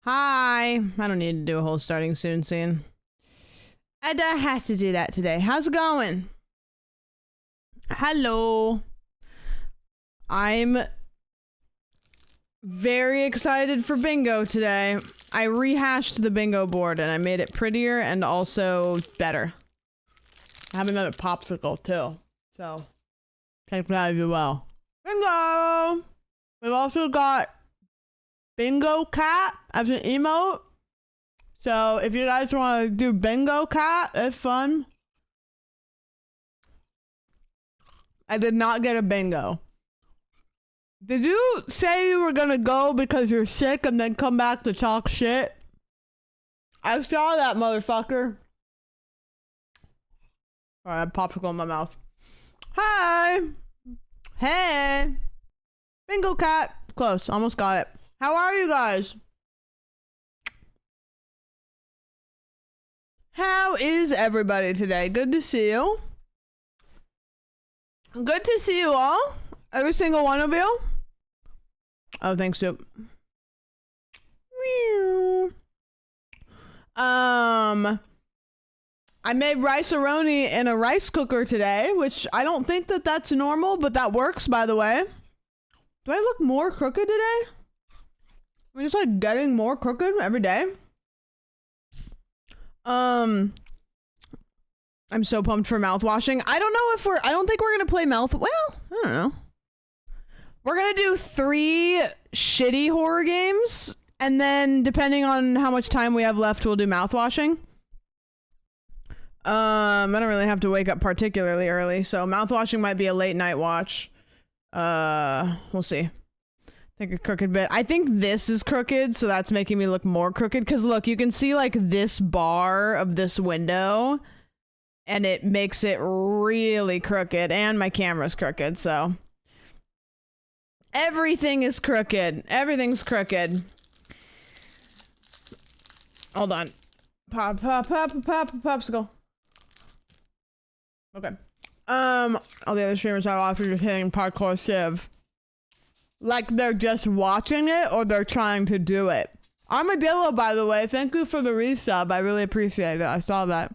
Hi. I don't need to do a whole starting soon scene. I don't have to do that today. How's it going? Hello. I'm very excited for bingo today. I rehashed the bingo board and I made it prettier and also better. I have another popsicle too. So, take that as well. Bingo! We've also got bingoCat as an emote. So if you guys want to do bingoCat, it's fun. I did not get a bingo. Did you say you were gonna go because you're sick and then come back to talk shit? I saw that, motherfucker. Alright, I have popsicle in my mouth. Hi! Hey! bingoCat. Close, almost got it. How are you guys? How is everybody today? Good to see you. Good to see you all. Every single one of you. Oh, thanks, Soup. I made rice-a-roni in a rice cooker today, which I don't think that that's normal, but that works, by the way. Do I look more crooked today? I'm just like getting more crooked every day. I'm so pumped for mouthwashing. I don't think we're gonna play well, I don't know. We're gonna do 3 shitty horror games, and then depending on how much time we have left, we'll do mouthwashing. I don't really have to wake up particularly early, so mouthwashing might be a late night watch. We'll see. Think a crooked bit. I think this is crooked, so that's making me look more crooked. Because look, you can see like this bar of this window, and it makes it really crooked. And my camera's crooked, so everything is crooked. Everything's crooked. Hold on. Popsicle. Okay. All the other streamers are off just hitting parkour civ. Like they're just watching it or they're trying to do it. Armadillo, by the way, thank you for the resub. I really appreciate it. I saw that.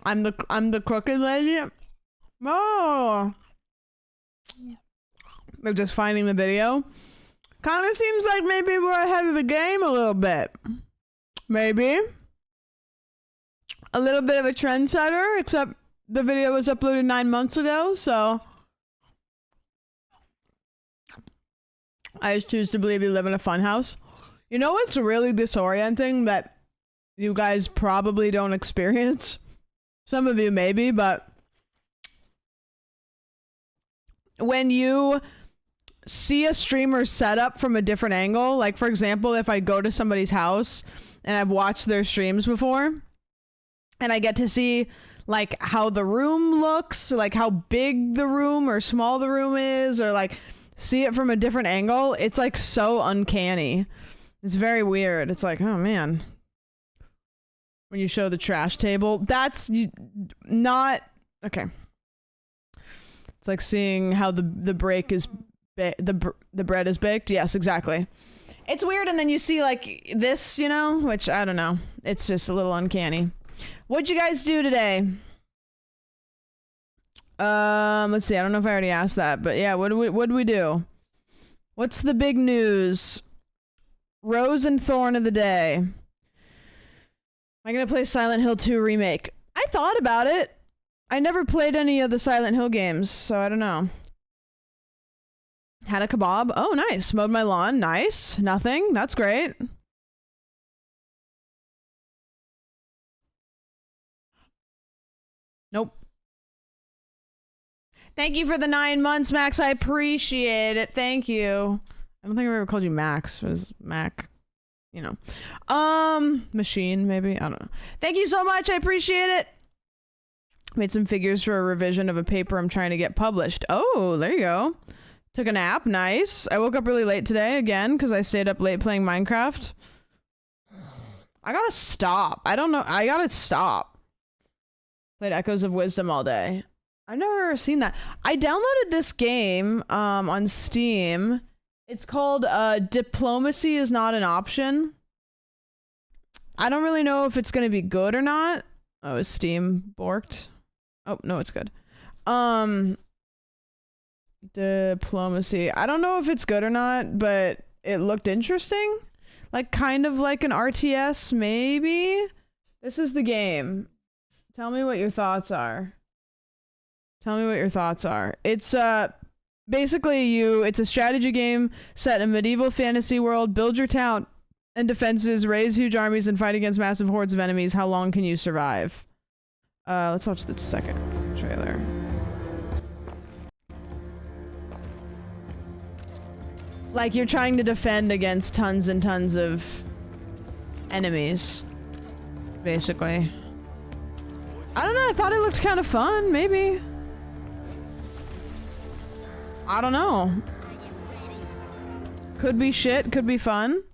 I'm the crooked lady. Oh. They're just finding the video. Kind of seems like maybe we're ahead of the game a little bit. Maybe. A little bit of a trendsetter, except the video was uploaded 9 months ago, so I just choose to believe you live in a fun house. You know what's really disorienting that you guys probably don't experience? Some of you maybe, but when you see a streamer setup from a different angle, like for example, if I go to somebody's house and I've watched their streams before, and I get to see like how the room looks, like how big the room or small the room is, or like see it from a different angle, it's like so uncanny. It's very weird. It's like, oh man. When you show the trash table, that's not okay. It's like seeing how the break is the bread is baked. Yes, exactly. It's weird, and then you see like this, you know, which I don't know. It's just a little uncanny. What'd you guys do today? Let's see. I don't know if I already asked that, but yeah, what'd we do? What's the big news? Rose and Thorn of the day. Am I gonna play Silent Hill 2 remake? I thought about it. I never played any of the Silent Hill games, so I don't know. Had a kebab. Oh, nice. Mowed my lawn. Nice. Nothing. That's great. Nope. Thank you for the 9 months, Max. I appreciate it. Thank you. I don't think I've ever called you Max. It was Mac. You know. Machine, maybe. I don't know. Thank you so much. I appreciate it. Made some figures for a revision of a paper I'm trying to get published. Oh, there you go. Took a nap. Nice. I woke up really late today again because I stayed up late playing Minecraft. I gotta stop. I don't know. I gotta stop. Played Echoes of Wisdom all day. I've never seen that. I downloaded this game on Steam. It's called Diplomacy is Not an Option. I don't really know if it's gonna be good or not. Oh, is Steam borked? Oh, no, it's good. Diplomacy. I don't know if it's good or not, but it looked interesting. Like, kind of like an RTS, maybe? This is the game. Tell me what your thoughts are. Tell me what your thoughts are. It's, basically it's a strategy game set in a medieval fantasy world. Build your town and defenses, raise huge armies, and fight against massive hordes of enemies. How long can you survive? Let's watch the second trailer. Like, you're trying to defend against tons and tons of enemies, basically. I don't know, I thought it looked kind of fun, maybe. I don't know. Could be shit, could be fun.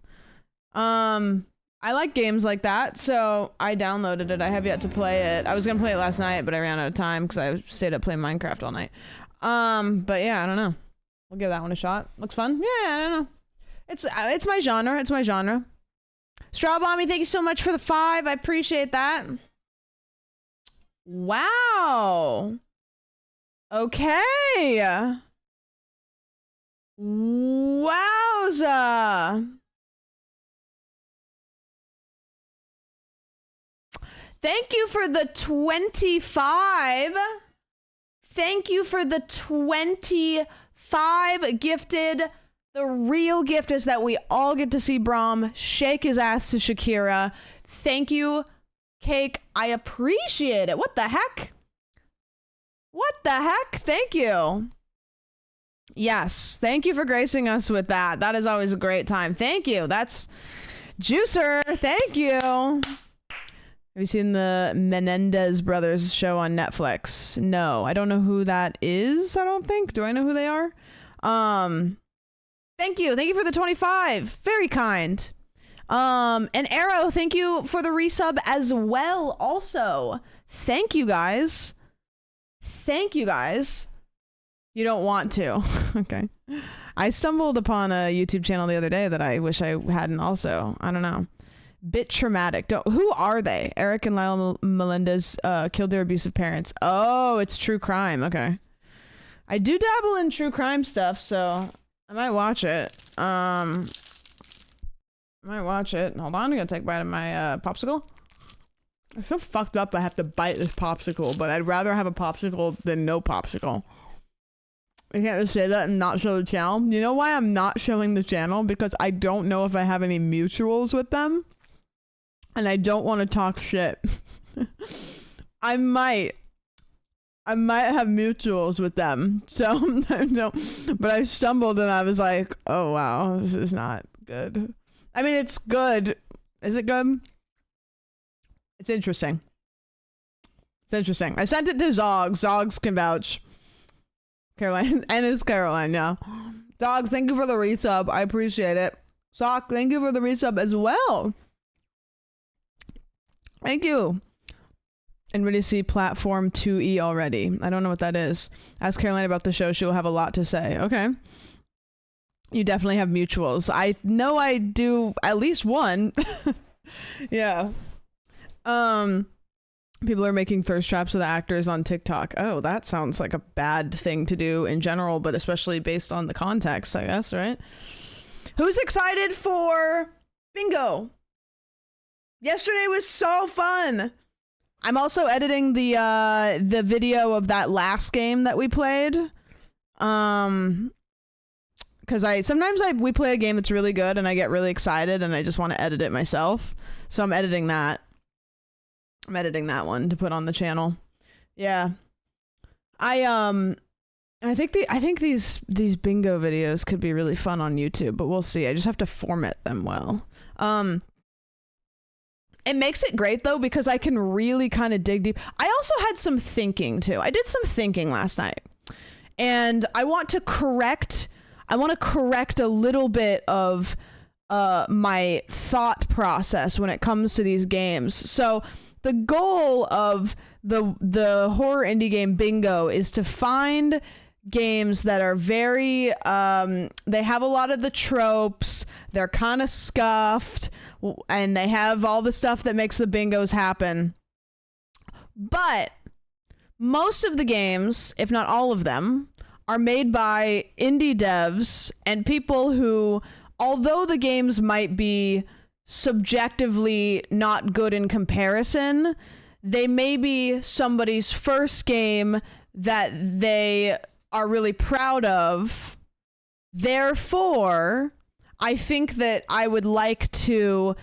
I like games like that, so I downloaded it. I have yet to play it. I was gonna play it last night, but I ran out of time because I stayed up playing Minecraft all night. But yeah, I don't know. We'll give that one a shot. Looks fun. Yeah, I don't know. It's my genre. It's my genre. Straw Bomby, thank you so much for the 5. I appreciate that. Wow. Okay. Wowza. Thank you for the 25. Thank you for the 25 gifted. The real gift is that we all get to see Braum shake his ass to Shakira. Thank you, Cake. I appreciate it. What the heck? What the heck? Thank you. Yes. Thank you for gracing us with that. That is always a great time. Thank you. That's Juicer. Thank you. Have you seen the Menendez brothers show on Netflix? No, I don't know who that is. I don't think. Do I know who they are? Thank you. Thank you for the 25. Very kind. And Arrow, thank you for the resub as well. Also, thank you guys. Thank you guys. You don't want to. Okay. I stumbled upon a YouTube channel the other day that I wish I hadn't also. I don't know. Bit traumatic. Who are they? Eric and Lyle Melendez killed their abusive parents. Oh, it's true crime. Okay. I do dabble in true crime stuff, so I might watch it. I might watch it. Hold on, I'm gonna take a bite of my popsicle. I feel fucked up I have to bite this popsicle, but I'd rather have a popsicle than no popsicle. I can't just say that and not show the channel. You know why I'm not showing the channel? Because I don't know if I have any mutuals with them. And I don't want to talk shit. I might have mutuals with them. So, but I stumbled and I was like, oh wow, this is not good. I mean, it's good. Is it good? It's interesting. It's interesting. I sent it to Zogs. Zogs can vouch. Caroline, and it's Caroline, yeah. Dogs, thank you for the resub. I appreciate it. Sock, thank you for the resub as well. Thank you. And ready to see Platform 2E already. I don't know what that is. Ask Caroline about the show. She will have a lot to say. Okay. You definitely have mutuals. I know I do at least one. Yeah. People are making thirst traps with actors on TikTok. Oh, that sounds like a bad thing to do in general, but especially based on the context, I guess, right? Who's excited for bingo? Yesterday was so fun. I'm also editing the video of that last game that we played. Because sometimes we play a game that's really good and I get really excited and I just want to edit it myself. So I'm editing that. I'm editing that one to put on the channel. Yeah. I think these bingo videos could be really fun on YouTube, but we'll see. I just have to format them well. It makes it great though because I can really kind of dig deep. I also had some thinking too. I did some thinking last night. And I want to correct a little bit of my thought process when it comes to these games. So the goal of the horror indie game bingo is to find games that are very they have a lot of the tropes, they're kind of scuffed, and they have all the stuff that makes the bingos happen. But most of the games, if not all of them, are made by indie devs and people who, although the games might be subjectively not good in comparison, they may be somebody's first game that they are really proud of. Therefore, I think that I would like to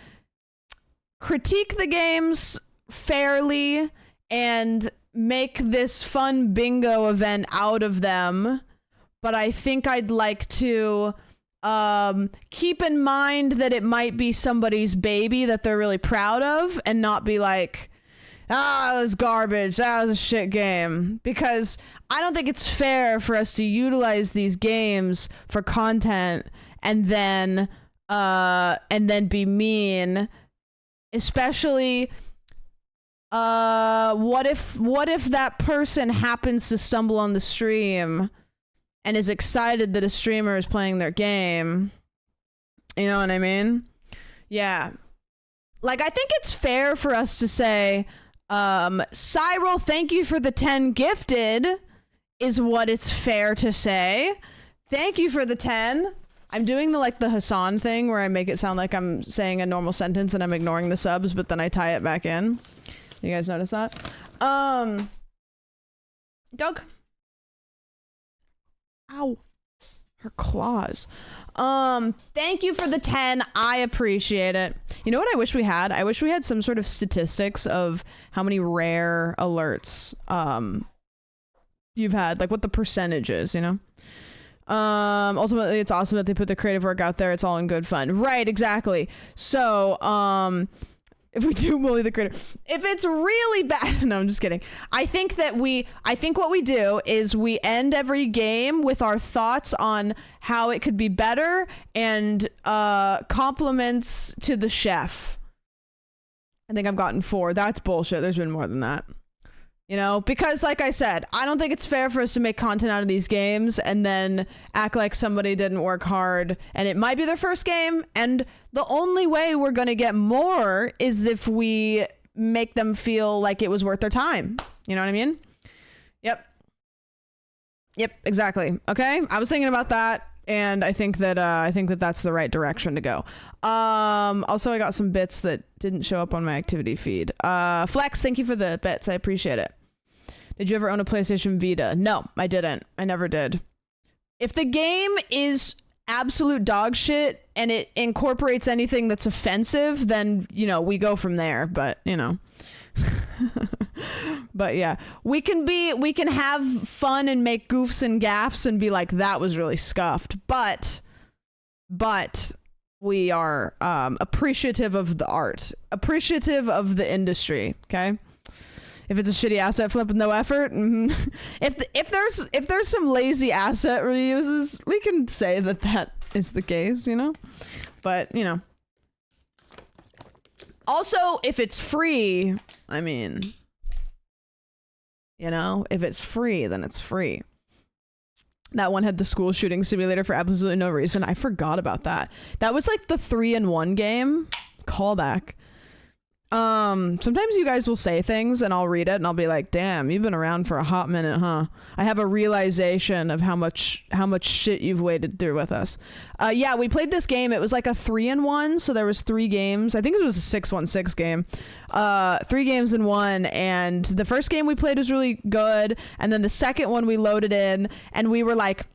critique the games fairly and make this fun bingo event out of them. But I think I'd like to keep in mind that it might be somebody's baby that they're really proud of, and not be like, that was garbage, that was a shit game. Because I don't think it's fair for us to utilize these games for content and then be mean. Especially, what if that person happens to stumble on the stream and is excited that a streamer is playing their game? You know what I mean? Yeah. Like, I think it's fair for us to say, Cyril, thank you for the 10 gifted, is what it's fair to say. Thank you for the 10. I'm doing the Hassan thing where I make it sound like I'm saying a normal sentence and I'm ignoring the subs, but then I tie it back in. You guys notice that? Doug. Ow. Her claws. Thank you for the 10. I appreciate it. You know what I wish we had? I wish we had some sort of statistics of how many rare alerts you've had, like what the percentage is, you know? Ultimately, it's awesome that they put the creative work out there. It's all in good fun. Right, exactly. So, if we do bully the creative, if it's really bad, no, I'm just kidding. I think what we do is we end every game with our thoughts on how it could be better and compliments to the chef. I think I've gotten 4. That's bullshit. There's been more than that. You know, because like I said, I don't think it's fair for us to make content out of these games and then act like somebody didn't work hard and it might be their first game. And the only way we're going to get more is if we make them feel like it was worth their time. You know what I mean? Yep, exactly. Okay. I was thinking about that. And I think that that's the right direction to go. Also, I got some bits that didn't show up on my activity feed. Flex, thank you for the bits. I appreciate it. Did you ever own a PlayStation Vita? No, I didn't. I never did. If the game is absolute dog shit and it incorporates anything that's offensive, then, you know, we go from there. But, you know. But yeah, we can have fun and make goofs and gaffs and be like, that was really scuffed, but we are appreciative of the art, appreciative of the industry. Okay, if it's a shitty asset flip with no effort, if there's some lazy asset reuses, we can say that is the case, you know. But you know, also if it's free, I mean, you know, if it's free, then it's free. That one had the school shooting simulator for absolutely no reason. I forgot about that. That was like the 3-in-1 game. Callback. Sometimes you guys will say things and I'll read it and I'll be like, damn, you've been around for a hot minute, huh? I have a realization of how much shit you've waded through with us. Yeah, we played this game. It was like a 3-in-1, so there was 3 games. I think it was a 6-1-6 game. 3 games in one, and the first game we played was really good, and then the second one we loaded in, and we were like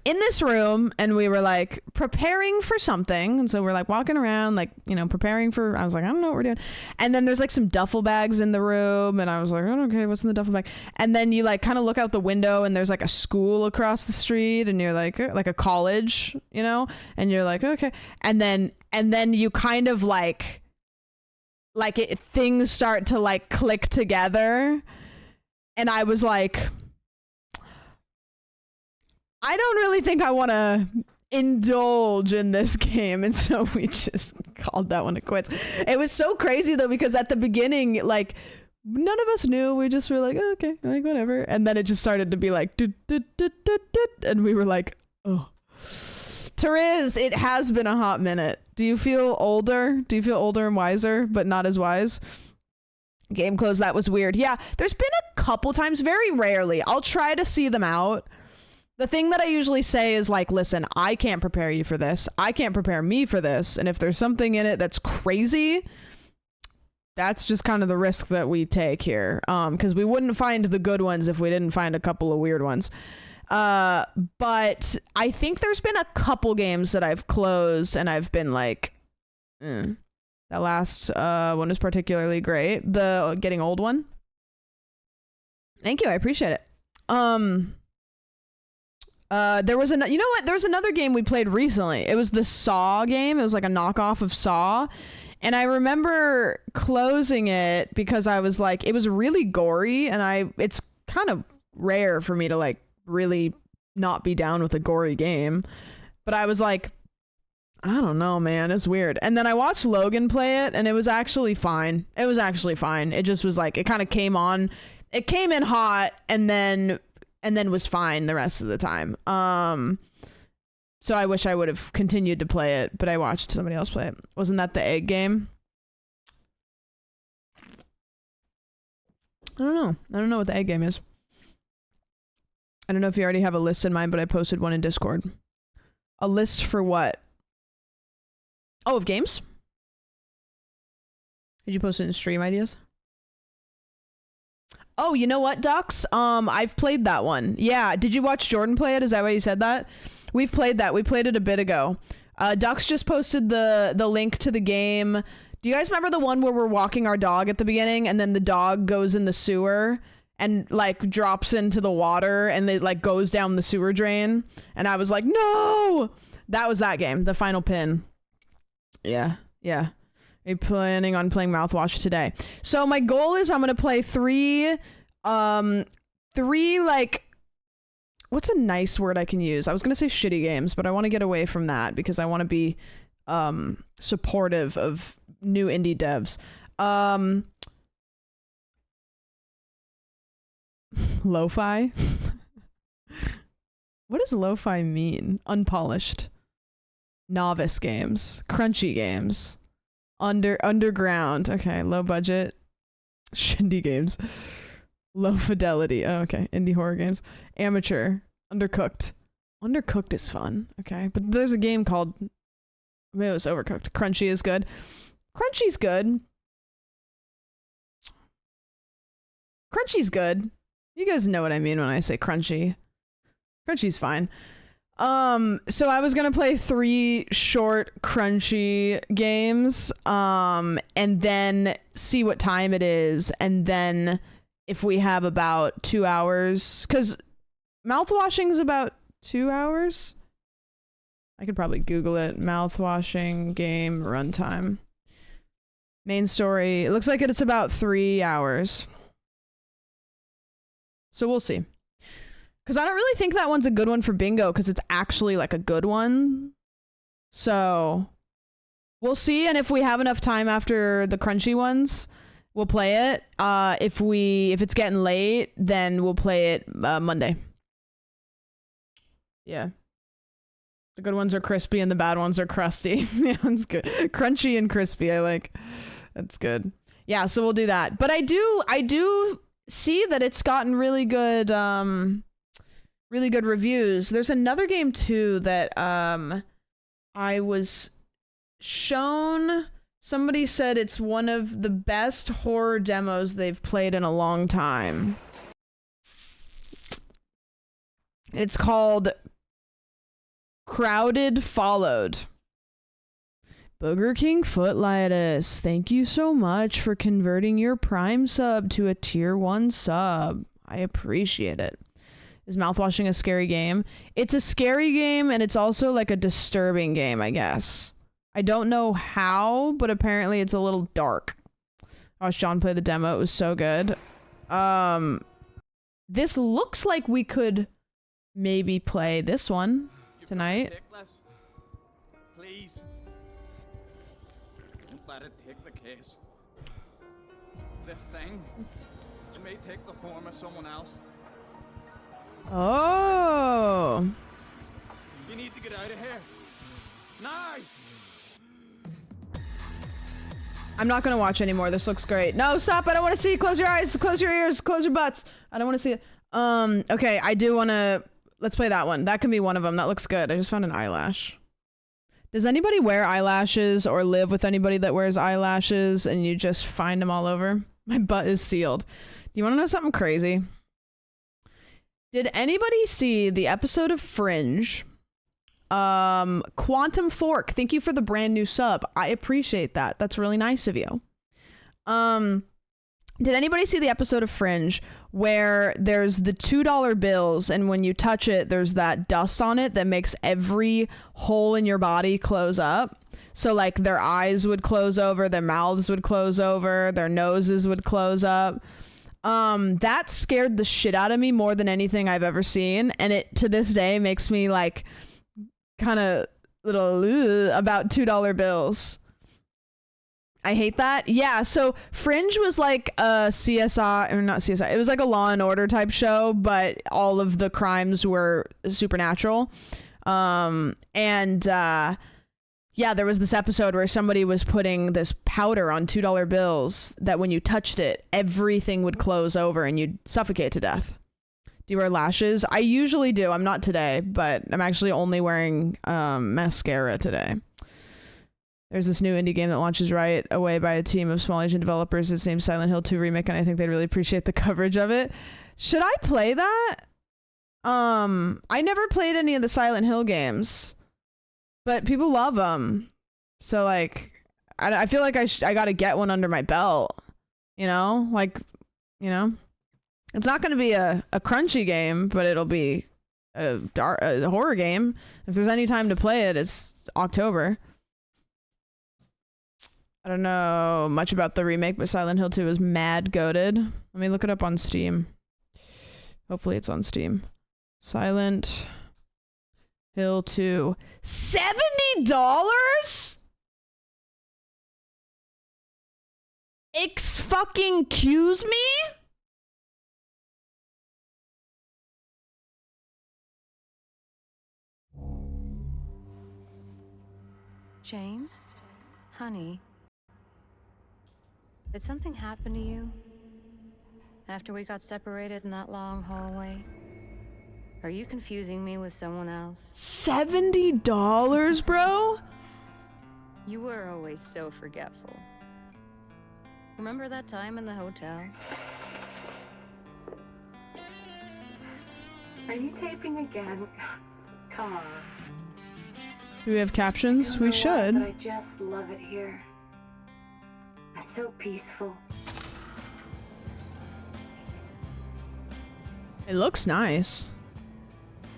in this room and we were like preparing for something, and so we're like walking around like, you know, preparing for, I was like, I don't know what we're doing, and then there's like some duffel bags in the room and I was like, oh, okay, what's in the duffel bag? And then you like kind of look out the window and there's like a school across the street and you're like a college, you know, and you're like, okay, and then you kind of things start to like click together, and I was like, I don't really think I want to indulge in this game, and so we just called that one a quits. It was so crazy though, because at the beginning, like, none of us knew. We just were like, oh, okay, like whatever, and then it just started to be like, and we were like, oh, Therese, it has been a hot minute. Do you feel older? Do you feel older and wiser, but not as wise? Game closed, that was weird. Yeah, there's been a couple times, very rarely. I'll try to see them out. The thing that I usually say is like, listen, I can't prepare you for this. I can't prepare me for this. And if there's something in it that's crazy, that's just kind of the risk that we take here. Because we wouldn't find the good ones if we didn't find a couple of weird ones. But I think there's been a couple games that I've closed and I've been like, that last one is particularly great. The getting old one. Thank you. I appreciate it. There was you know what? There was another game we played recently. It was the Saw game. It was like a knockoff of Saw. And I remember closing it because I was like, it was really gory, and it's kind of rare for me to like really not be down with a gory game. But I was like, I don't know, man, it's weird. And then I watched Logan play it, and it was actually fine. It was actually fine. It just was like, it kind of came on. It came in hot, and then was fine the rest of the time. So I wish I would have continued to play it, but I watched somebody else play it. Wasn't that the egg game? I don't know. I don't know what the egg game is. I don't know if you already have a list in mind, but I posted one in Discord. A list for what? Oh, of games? Did you post it in stream ideas? Oh, you know what, Ducks? I've played that one. Yeah. Did you watch Jordan play it? Is that why you said that? We've played that. We played it a bit ago. Ducks just posted the link to the game. Do you guys remember the one where we're walking our dog at the beginning and then the dog goes in the sewer and like drops into the water and it like goes down the sewer drain? And I was like, no! That was that game. The final pin. Yeah. Yeah. I'm planning on playing Mouthwash today. So my goal is I'm going to play three like, what's a nice word I can use? I was going to say shitty games, but I want to get away from that because I want to be supportive of new indie devs. Lo-fi? What does lo-fi mean? Unpolished. Novice games. Crunchy games. Underground. Okay, low budget. Shindy games. Low fidelity. Oh, okay. Indie horror games. Amateur. Undercooked. Undercooked is fun. Okay. But there's a game called, maybe it was Overcooked. Crunchy is good. Crunchy's good. Crunchy's good. You guys know what I mean when I say crunchy. Crunchy's fine. So I was gonna play 3 short crunchy games, and then see what time it is, and then if we have about 2 hours, because mouthwashing is about 2 hours. I could probably Google it. Mouthwashing game runtime. Main story. It looks like it's about 3 hours. So we'll see. Because I don't really think that one's a good one for bingo because it's actually like a good one. So we'll see. And if we have enough time after the crunchy ones, we'll play it. If it's getting late, then we'll play it Monday. Yeah. The good ones are crispy and the bad ones are crusty. Yeah, that's good. Crunchy and crispy, I like. That's good. Yeah, so we'll do that. But I do see that it's gotten really good reviews. There's another game too that I was shown. Somebody said it's one of the best horror demos they've played in a long time. It's called Crowded Followed. Booger King Footlightus, thank you so much for converting your Prime sub to a tier 1 sub. I appreciate it. Is mouthwashing a scary game? It's a scary game, and it's also like a disturbing game, I guess. I don't know how, but apparently it's a little dark. I watched John play the demo. It was so good. This looks like we could maybe play this one tonight. Please. Don't let it take the case. This thing, it may take the form of someone else. Oh. You need to get out of here. I'm not gonna watch anymore. This looks great. No, stop! I don't want to see. Close your eyes. Close your ears. Close your butts. I don't want to see it. Okay, I do want to. Let's play that one. That can be one of them. That looks good. I just found an eyelash. Does anybody wear eyelashes or live with anybody that wears eyelashes and you just find them all over? My butt is sealed. Do you want to know something crazy? Did anybody see the episode of Fringe? Quantum Fork, thank you for the brand new sub. I appreciate that. That's really nice of you. Did anybody see the episode of Fringe where there's the $2 bills and when you touch it, there's that dust on it that makes every hole in your body close up? So like their eyes would close over, their mouths would close over, their noses would close up. That scared the shit out of me more than anything I've ever seen. And it to this day makes me like kind of little about $2 bills. I hate that. Yeah, so Fringe was like a CSI, or not CSI, it was like a Law and Order type show, but all of the crimes were supernatural. Yeah, there was this episode where somebody was putting this powder on $2 bills that when you touched it, everything would close over and you'd suffocate to death. Do you wear lashes? I usually do. I'm not today, but I'm actually only wearing mascara today. There's this new indie game that launches right away by a team of small Asian developers. It's named Silent Hill 2 Remake, and I think they'd really appreciate the coverage of it. Should I play that? I never played any of the Silent Hill games, but people love them. So like, I feel like I gotta get one under my belt. You know, like, you know, it's not gonna be a crunchy game, but it'll be a horror game. If there's any time to play it, it's October. I don't know much about the remake, but Silent Hill 2 is mad goated. Let me look it up on Steam. Hopefully it's on Steam. Silent Hill 2. $70? Fucking-cuse me? James? Honey? Did something happen to you? After we got separated in that long hallway? Are you confusing me with someone else? $70, bro? You were always so forgetful. Remember that time in the hotel? Are you taping again? Come on. Do we have captions? We should. But I just love it here. It's so peaceful. It looks nice.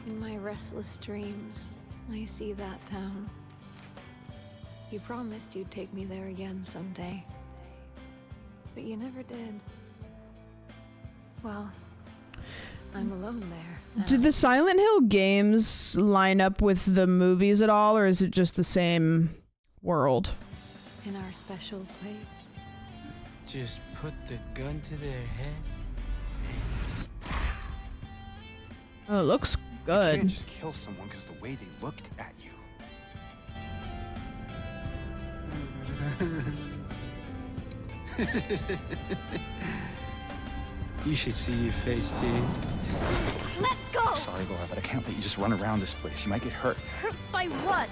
In my restless dreams, I see that town. You promised you'd take me there again someday. But you never did. Well, I'm alone there now. Do the Silent Hill games line up with the movies at all, or is it just the same world? In our special place. Just put the gun to their head. Oh, it looks good. You can't just kill someone because the way they looked at you. You should see your face, T. Let go! I'm sorry, Laura, but I can't let you just run around this place. You might get hurt. Hurt by what?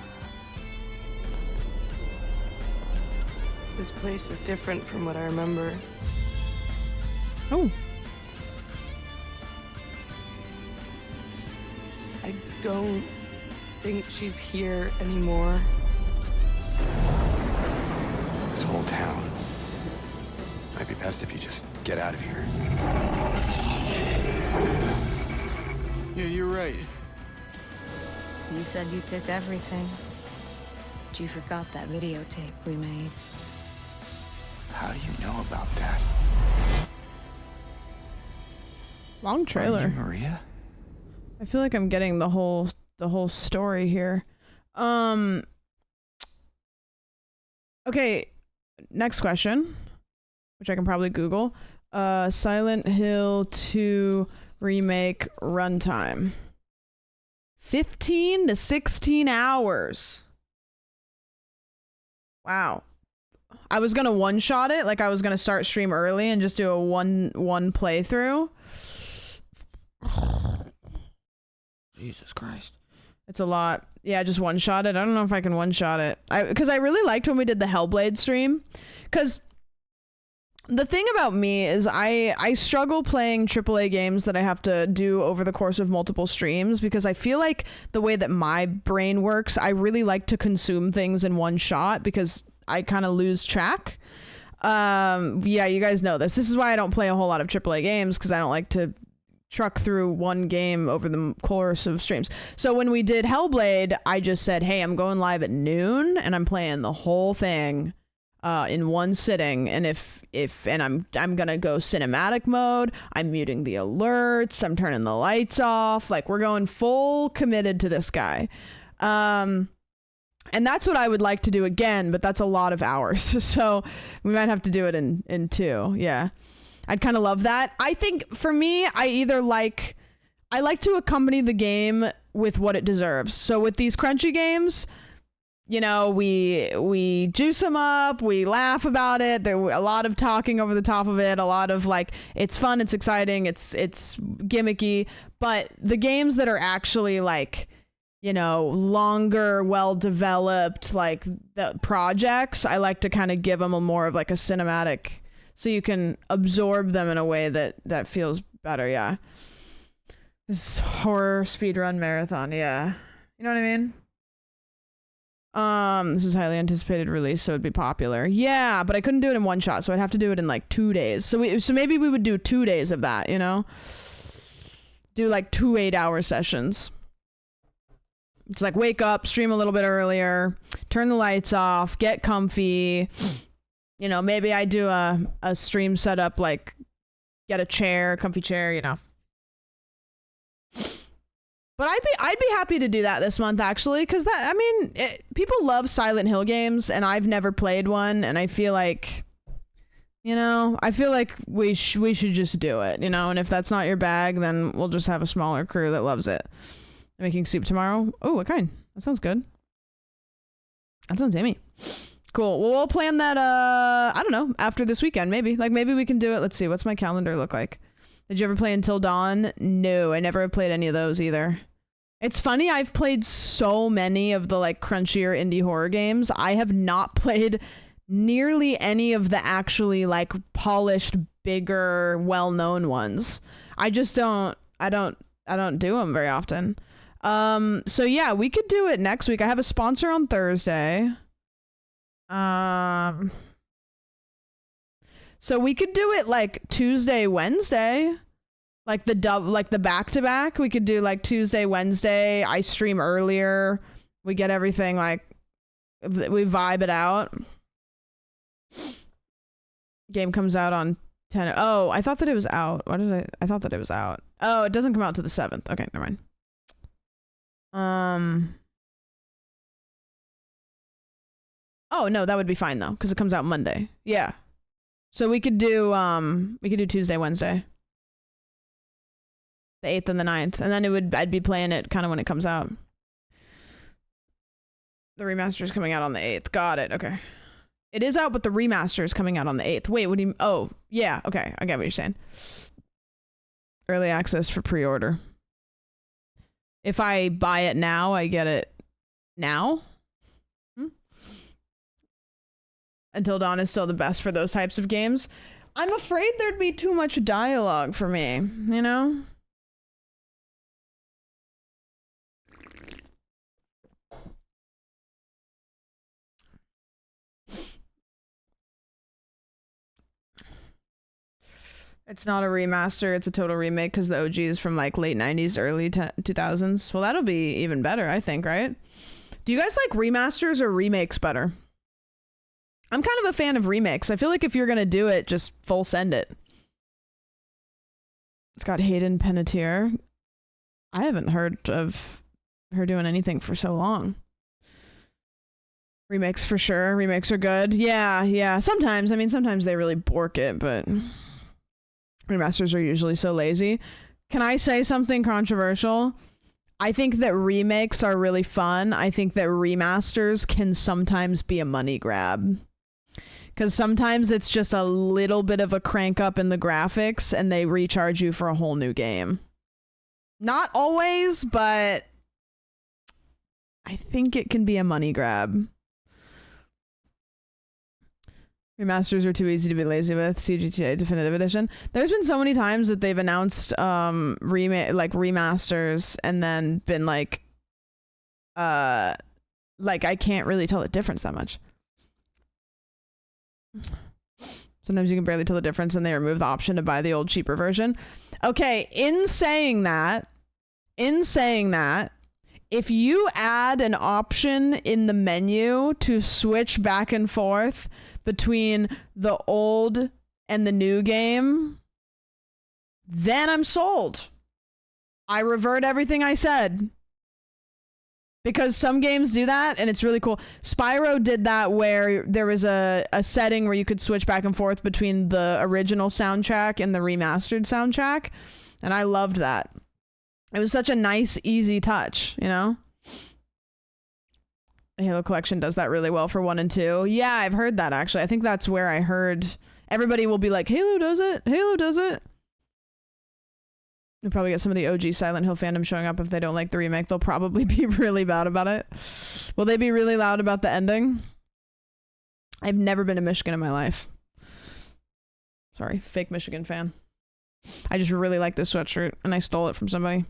This place is different from what I remember. Oh. I don't think she's here anymore. This whole town. Might be best if you just get out of here. Yeah, you're right. You said you took everything. But you forgot that videotape we made. How do you know about that? Long trailer. Aren't you Maria? I feel like I'm getting the whole story here. Okay, next question, which I can probably Google. Silent Hill 2 remake runtime. 15 to 16 hours. Wow. I was gonna one-shot it, like I was gonna start stream early and just do a one playthrough. Jesus Christ. It's a lot. Yeah, just one-shot it. I don't know if I can one-shot it. Because I really liked when we did the Hellblade stream. Because the thing about me is I struggle playing AAA games that I have to do over the course of multiple streams, because I feel like the way that my brain works, I really like to consume things in one shot because I kind of lose track. Yeah, you guys know this. This is why I don't play a whole lot of AAA games, because I don't like to truck through one game over the course of streams. So when we did Hellblade, I just said, hey, I'm going live at noon and I'm playing the whole thing in one sitting, and I'm gonna go cinematic mode, I'm muting the alerts, I'm turning the lights off, like we're going full committed to this guy. And that's what I would like to do again, but that's a lot of hours. So we might have to do it in two. Yeah. I'd kind of love that. I think for me, I like to accompany the game with what it deserves. So with these crunchy games, you know, we juice them up, we laugh about it. There were a lot of talking over the top of it, a lot of like, it's fun, it's exciting, it's gimmicky. But the games that are actually like, you know, longer, well-developed, like the projects, I like to kind of give them a more of like a cinematic, so you can absorb them in a way that feels better. Yeah. This horror speedrun marathon. Yeah. You know what I mean? This is highly anticipated release, so it'd be popular. Yeah, but I couldn't do it in one shot, so I'd have to do it in like 2 days. So maybe we would do 2 days of that, you know? Do like 2 8-hour sessions. It's like wake up, stream a little bit earlier, turn the lights off, get comfy. You know, maybe I do a stream setup, like get a chair, comfy chair, you know. But I'd be happy to do that this month, actually, because people love Silent Hill games, and I've never played one, and I feel like, you know, we should just do it, you know. And if that's not your bag, then we'll just have a smaller crew that loves it. I'm making soup tomorrow. Oh, what kind? That sounds good. That sounds yummy. Cool. Well, we'll plan that, I don't know, after this weekend, maybe. Like, maybe we can do it. Let's see. What's my calendar look like? Did you ever play Until Dawn? No, I never have played any of those either. It's funny, I've played so many of the, like, crunchier indie horror games. I have not played nearly any of the actually, like, polished, bigger, well-known ones. I just don't do them very often. So, yeah, we could do it next week. I have a sponsor on Thursday. So we could do it like Tuesday, Wednesday, like the back-to-back. We could do like Tuesday, Wednesday. I stream earlier. We get everything, like, we vibe it out. Game comes out on 10. Oh, I thought that it was out. I thought that it was out. Oh, it doesn't come out to the 7th. Okay, never mind. Oh, no, that would be fine though, because it comes out Monday. Yeah. So we could do Tuesday, Wednesday. The 8th and the 9th. And then I'd be playing it kind of when it comes out. The remaster is coming out on the 8th. Got it. Okay. It is out, but the remaster is coming out on the 8th. Wait, what do you, oh, yeah. Okay. I get what you're saying. Early access for pre-order. If I buy it now, I get it now. Until Dawn is still the best for those types of games. I'm afraid there'd be too much dialogue for me, you know? It's not a remaster, it's a total remake because the OG is from like late 90s, early 2000s. Well, that'll be even better, I think, right? Do you guys like remasters or remakes better? I'm kind of a fan of remakes. I feel like if you're going to do it, just full send it. It's got Hayden Panettiere. I haven't heard of her doing anything for so long. Remakes for sure. Remakes are good. Yeah. Sometimes they really bork it, but remasters are usually so lazy. Can I say something controversial? I think that remakes are really fun. I think that remasters can sometimes be a money grab. Because sometimes it's just a little bit of a crank up in the graphics and they recharge you for a whole new game. Not always, but I think it can be a money grab. Remasters are too easy to be lazy with. CGTA Definitive Edition. There's been so many times that they've announced remasters and then been like I can't really tell the difference that much. Sometimes you can barely tell the difference and they remove the option to buy the old cheaper version. Okay, in saying that, if you add an option in the menu to switch back and forth between the old and the new game, then I'm sold. I revert everything I said. Because some games do that and it's really cool. Spyro did that where there was a setting where you could switch back and forth between the original soundtrack and the remastered soundtrack. And I loved that. It was such a nice, easy touch, you know? The Halo collection does that really well for 1 and 2. Yeah, I've heard that actually. I think that's where I heard everybody will be like, Halo does it. Halo does it. You'll probably get some of the OG Silent Hill fandom showing up if they don't like the remake. They'll probably be really loud about it. Will they be really loud about the ending? I've never been to Michigan in my life. Sorry, fake Michigan fan. I just really like this sweatshirt and I stole it from somebody.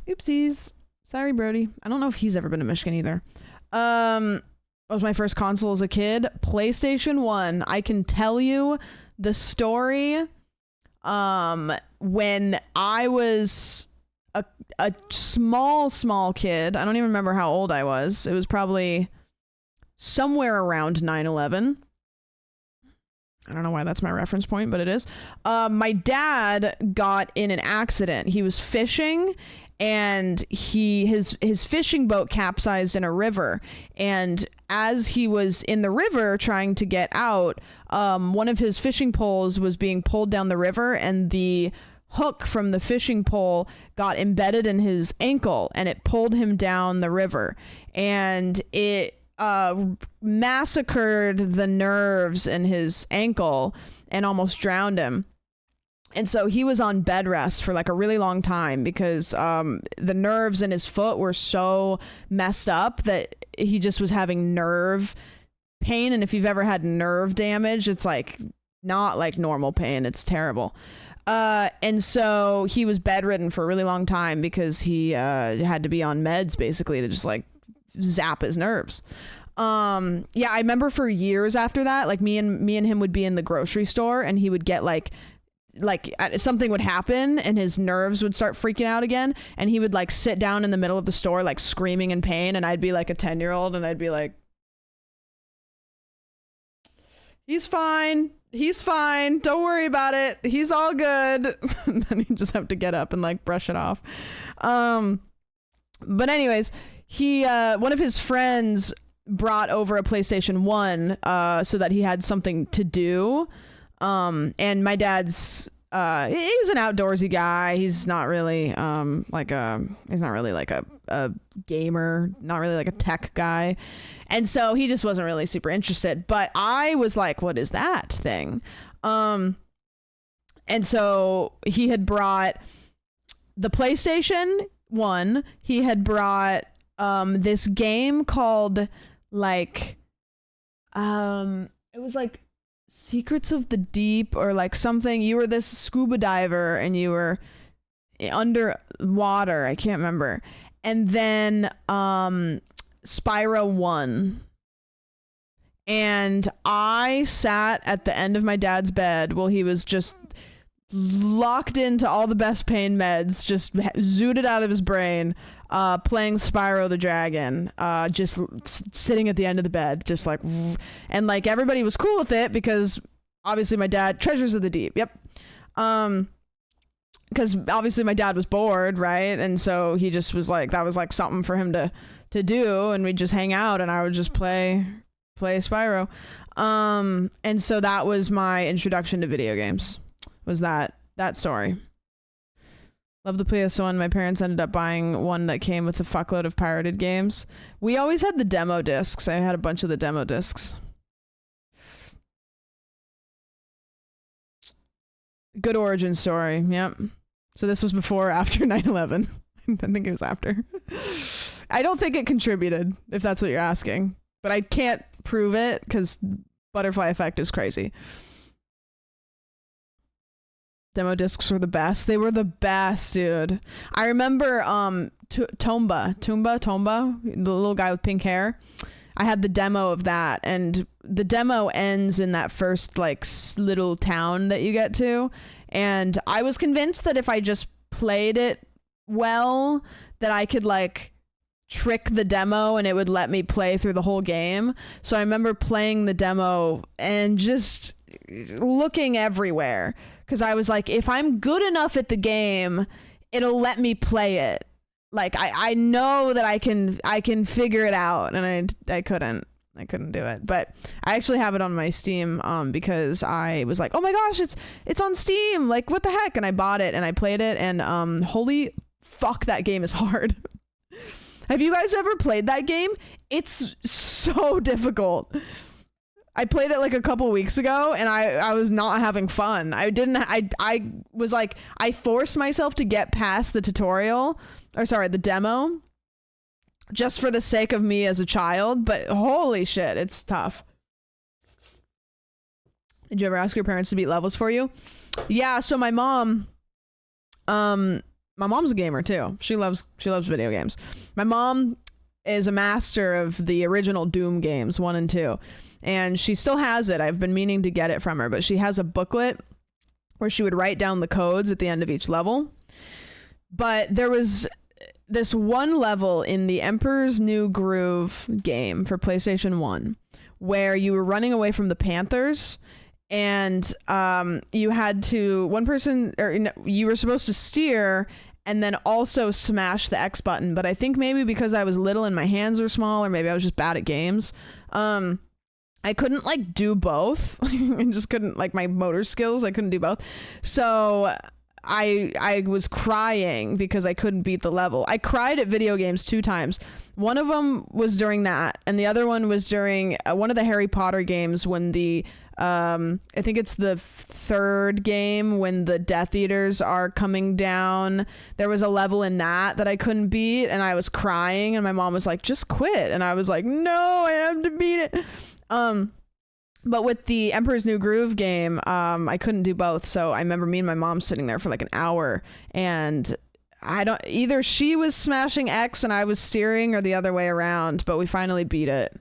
Oopsies. Sorry, Brody. I don't know if he's ever been to Michigan either. What was my first console as a kid? PlayStation 1. I can tell you the story. When I was a small kid, I don't even remember how old I was. It was probably somewhere around 9/11. I don't know why that's my reference point, but it is. My dad got in an accident. He was fishing and his fishing boat capsized in a river. And as he was in the river trying to get out, one of his fishing poles was being pulled down the river and the hook from the fishing pole got embedded in his ankle and it pulled him down the river. And it massacred the nerves in his ankle and almost drowned him. And so he was on bed rest for like a really long time because the nerves in his foot were so messed up that he just was having nerve pain. And if you've ever had nerve damage, it's like not like normal pain. It's terrible. And so he was bedridden for a really long time because he had to be on meds basically to just like zap his nerves. Yeah, I remember for years after that, like me and him would be in the grocery store and he would get like something would happen and his nerves would start freaking out again and he would like sit down in the middle of the store like screaming in pain and I'd be like a 10-year-old and I'd be like, he's fine, don't worry about it, he's all good. And then he'd just have to get up and like brush it off. But anyways, he one of his friends brought over a PlayStation 1 so that he had something to do. And my dad's he's an outdoorsy guy. He's not really he's not really like a gamer, not really like a tech guy. And so he just wasn't really super interested. But I was like, what is that thing? And so he had brought the PlayStation 1. He had brought this game called like it was like Secrets of the Deep or like something. You were this scuba diver and you were underwater. I can't remember. And then Spyro 1. And I sat at the end of my dad's bed while he was just locked into all the best pain meds, just zooted out of his brain, playing Spyro the Dragon, just sitting at the end of the bed, just like, and like everybody was cool with it because obviously my dad, Treasures of the Deep, yep. Because obviously my dad was bored, right? And so he just was like, that was like something for him to do, and we'd just hang out and I would just play Spyro. And so that was my introduction to video games, was that story. Love the PS1. My parents ended up buying one that came with a fuckload of pirated games. We always had the demo discs. I had a bunch of the demo discs. Good origin story. Yep. So this was before or after 9/11? I think it was after. I don't think it contributed, if that's what you're asking. But I can't prove it because butterfly effect is crazy. Demo discs were the best. They were the best, dude. I remember Tomba, the little guy with pink hair. I had the demo of that, and the demo ends in that first like little town that you get to, and I was convinced that if I just played it well, that I could like trick the demo and it would let me play through the whole game. So I remember playing the demo and just looking everywhere, because I was like, if I'm good enough at the game, it'll let me play it. Like I know that I can figure it out, and I couldn't do it. But I actually have it on my Steam because I was like, oh my gosh, it's on Steam, like what the heck, and I bought it and I played it, and holy fuck, that game is hard. Have you guys ever played that game? It's so difficult. I played it like a couple weeks ago, and I was not having fun. I was like, I forced myself to get past the tutorial, or sorry, the demo, just for the sake of me as a child, but holy shit, it's tough. Did you ever ask your parents to beat levels for you? Yeah, so my mom's a gamer too. She loves video games. My mom is a master of the original Doom games, 1 and 2. And she still has it. I've been meaning to get it from her, but she has a booklet where she would write down the codes at the end of each level. But there was this one level in the Emperor's New Groove game for PlayStation 1 where you were running away from the Panthers, and you had to, you were supposed to steer and then also smash the X button. But I think maybe because I was little and my hands were small, or maybe I was just bad at games, I couldn't like do both. I just couldn't, like, my motor skills, I couldn't do both. So I was crying because I couldn't beat the level. I cried at video games 2 times. One of them was during that, and the other one was during one of the Harry Potter games when the I think it's the 3rd game when the Death Eaters are coming down. There was a level in that I couldn't beat, and I was crying, and my mom was like, just quit. And I was like, no, I have to beat it. But with the Emperor's New Groove game, I couldn't do both. So I remember me and my mom sitting there for like an hour, and either she was smashing X and I was steering, or the other way around, but we finally beat it.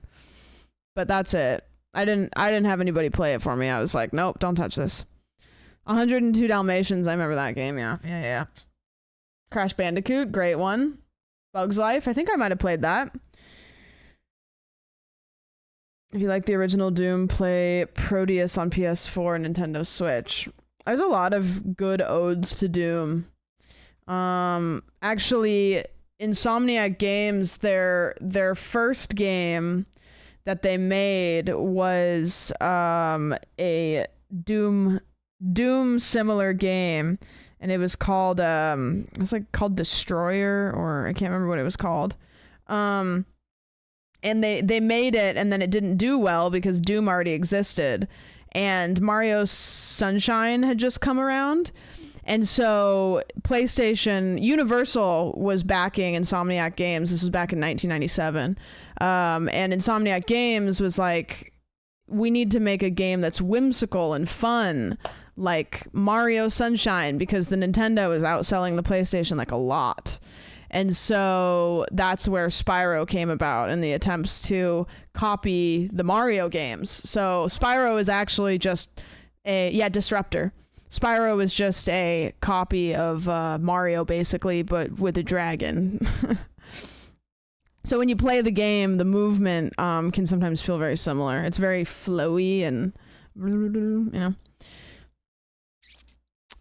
But that's it. I didn't have anybody play it for me. I was like, nope, don't touch this. 102 Dalmatians. I remember that game. Yeah. Crash Bandicoot. Great one. Bug's Life. I think I might have played that. If you like the original Doom, play Proteus on PS4 and Nintendo Switch. There's a lot of good odes to Doom. Actually, Insomniac Games, their first game that they made was a Doom similar game, and it was called called Destroyer, or I can't remember what it was called. And they made it, and then it didn't do well because Doom already existed, and Mario Sunshine had just come around, and so Universal was backing Insomniac Games. This was back in 1997, and Insomniac Games was like, we need to make a game that's whimsical and fun, like Mario Sunshine, because the Nintendo is outselling the PlayStation like a lot. And so that's where Spyro came about, and the attempts to copy the Mario games. So Spyro is actually just Disruptor. Spyro is just a copy of Mario, basically, but with a dragon. So when you play the game, the movement can sometimes feel very similar. It's very flowy, and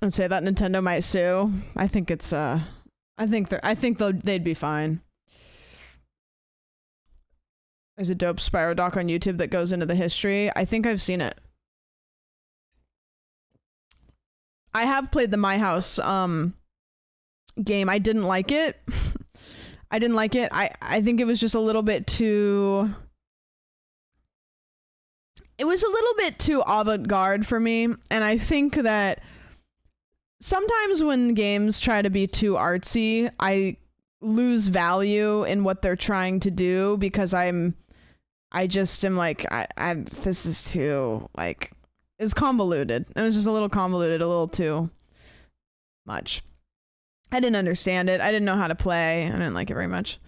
I'd say that Nintendo might sue. I think it's I think they'd be fine. There's a dope Spyro doc on YouTube that goes into the history. I think I've seen it. I have played the My House game. I didn't like it. I didn't like it. I think it was just a little bit too... It was a little bit too avant-garde for me. And I think that sometimes when games try to be too artsy, I lose value in what they're trying to do because I just am like, this is too, like, it's convoluted. It was just a little convoluted, a little too much. I didn't understand it. I didn't know how to play. I didn't like it very much.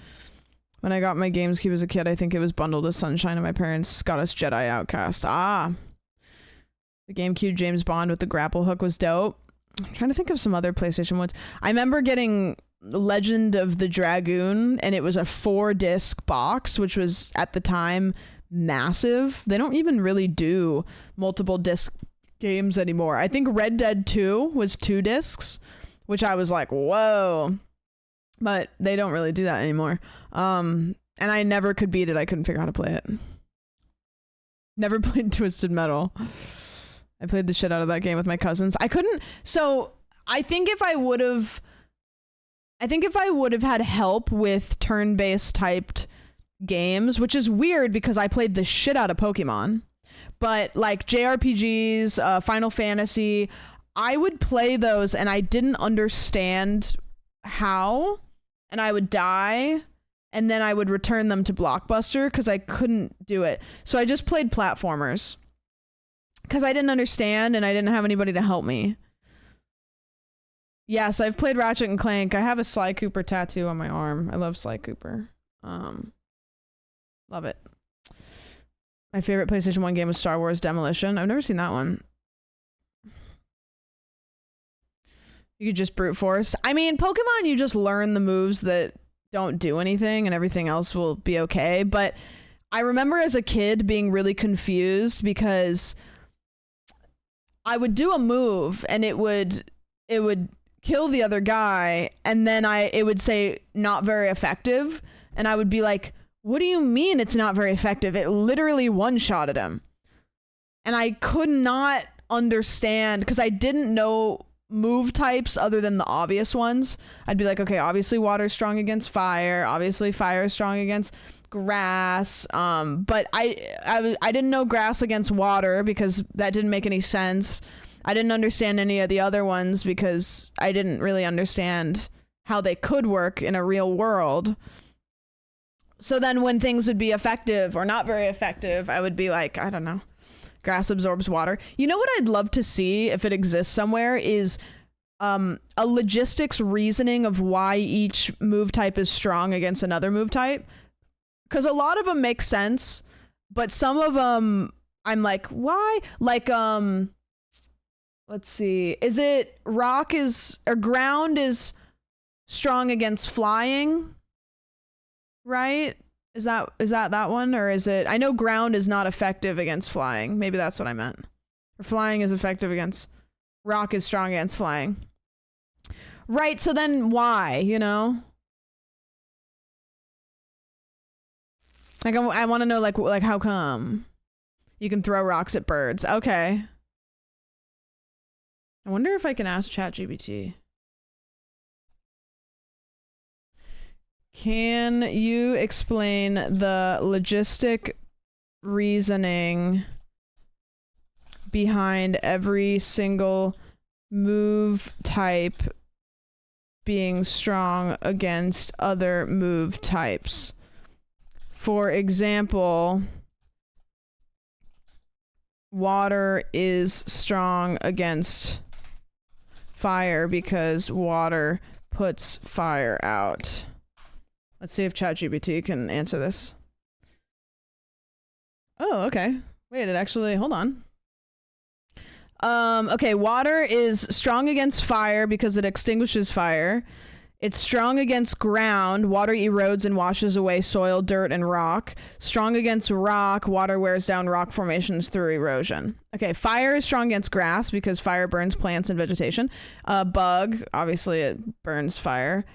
When I got my GameCube as a kid, I think it was bundled with Sunshine, and my parents got us Jedi Outcast. The GameCube James Bond with the grapple hook was dope. I'm trying to think of some other PlayStation ones. I remember getting Legend of the Dragoon, and it was a 4-disc box, which was at the time massive. They don't even really do multiple disc games anymore. I think Red Dead 2 was 2 discs, which I was like, whoa. But they don't really do that anymore. And I never could beat it. I couldn't figure out how to play it. Never played Twisted Metal. I played the shit out of that game with my cousins. I couldn't. So I think if I would have had help with turn-based typed games, which is weird because I played the shit out of Pokemon, but like JRPGs, Final Fantasy, I would play those and I didn't understand how, and I would die, and then I would return them to Blockbuster because I couldn't do it. So I just played platformers because I didn't understand and I didn't have anybody to help me. Yes, I've played Ratchet and Clank. I have a Sly Cooper tattoo on my arm. I love Sly Cooper. Love it. My favorite PlayStation 1 game was Star Wars Demolition. I've never seen that one. You could just brute force. I mean, Pokemon, you just learn the moves that don't do anything and everything else will be okay. But I remember as a kid being really confused because I would do a move and it would kill the other guy, and then it would say not very effective, and I would be like, what do you mean it's not very effective? It literally one-shotted him. And I could not understand because I didn't know move types other than the obvious ones. I'd be like, okay, obviously water is strong against fire, obviously fire is strong against grass, but I didn't know grass against water because that didn't make any sense. I didn't understand any of the other ones because I didn't really understand how they could work in a real world. So then when things would be effective or not very effective, I would be like, I don't know, grass absorbs water. You know what I'd love to see if it exists somewhere is a logistics reasoning of why each move type is strong against another move type. Because a lot of them make sense, but some of them I'm like, why? Like, let's see. Is it ground is strong against flying? Right? Is that one? Or is it, I know ground is not effective against flying. Maybe that's what I meant. Or flying is effective against, rock is strong against flying. Right, so then why, you know? Like, I want to know, like how come you can throw rocks at birds? Okay. I wonder if I can ask ChatGPT. Can you explain the logistic reasoning behind every single move type being strong against other move types? For example, water is strong against fire because water puts fire out. Let's see if ChatGPT can answer this. Oh, okay. Wait, it actually, hold on. Okay, water is strong against fire because it extinguishes fire. It's strong against ground. Water erodes and washes away soil, dirt, and rock. Strong against rock. Water wears down rock formations through erosion. Okay, fire is strong against grass because fire burns plants and vegetation. Bug, obviously it burns fire.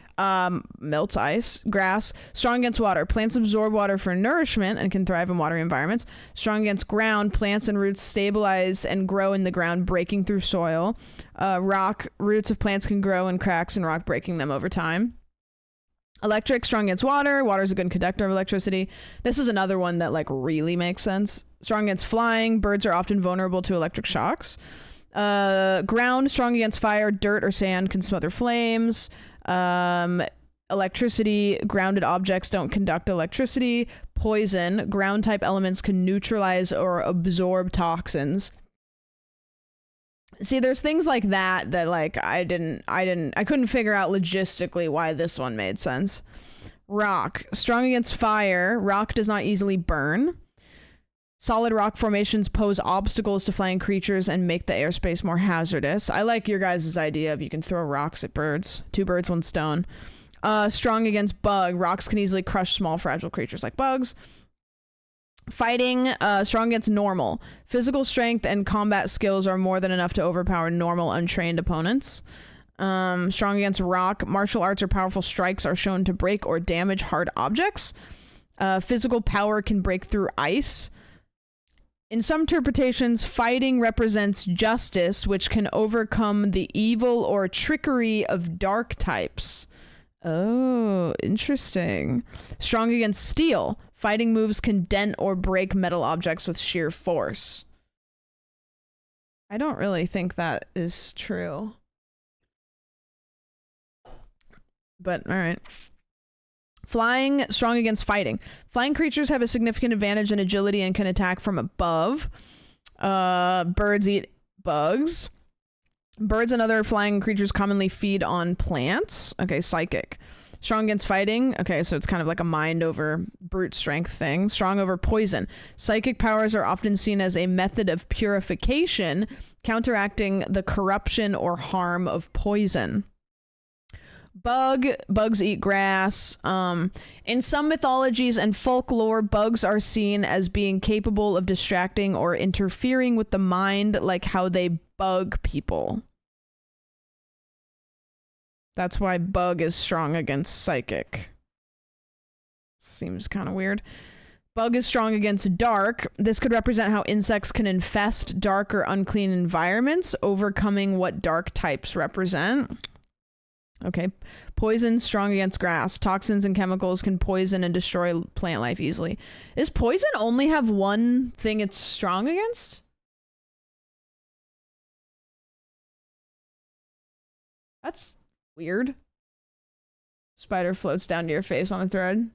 Melts ice. Grass, strong against water. Plants absorb water for nourishment and can thrive in watery environments. Strong against ground. Plants and roots stabilize and grow in the ground, breaking through soil. Rock, roots of plants can grow in cracks in rock, breaking them over time. Electric, strong against water. Water is a good conductor of electricity. This is another one that like really makes sense. Strong against flying. Birds are often vulnerable to electric shocks. Ground, strong against fire. Dirt or sand can smother flames. Electricity, grounded objects don't conduct electricity. Poison, ground type elements can neutralize or absorb toxins. See, there's things like that like I couldn't figure out logistically why this one made sense. Rock, strong against fire. Rock does not easily burn. Solid rock formations pose obstacles to flying creatures and make the airspace more hazardous. I like your guys' idea of you can throw rocks at birds. 2 birds, 1 stone. Strong against bug. Rocks can easily crush small, fragile creatures like bugs. Fighting, strong against normal. Physical strength and combat skills are more than enough to overpower normal, untrained opponents. Strong against rock. Martial arts or powerful strikes are shown to break or damage hard objects. Physical power can break through ice. In some interpretations, fighting represents justice, which can overcome the evil or trickery of dark types. Oh, interesting. Strong against steel. Fighting moves can dent or break metal objects with sheer force. I don't really think that is true. But, all right. Flying, strong against fighting. Flying creatures have a significant advantage in agility and can attack from above. Birds eat bugs. Birds and other flying creatures commonly feed on plants. Okay, psychic. Strong against fighting. Okay, so it's kind of like a mind over brute strength thing. Strong over poison. Psychic powers are often seen as a method of purification, counteracting the corruption or harm of poison. Bugs eat grass. In some mythologies and folklore, bugs are seen as being capable of distracting or interfering with the mind, like how they bug people. That's why bug is strong against psychic. Seems kind of weird. Bug is strong against dark. This could represent how insects can infest dark or unclean environments, overcoming what dark types represent. Okay. Poison, strong against grass. Toxins and chemicals can poison and destroy plant life easily. Is poison only have one thing it's strong against? That's weird. Spider floats down to your face on a thread.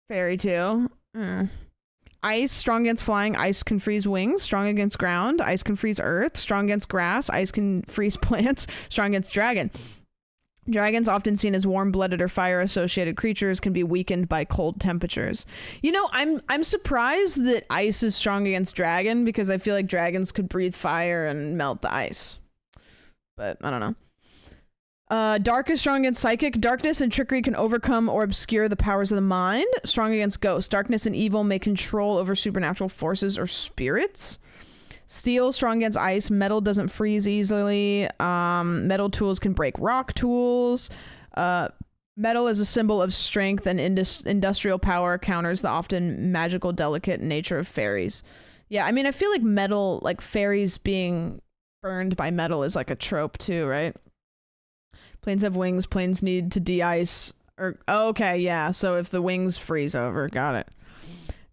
Fairy too. Ice, strong against flying. Ice can freeze wings. Strong against ground. Ice can freeze earth. Strong against grass. Ice can freeze plants. Strong against dragon. Dragons, often seen as warm-blooded or fire-associated creatures, can be weakened by cold temperatures. You know, I'm surprised that ice is strong against dragon, because I feel like dragons could breathe fire and melt the ice. But I don't know. Dark is strong against psychic. Darkness and trickery can overcome or obscure the powers of the mind. Strong against ghosts. Darkness and evil may control over supernatural forces or spirits. Steel, strong against ice. Metal doesn't freeze easily. Metal tools can break rock tools. Metal is a symbol of strength and industrial power, counters the often magical, delicate nature of fairies. Yeah, I mean, I feel like metal, like fairies being burned by metal is like a trope too, right? Planes have wings. Planes need to de-ice. Okay, yeah. So if the wings freeze over, got it.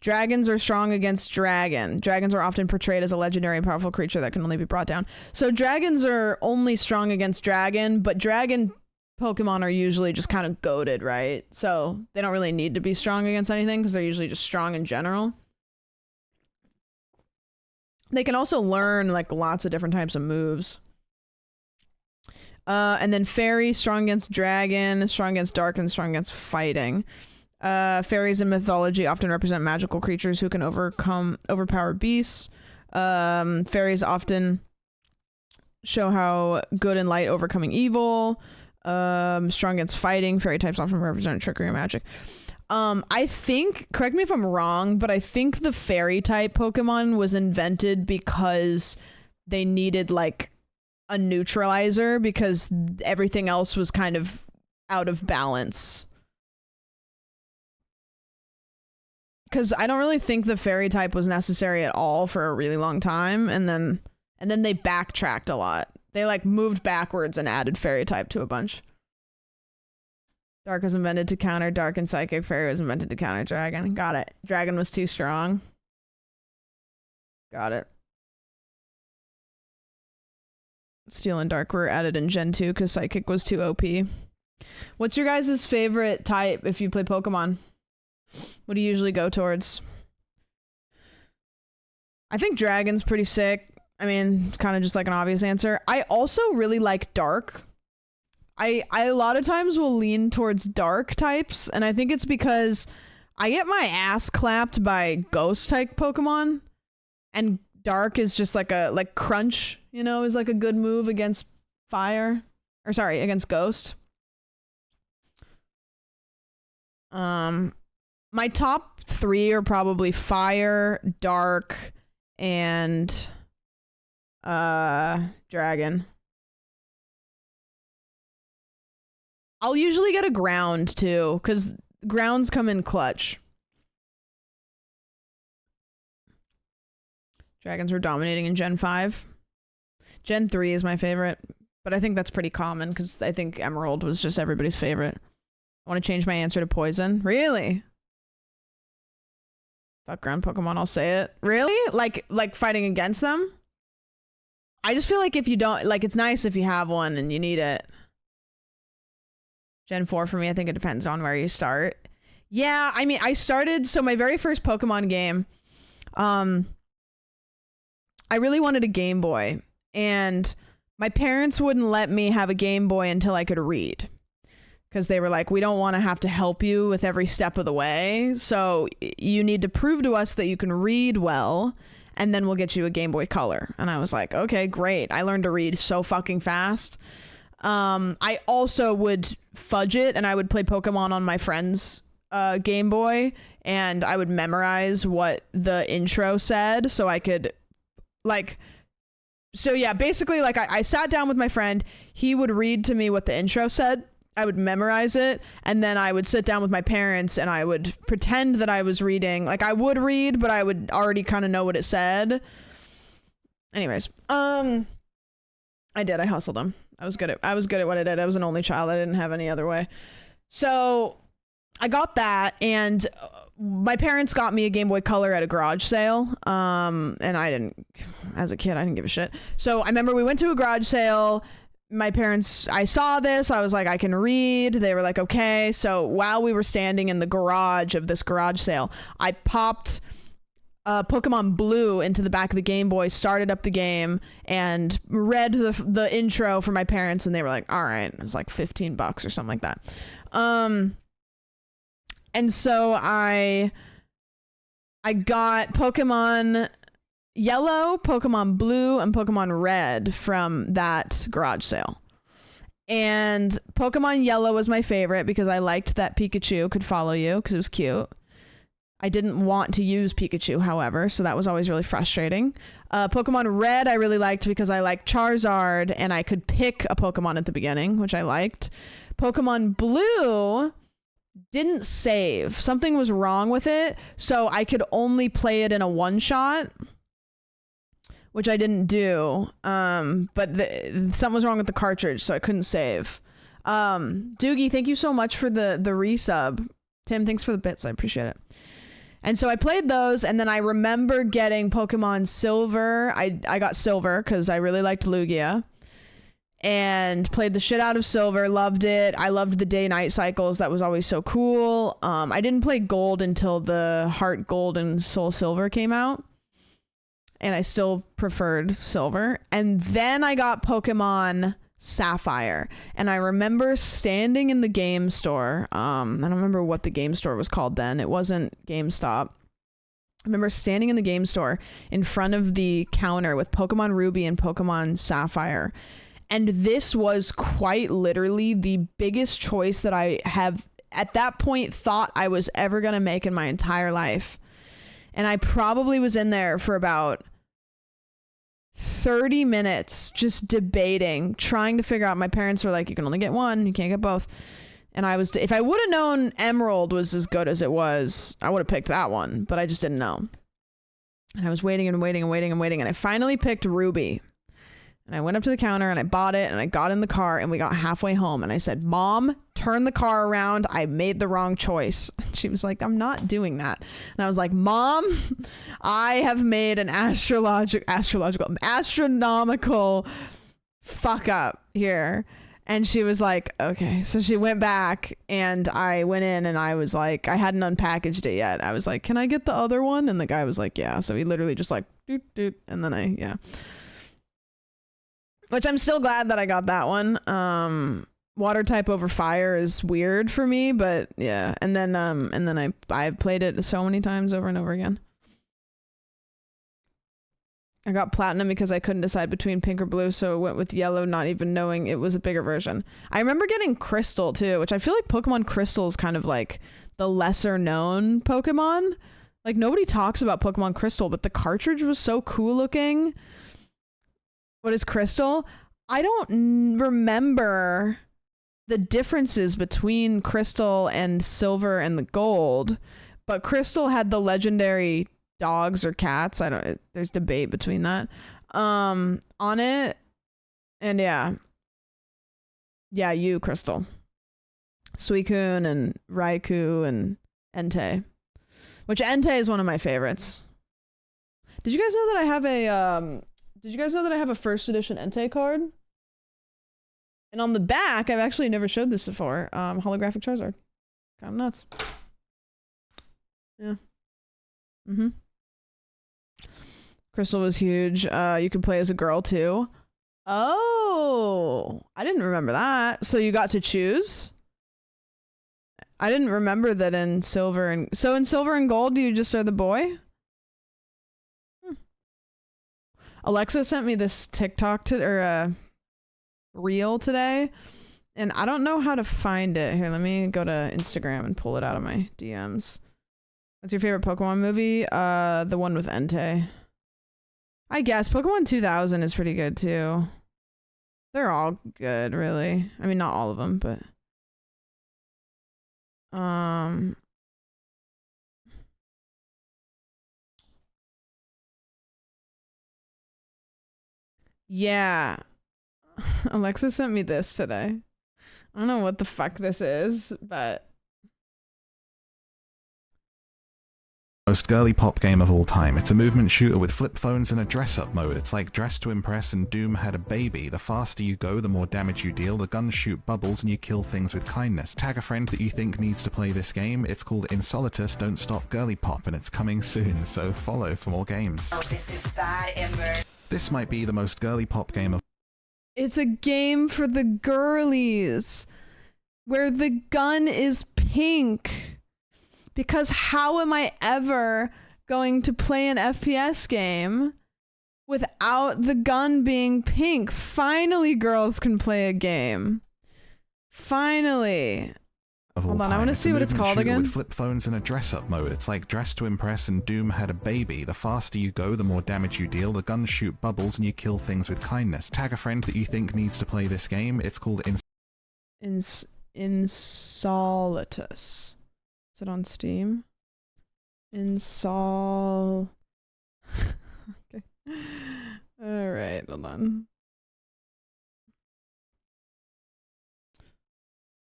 Dragons are strong against dragon. Dragons are often portrayed as a legendary and powerful creature that can only be brought down. So dragons are only strong against dragon, but dragon Pokemon are usually just kind of goated, right? So they don't really need to be strong against anything because they're usually just strong in general. They can also learn like lots of different types of moves. And then fairy, strong against dragon, strong against dark, and strong against fighting. Fairies in mythology often represent magical creatures who can overpower beasts. Fairies often show how good and light overcoming evil. Strong against fighting. Fairy types often represent trickery and magic. I think, correct me if I'm wrong, but I think the fairy type Pokemon was invented because they needed like a neutralizer because everything else was kind of out of balance. Because I don't really think the fairy type was necessary at all for a really long time, and then they backtracked a lot. They like moved backwards and added fairy type to a bunch. Dark was invented to counter dark and psychic. Fairy was invented to counter dragon. Got it. Dragon was too strong. Got it. Steel and dark were added in Gen 2 because psychic was too OP. What's your guys' favorite type if you play Pokemon? What do you usually go towards? I think dragon's pretty sick. I mean, kind of just like an obvious answer. I also really like dark. I a lot of times will lean towards dark types, and I think it's because I get my ass clapped by ghost type Pokemon, and dark is just like crunch, you know, is like a good move against fire, or sorry, against ghost. My top 3 are probably fire, dark, and dragon. I'll usually get a ground too, because grounds come in clutch. Dragons were dominating in Gen 5. Gen 3 is my favorite, but I think that's pretty common because I think Emerald was just everybody's favorite. I want to change my answer to poison. Really? Fuck ground Pokemon, I'll say it. Really? Like fighting against them? I just feel like if you don't, like, it's nice if you have one and you need it. Gen 4 for me, I think it depends on where you start. Yeah, I mean, I started, so my very first Pokemon game, I really wanted a Game Boy, and my parents wouldn't let me have a Game Boy until I could read. Because they were like, we don't want to have to help you with every step of the way, so you need to prove to us that you can read well, and then we'll get you a Game Boy Color. And I was like, okay, great. I learned to read so fucking fast. I also would fudge it, and I would play Pokemon on my friend's Game Boy, and I would memorize what the intro said so I could, like, so yeah, basically, like, I sat down with my friend, he would read to me what the intro said, I would memorize it, and then I would sit down with my parents and I would pretend that I was reading. Like, I would read, but I would already kind of know what it said. Anyways, I hustled them. I was good at what I did. I was an only child. I didn't have any other way. So I got that, and my parents got me a Game Boy Color at a garage sale. And as a kid, I didn't give a shit. So I remember we went to a garage sale. My parents, I saw this, I was like, I can read. They were like, okay. So while we were standing in the garage of this garage sale, I popped Pokemon Blue into the back of the Game Boy, started up the game, and read the intro for my parents, and they were like, all right. It was like $15 or something like that. And so I got Pokemon Yellow, Pokemon Blue, and Pokemon Red from that garage sale. And Pokemon Yellow was my favorite because I liked that Pikachu could follow you because it was cute. I didn't want to use Pikachu, however, so that was always really frustrating. Pokemon Red I really liked because I liked Charizard and I could pick a Pokemon at the beginning, which I liked. Pokemon Blue didn't save. Something was wrong with it, so I could only play it in a one-shot, which I didn't do, but something was wrong with the cartridge, so I couldn't save. Doogie, thank you so much for the resub. Tim, thanks for the bits. I appreciate it. And so I played those, and then I remember getting Pokemon Silver. I got Silver because I really liked Lugia, and played the shit out of Silver. Loved it. I loved the day-night cycles. That was always so cool. I didn't play Gold until the Heart Gold and Soul Silver came out, and I still preferred Silver. And then I got Pokemon Sapphire, and I remember standing in the game store. I don't remember what the game store was called then. It wasn't GameStop. I remember standing in the game store in front of the counter with Pokemon Ruby and Pokemon Sapphire. And this was quite literally the biggest choice that I have at that point thought I was ever going to make in my entire life. And I probably was in there for about 30 minutes just debating, trying to figure out. My parents were like, you can only get one, you can't get both. And if I would have known Emerald was as good as it was, I would have picked that one, but I just didn't know. And I was waiting and waiting and waiting and waiting, and I finally picked Ruby. And I went up to the counter and I bought it, and I got in the car, and we got halfway home, and I said, Mom, turn the car around. I made the wrong choice. She was like, I'm not doing that. And I was like, Mom, I have made an astronomical fuck up here. And she was like, okay. So she went back, and I went in, and I was like, I hadn't unpackaged it yet. I was like, can I get the other one? And the guy was like, yeah. So he literally just like, doot, doot. And then yeah. Which I'm still glad that I got that one. Water type over fire is weird for me, but yeah. And then I played it so many times over and over again. I got platinum because I couldn't decide between pink or blue, so I went with yellow, not even knowing it was a bigger version. I remember getting Crystal too, which I feel like Pokemon Crystal is kind of like the lesser known Pokemon. Like nobody talks about Pokemon Crystal, but the cartridge was so cool looking. What is Crystal? I don't remember the differences between Crystal and Silver and the Gold, but Crystal had the legendary dogs or cats. There's debate between that on it. And yeah, you Crystal, Suicune and Raikou and Entei, which Entei is one of my favorites. Did you guys know that I have a first edition Entei card? And on the back, I've actually never showed this before. Holographic Charizard. Kind of nuts. Yeah. Crystal was huge. You could play as a girl too. Oh, I didn't remember that. So you got to choose? I didn't remember that in Silver and... So in Silver and Gold, you just are the boy? Alexa sent me this TikTok reel today, and I don't know how to find it. Here, let me go to Instagram and pull it out of my DMs. What's your favorite Pokemon movie? The one with Entei. I guess Pokemon 2000 is pretty good too. They're all good, really. I mean, not all of them, but yeah. Alexa sent me this today. I don't know what the fuck this is, but most girly pop game of all time. It's a movement shooter with flip phones and a dress-up mode. It's like Dress to Impress and Doom had a baby. The faster you go, the more damage you deal. The guns shoot bubbles and you kill things with kindness. Tag a friend that you think needs to play this game. It's called Insolitus Don't Stop Girly Pop, and it's coming soon, so follow for more games. Oh, this is bad, Ember. This might be the most girly pop game of... It's a game for the girlies where the gun is pink. Because how am I ever going to play an FPS game without the gun being pink? Finally, girls can play a game. Finally. Hold on, I want to see what it's called again. With flip phones and a dress-up mode. It's like Dress to Impress and Doom had a baby. The faster you go, the more damage you deal. The guns shoot bubbles and you kill things with kindness. Tag a friend that you think needs to play this game. It's called Insolitus. Is it on Steam? Okay. All right, hold on.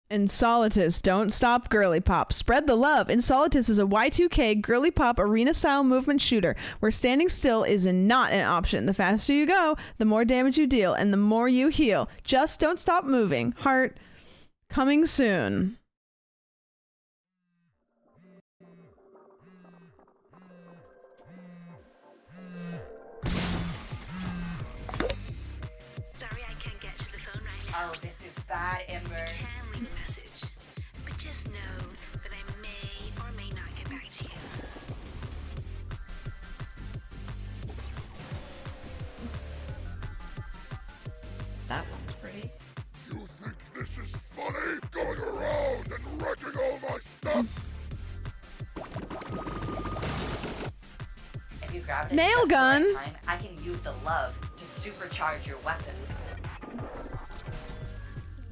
Insolitus, don't stop girly pop. Spread the love. Insolitus is a Y2K girly pop arena style movement shooter where standing still is not an option. The faster you go, the more damage you deal and the more you heal. Just don't stop moving. Heart, coming soon. Oh, this is bad, Ember. Can leave a message, but just know that I may or may not get back to you. That one's pretty. You think this is funny? Going around and wrecking all my grab it Nail at just gun. the right time, I can use the love to supercharge your weapons.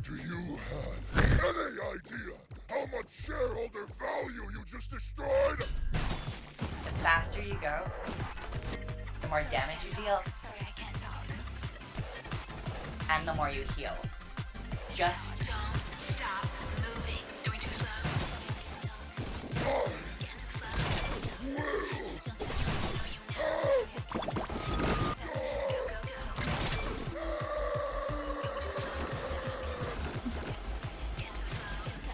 Do you have any idea how much shareholder value you just destroyed? The faster you go, the more damage you deal, Sorry, I can't talk. and the more you heal. Just Don't stop moving. Going too slow. Get into the flow. Go, go, go. Going too slow. Get into the flow.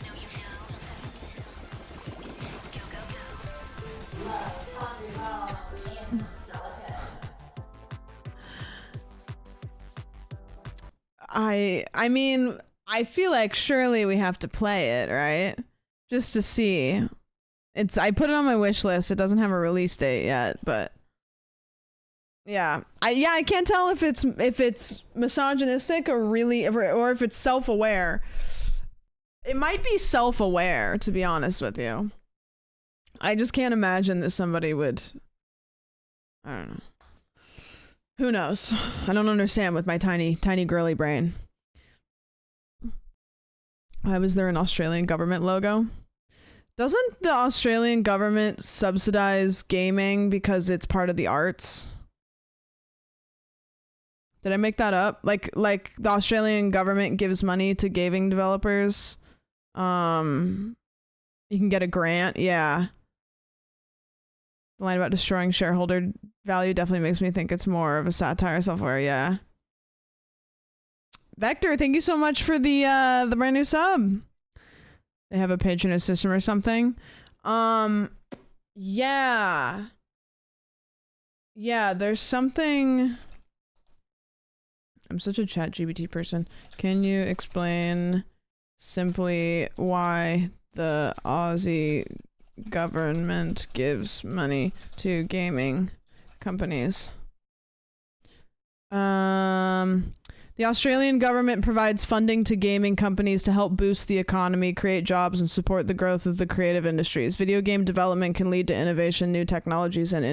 When you know you know. Go, go, go. I mean, I feel like surely we have to play it, right? Just to see. I put it on my wish list. It doesn't have a release date yet, but yeah. I can't tell if it's misogynistic or really or if it's self-aware. It might be self-aware, to be honest with you. I just can't imagine that somebody would, I don't know. Who knows? I don't understand with my tiny girly brain. Why was there an Australian government logo? Doesn't the Australian government subsidize gaming because it's part of the arts? Did I make that up? Like the Australian government gives money to gaming developers. You can get a grant. Yeah. The line about destroying shareholder value definitely makes me think it's more of a satire software. Yeah. Vector, thank you so much for the brand new sub. They have a patronage system or something. Yeah. Yeah, there's something. I'm such a ChatGPT person. Can you explain simply why the Aussie government gives money to gaming companies? The Australian government provides funding to gaming companies to help boost the economy, create jobs, and support the growth of the creative industries. Video game development can lead to innovation, new technologies, and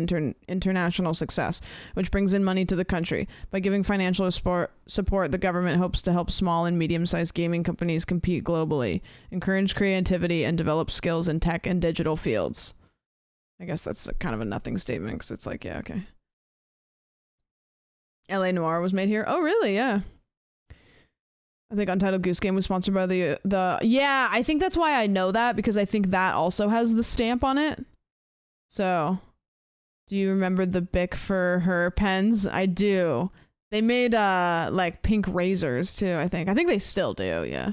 international success, which brings in money to the country. By giving financial support, the government hopes to help small and medium-sized gaming companies compete globally, encourage creativity, and develop skills in tech and digital fields. I guess that's kind of a nothing statement, because it's like, yeah, okay. LA Noire was made here. Oh, really? Yeah. I think Untitled Goose Game was sponsored by the yeah, I think that's why I know that, because I think that also has the stamp on it. So, do you remember the Bic for her pens? I do. They made like pink razors too, I think. I think they still do, yeah.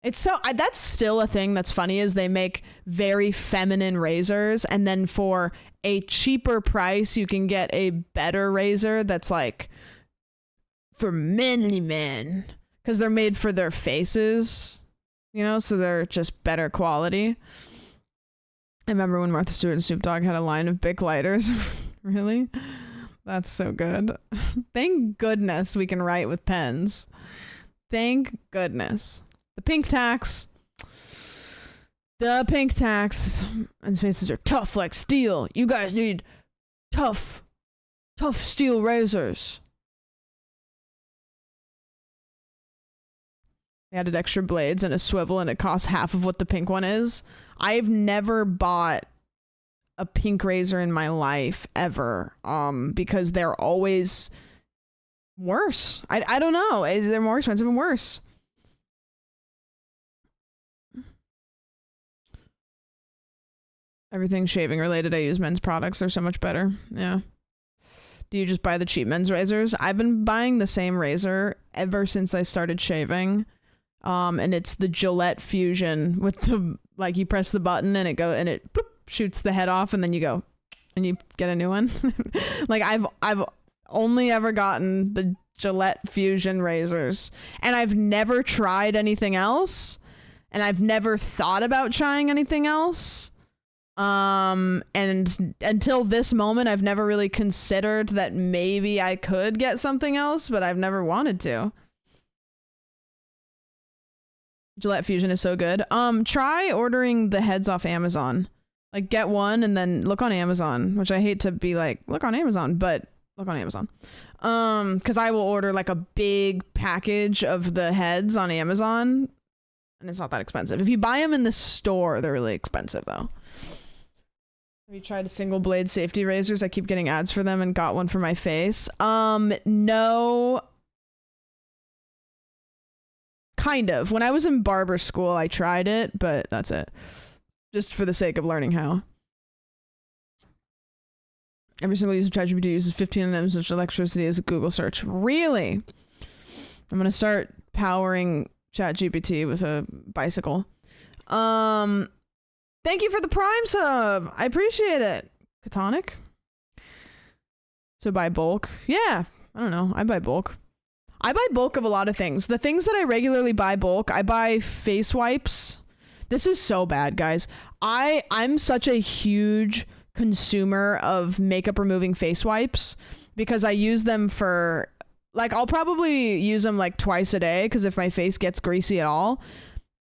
It's so that's still a thing that's funny, is they make very feminine razors, and then for a cheaper price you can get a better razor that's like for manly men, because they're made for their faces, you know, so they're just better quality. I remember when Martha Stewart and Snoop Dogg had a line of Bic lighters. Really? That's so good. Thank goodness we can write with pens. Thank goodness. The pink tax. The pink tax. And faces are tough like steel. You guys need tough steel razors. They added extra blades and a swivel, and it costs half of what the pink one is. I've never bought a pink razor in my life ever, because they're always worse. I don't know. They're more expensive and worse. Everything shaving related, I use men's products. They're so much better. Yeah. Do you just buy the cheap men's razors? I've been buying the same razor ever since I started shaving. And it's the Gillette Fusion with the, like, you press the button and it bloop, shoots the head off, and then you go and you get a new one. Like, I've only ever gotten the Gillette Fusion razors, and I've never tried anything else, and I've never thought about trying anything else. And until this moment, I've never really considered that maybe I could get something else, but I've never wanted to. Gillette Fusion is so good. Try ordering the heads off Amazon. Like get one and then look on Amazon, which I hate to be like, look on Amazon, but look on Amazon. Because I will order like a big package of the heads on Amazon and it's not that expensive. If you buy them in the store, they're really expensive though. Have you tried single blade safety razors? I keep getting ads for them and got one for my face. No. Kind of. When I was in barber school, I tried it, but that's it. Just for the sake of learning how. Every single user of ChatGPT uses 15 times as much electricity as a Google search. Really? I'm gonna start powering ChatGPT with a bicycle. Thank you for the Prime sub. I appreciate it. Catonic. So buy bulk. Yeah. I don't know. I buy bulk. I buy bulk of a lot of things. The things that I regularly buy bulk, I buy face wipes. This is so bad, guys. I'm such a huge consumer of makeup removing face wipes because I use them for, like, I'll probably use them like twice a day because if my face gets greasy at all.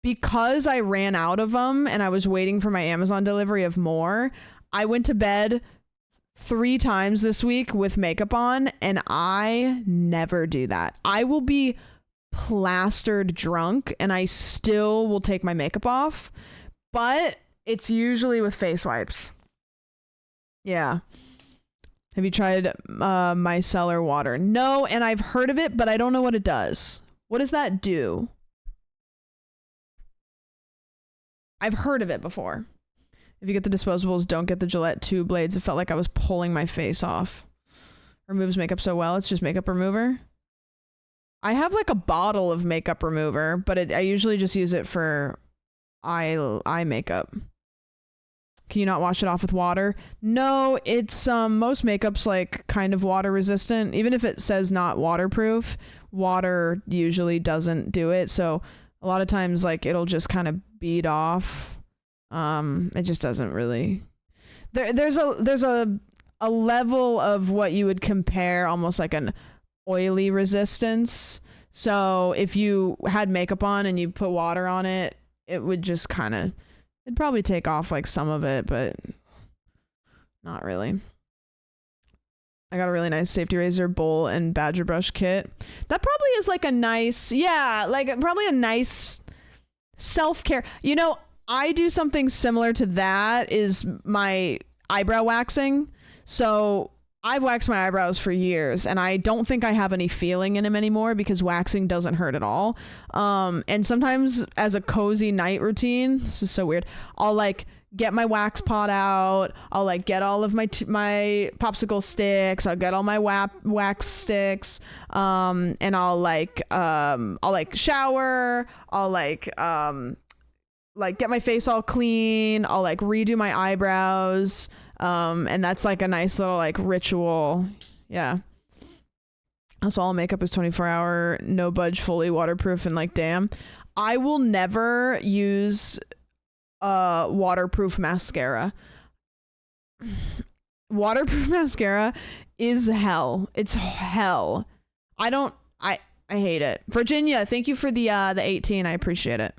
Because I ran out of them and I was waiting for my Amazon delivery of more, I went to bed 3 times this week with makeup on, and I never do that. I will be plastered drunk and I still will take my makeup off, but it's usually with face wipes. Yeah. Have you tried micellar water? No, and I've heard of it, but I don't know what it does. What does that do? I've heard of it before. If you get the disposables, don't get the Gillette 2 blades. It felt like I was pulling my face off. Removes makeup so well. It's just makeup remover. I have like a bottle of makeup remover, but I usually just use it for eye makeup. Can you not wash it off with water? No, it's most makeup's like kind of water resistant. Even if it says not waterproof, water usually doesn't do it. So a lot of times like it'll just kind of bead off. It just doesn't really. There's a level of what you would compare almost like an oily resistance. So if you had makeup on and you put water on it, it would just kind of, it'd probably take off like some of it, but not really. I got a really nice safety razor bowl and badger brush kit. That probably is like a nice, yeah, like probably a nice self-care. You know, I do something similar to that is my eyebrow waxing. So I've waxed my eyebrows for years and I don't think I have any feeling in them anymore because waxing doesn't hurt at all. And sometimes as a cozy night routine, this is so weird, I'll like get my wax pot out. I'll like get all of my popsicle sticks. I'll get all my wax sticks. And I'll like shower. I'll like get my face all clean. I'll like redo my eyebrows. And that's like a nice little like ritual. Yeah. Also, all makeup is 24-hour, no budge, fully waterproof, and like, damn, I will never use waterproof mascara. Waterproof mascara is hell. It's hell. I hate it. Virginia, thank you for the 18. I appreciate it.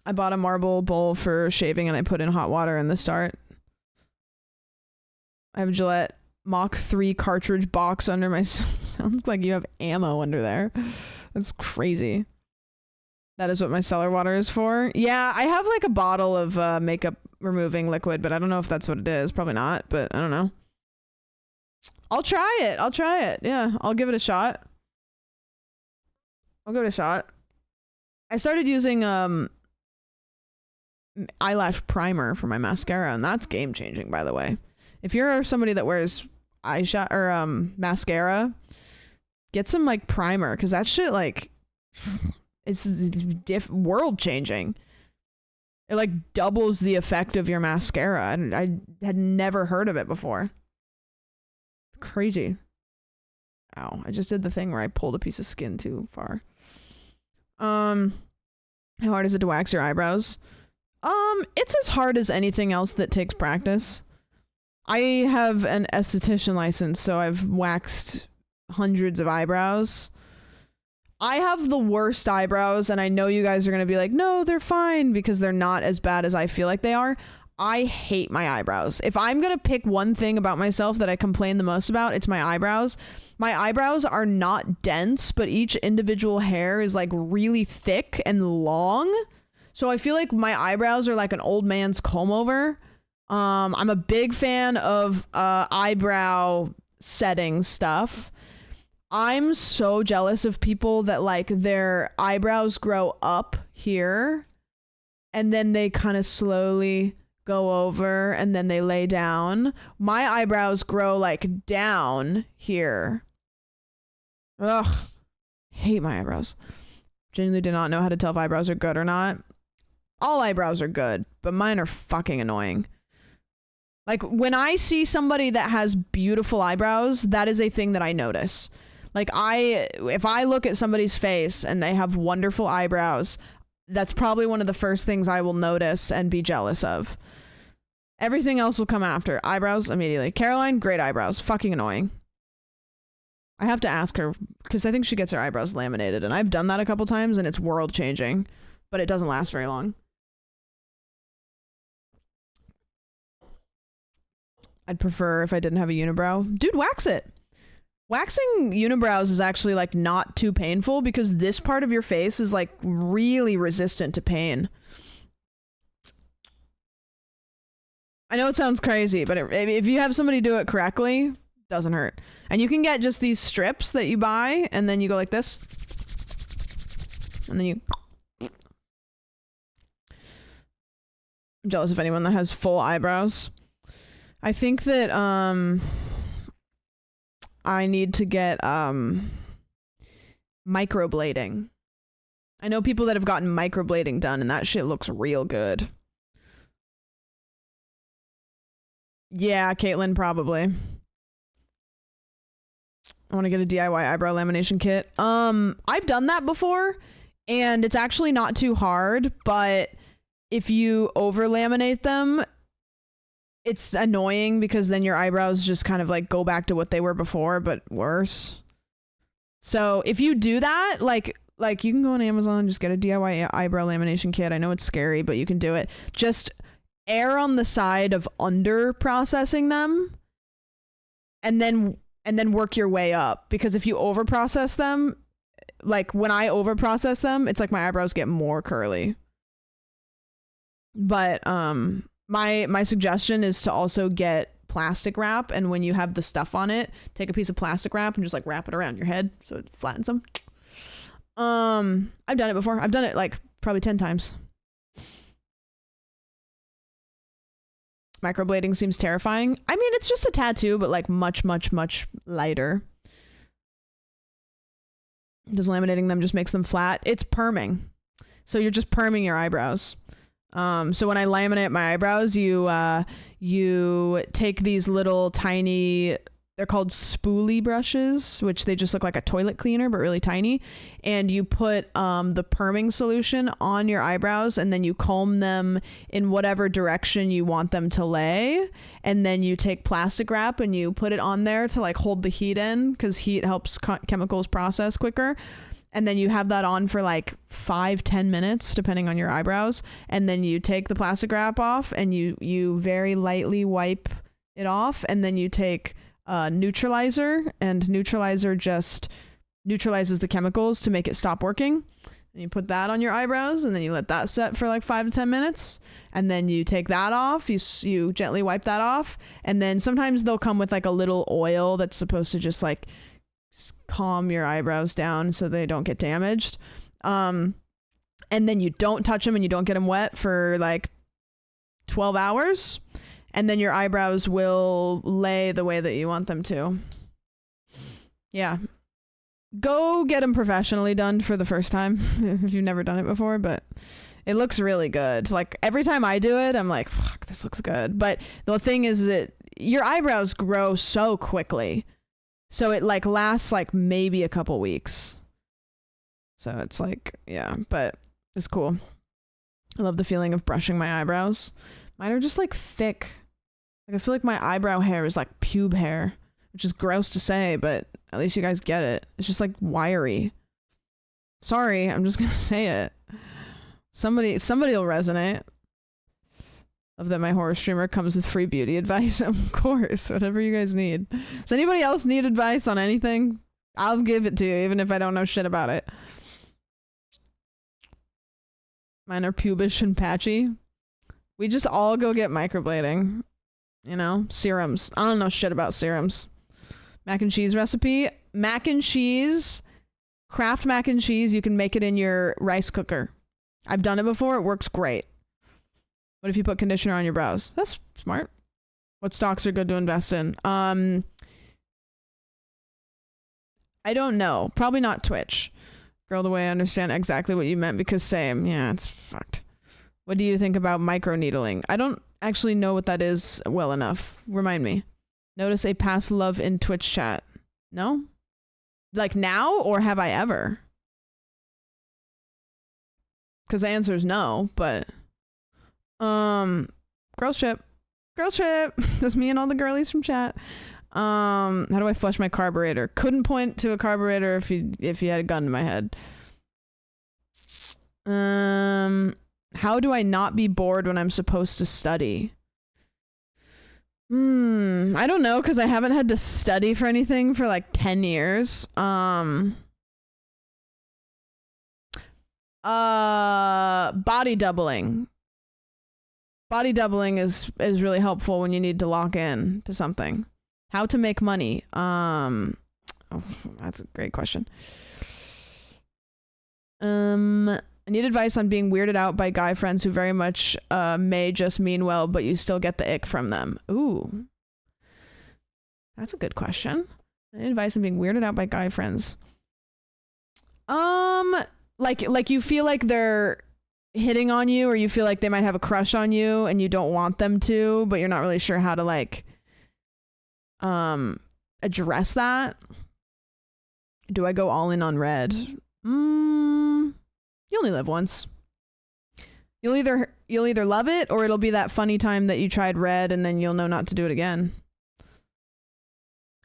I bought a marble bowl for shaving and I put in hot water in the start. I have a Gillette Mach 3 cartridge box under my... Sounds like you have ammo under there. That's crazy. That is what my cellar water is for. Yeah, I have like a bottle of makeup removing liquid, but I don't know if that's what it is. Probably not, but I don't know. I'll try it. Yeah, I'll give it a shot. I started using eyelash primer for my mascara, and that's game changing, by the way. If you're somebody that wears eyeshadow or mascara, get some like primer, because that shit like it's world changing. It like doubles the effect of your mascara. I had never heard of it before. Crazy. Ow, I just did the thing where I pulled a piece of skin too far. How hard is it to wax your eyebrows? It's as hard as anything else that takes practice. I have an esthetician license, so I've waxed hundreds of eyebrows. I have the worst eyebrows, and I know you guys are going to be like, no, they're fine, because they're not as bad as I feel like they are. I hate my eyebrows. If I'm going to pick one thing about myself that I complain the most about, it's my eyebrows. My eyebrows are not dense, but each individual hair is like really thick and long. So I feel like my eyebrows are like an old man's comb over. I'm a big fan of eyebrow setting stuff. I'm so jealous of people that like their eyebrows grow up here and then they kind of slowly go over and then they lay down. My eyebrows grow like down here. Ugh. Hate my eyebrows. Genuinely do not know how to tell if eyebrows are good or not. All eyebrows are good, but mine are fucking annoying. Like when I see somebody that has beautiful eyebrows, that is a thing that I notice. Like if I look at somebody's face and they have wonderful eyebrows, that's probably one of the first things I will notice and be jealous of. Everything else will come after. Eyebrows immediately. Caroline, great eyebrows. Fucking annoying. I have to ask her because I think she gets her eyebrows laminated, and I've done that a couple times and it's world changing, but it doesn't last very long. I'd prefer if I didn't have a unibrow. Dude, wax it. Waxing unibrows is actually like not too painful because this part of your face is like really resistant to pain. I know it sounds crazy, but if you have somebody do it correctly, it doesn't hurt. And you can get just these strips that you buy and then you go like this. And then you... I'm jealous of anyone that has full eyebrows. I think that I need to get microblading. I know people that have gotten microblading done and that shit looks real good. Yeah, Caitlin, probably. I want to get a DIY eyebrow lamination kit. I've done that before and it's actually not too hard, but if you over laminate them, it's annoying because then your eyebrows just kind of like go back to what they were before, but worse. So if you do that, like you can go on Amazon, just get a DIY eyebrow lamination kit. I know it's scary, but you can do it. Just err on the side of under processing them and then work your way up, because if you over process them, like when I over process them, it's like my eyebrows get more curly. But my suggestion is to also get plastic wrap, and when you have the stuff on it, take a piece of plastic wrap and just like wrap it around your head so it flattens them. I've done it before. I've done it like probably 10 times. Microblading seems terrifying. I mean, it's just a tattoo, but like much, much, much lighter. Does laminating them just makes them flat? It's perming. So you're just perming your eyebrows. So when I laminate my eyebrows, you take these little tiny, they're called spoolie brushes, which they just look like a toilet cleaner, but really tiny. And you put the perming solution on your eyebrows, and then you comb them in whatever direction you want them to lay. And then you take plastic wrap and you put it on there to like hold the heat in, because heat helps chemicals process quicker. And then you have that on for like 5-10 minutes, depending on your eyebrows. And then you take the plastic wrap off and you very lightly wipe it off. And then you take neutralizer, and neutralizer just neutralizes the chemicals to make it stop working. And you put that on your eyebrows, and then you let that set for like 5 to 10 minutes. And then you take that off, you gently wipe that off. And then sometimes they'll come with like a little oil that's supposed to just like calm your eyebrows down so they don't get damaged. And then you don't touch them and you don't get them wet for like 12 hours. And then your eyebrows will lay the way that you want them to. Yeah. Go get them professionally done for the first time if you've never done it before, but it looks really good. Like every time I do it, I'm like, fuck, this looks good. But the thing is that your eyebrows grow so quickly. So it like lasts like maybe a couple weeks. So it's like, yeah, but it's cool. I love the feeling of brushing my eyebrows. Mine are just like thick. Like I feel like my eyebrow hair is like pube hair, which is gross to say, but at least you guys get it. It's just like wiry. Sorry, I'm just gonna say it. Somebody will resonate. Of that my horror streamer comes with free beauty advice. Of course, whatever you guys need. Does anybody else need advice on anything? I'll give it to you, even if I don't know shit about it. Mine are pubish and patchy. We just all go get microblading. You know, serums. I don't know shit about serums. Mac and cheese recipe. Mac and cheese. Kraft mac and cheese. You can make it in your rice cooker. I've done it before. It works great. What if you put conditioner on your brows? That's smart. What stocks are good to invest in? I don't know. Probably not Twitch. Girl, the way I understand exactly what you meant because same. Yeah, it's fucked. What do you think about microneedling? I don't actually know what that is well enough. Remind me. Notice a past love in Twitch chat. No? Like now or have I ever? Because the answer is no, but girls trip. Girls trip. That's me and all the girlies from chat. How do I flush my carburetor? Couldn't point to a carburetor if you had a gun to my head. How do I not be bored when I'm supposed to study? I don't know, because I haven't had to study for anything for like 10 years. Body doubling. Body doubling is really helpful when you need to lock in to something. How to make money. Oh, that's a great question. I need advice on being weirded out by guy friends who very much may just mean well, but you still get the ick from them. Ooh. That's a good question. I need advice on being weirded out by guy friends. Like you feel like they're hitting on you, or you feel like they might have a crush on you and you don't want them to, but you're not really sure how to like address that. Do I go all in on red? You only live once. You'll either love it, or it'll be that funny time that you tried red and then you'll know not to do it again.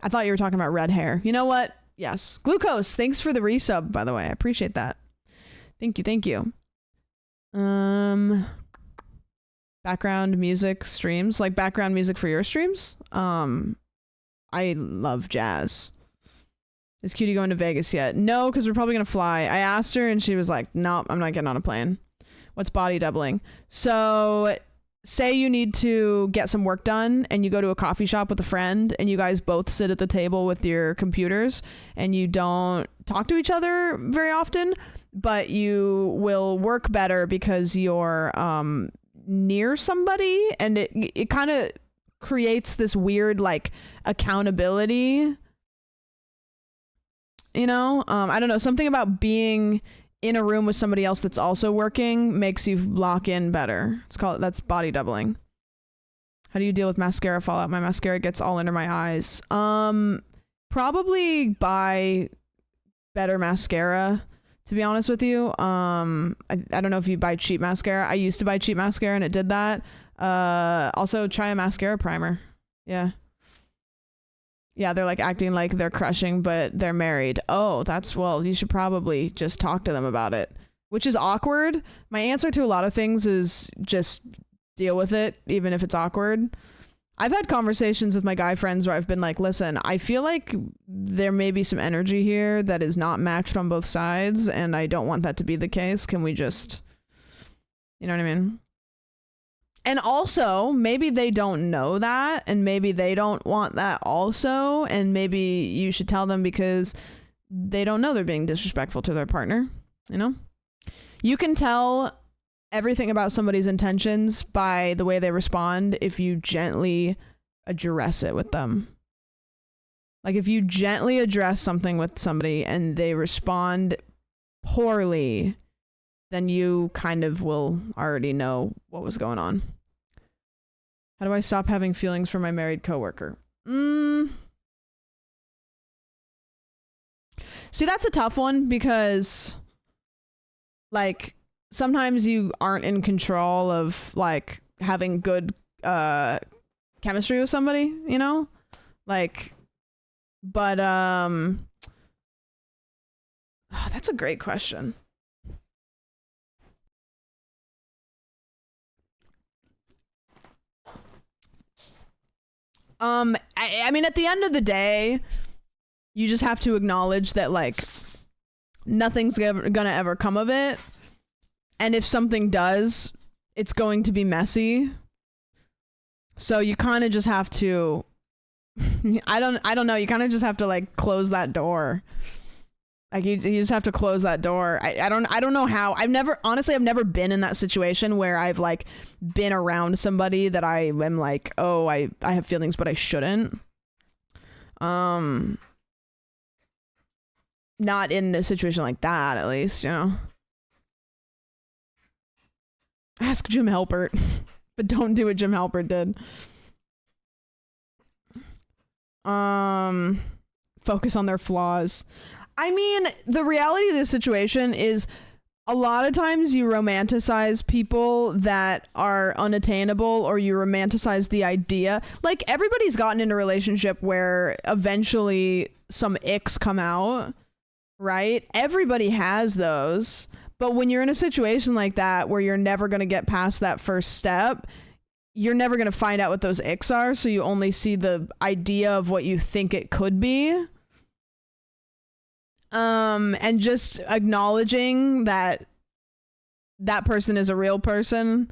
I thought you were talking about red hair. You know what? Yes. Glucose, thanks for the resub, by the way. I appreciate that. Thank you. Background music streams, like background music for your streams. I love jazz. Is Cutie going to Vegas yet? No, because we're probably gonna fly. I asked her and she was like, no, I'm not getting on a plane. What's body doubling? So say you need to get some work done and you go to a coffee shop with a friend and you guys both sit at the table with your computers and you don't talk to each other very often, but you will work better because you're near somebody, and it kind of creates this weird like accountability. You know, I don't know, something about being in a room with somebody else that's also working makes you lock in better. That's body doubling. How do you deal with mascara fallout? My mascara gets all under my eyes. Probably buy better mascara, to be honest with you. I don't know if you buy cheap mascara. I used to buy cheap mascara and it did that. Also try a mascara primer. Yeah, they're like acting like they're crushing, but they're married. Oh, you should probably just talk to them about it, which is awkward. My answer to a lot of things is just deal with it, even if it's awkward. I've had conversations with my guy friends where I've been like, listen, I feel like there may be some energy here that is not matched on both sides, and I don't want that to be the case. Can we just, you know what I mean? And also, maybe they don't know that, and maybe they don't want that also, and maybe you should tell them because they don't know they're being disrespectful to their partner, you know? You can tell everything about somebody's intentions by the way they respond if you gently address it with them. Like if you gently address something with somebody and they respond poorly, then you kind of will already know what was going on. How do I stop having feelings for my married coworker? See, that's a tough one because like sometimes you aren't in control of like having good chemistry with somebody, you know? Like, but Oh, that's a great question. I mean, at the end of the day, you just have to acknowledge that like nothing's gonna ever come of it, and if something does, it's going to be messy. So you kind of just have to. I don't know. You kind of just have to like close that door. Like you just have to close that door. I don't know how. I've never been in that situation where I've like been around somebody that I am like, oh, I have feelings, but I shouldn't. Not in a situation like that, at least, you know. Ask Jim Halpert, but don't do what Jim Halpert did. Focus on their flaws. I mean, the reality of this situation is a lot of times you romanticize people that are unattainable, or you romanticize the idea. Like, everybody's gotten in a relationship where eventually some icks come out, right? Everybody has those. But when you're in a situation like that where you're never going to get past that first step, you're never going to find out what those icks are. So you only see the idea of what you think it could be. And just acknowledging that that person is a real person,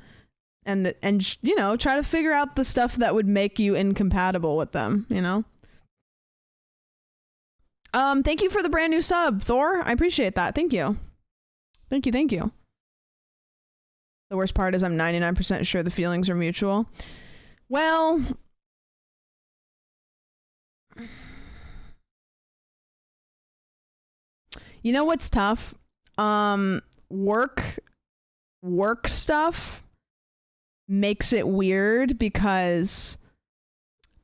and you know, try to figure out the stuff that would make you incompatible with them, you know. Thank you for the brand new sub, Thor. I appreciate that. Thank you. Thank you. The worst part is I'm 99% sure the feelings are mutual. Well, you know what's tough? Work stuff makes it weird, because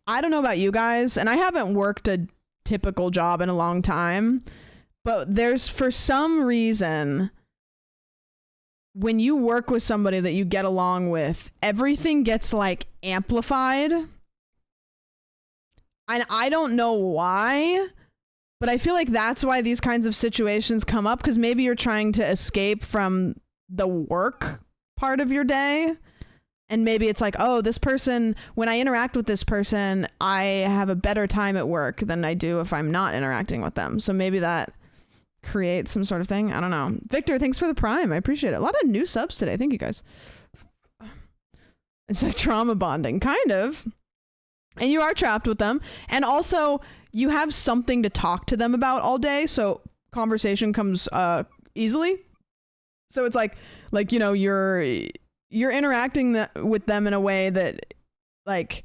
I don't know about you guys, and I haven't worked a typical job in a long time, but there's, for some reason, when you work with somebody that you get along with, everything gets like amplified. And I don't know why, but I feel like that's why these kinds of situations come up, because maybe you're trying to escape from the work part of your day. And maybe it's like, oh, this person, when I interact with this person, I have a better time at work than I do if I'm not interacting with them. So maybe that creates some sort of thing. I don't know. Victor, thanks for the Prime. I appreciate it. A lot of new subs today. Thank you, guys. It's like trauma bonding, kind of. And you are trapped with them. And also, you have something to talk to them about all day. So conversation comes easily. So it's like, you know, you're interacting with them in a way that, like,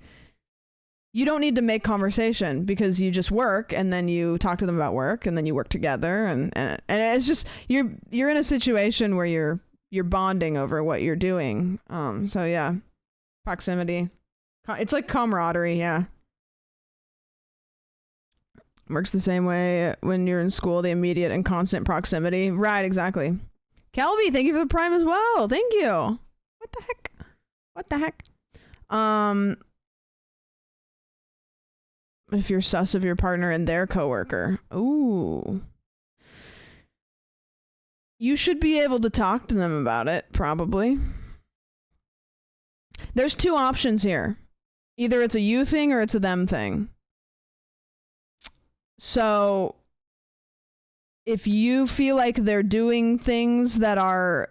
you don't need to make conversation, because you just work, and then you talk to them about work, and then you work together, and it's just you're in a situation where you're bonding over what you're doing. So yeah, proximity. It's like camaraderie. Yeah, works the same way when you're in school. The immediate and constant proximity. Right. Exactly. Kelby, thank you for the Prime as well. Thank you. What the heck? If you're sus of your partner and their coworker. Ooh. You should be able to talk to them about it, probably. There's two options here. Either it's a you thing or it's a them thing. So if you feel like they're doing things that are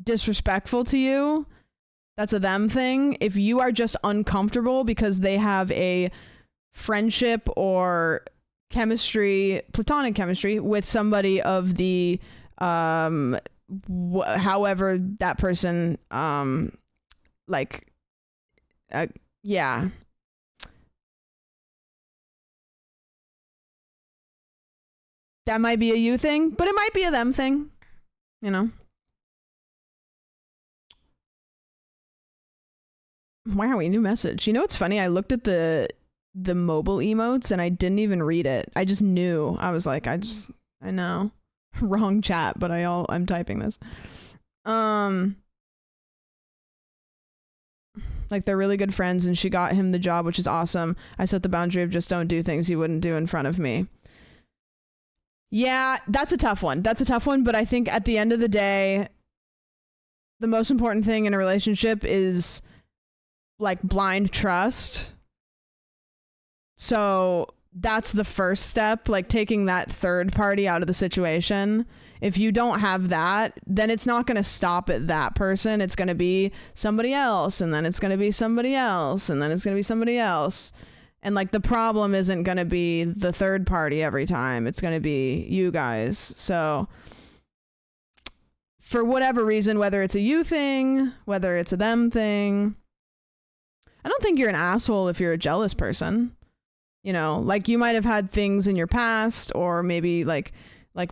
disrespectful to you, that's a them thing. If you are just uncomfortable because they have a friendship or chemistry, platonic chemistry, with somebody of the however that person yeah, that might be a you thing, but it might be a them thing, you know. Wow, a new message. You know what's funny? I looked at the mobile emotes and I didn't even read it. I just knew. I was like, I know. Wrong chat, but I'm typing this. Like, they're really good friends and she got him the job, which is awesome. I set the boundary of just don't do things you wouldn't do in front of me. Yeah, that's a tough one. But I think at the end of the day, the most important thing in a relationship is like blind trust. So that's the first step, like taking that third party out of the situation. If you don't have that, then it's not going to stop at that person. It's going to be somebody else, and then it's going to be somebody else, and then it's going to be somebody else. And like the problem isn't going to be the third party every time. It's going to be you guys. So for whatever reason, whether it's a you thing, whether it's a them thing, I don't think you're an asshole if you're a jealous person. You know, like you might have had things in your past, or maybe like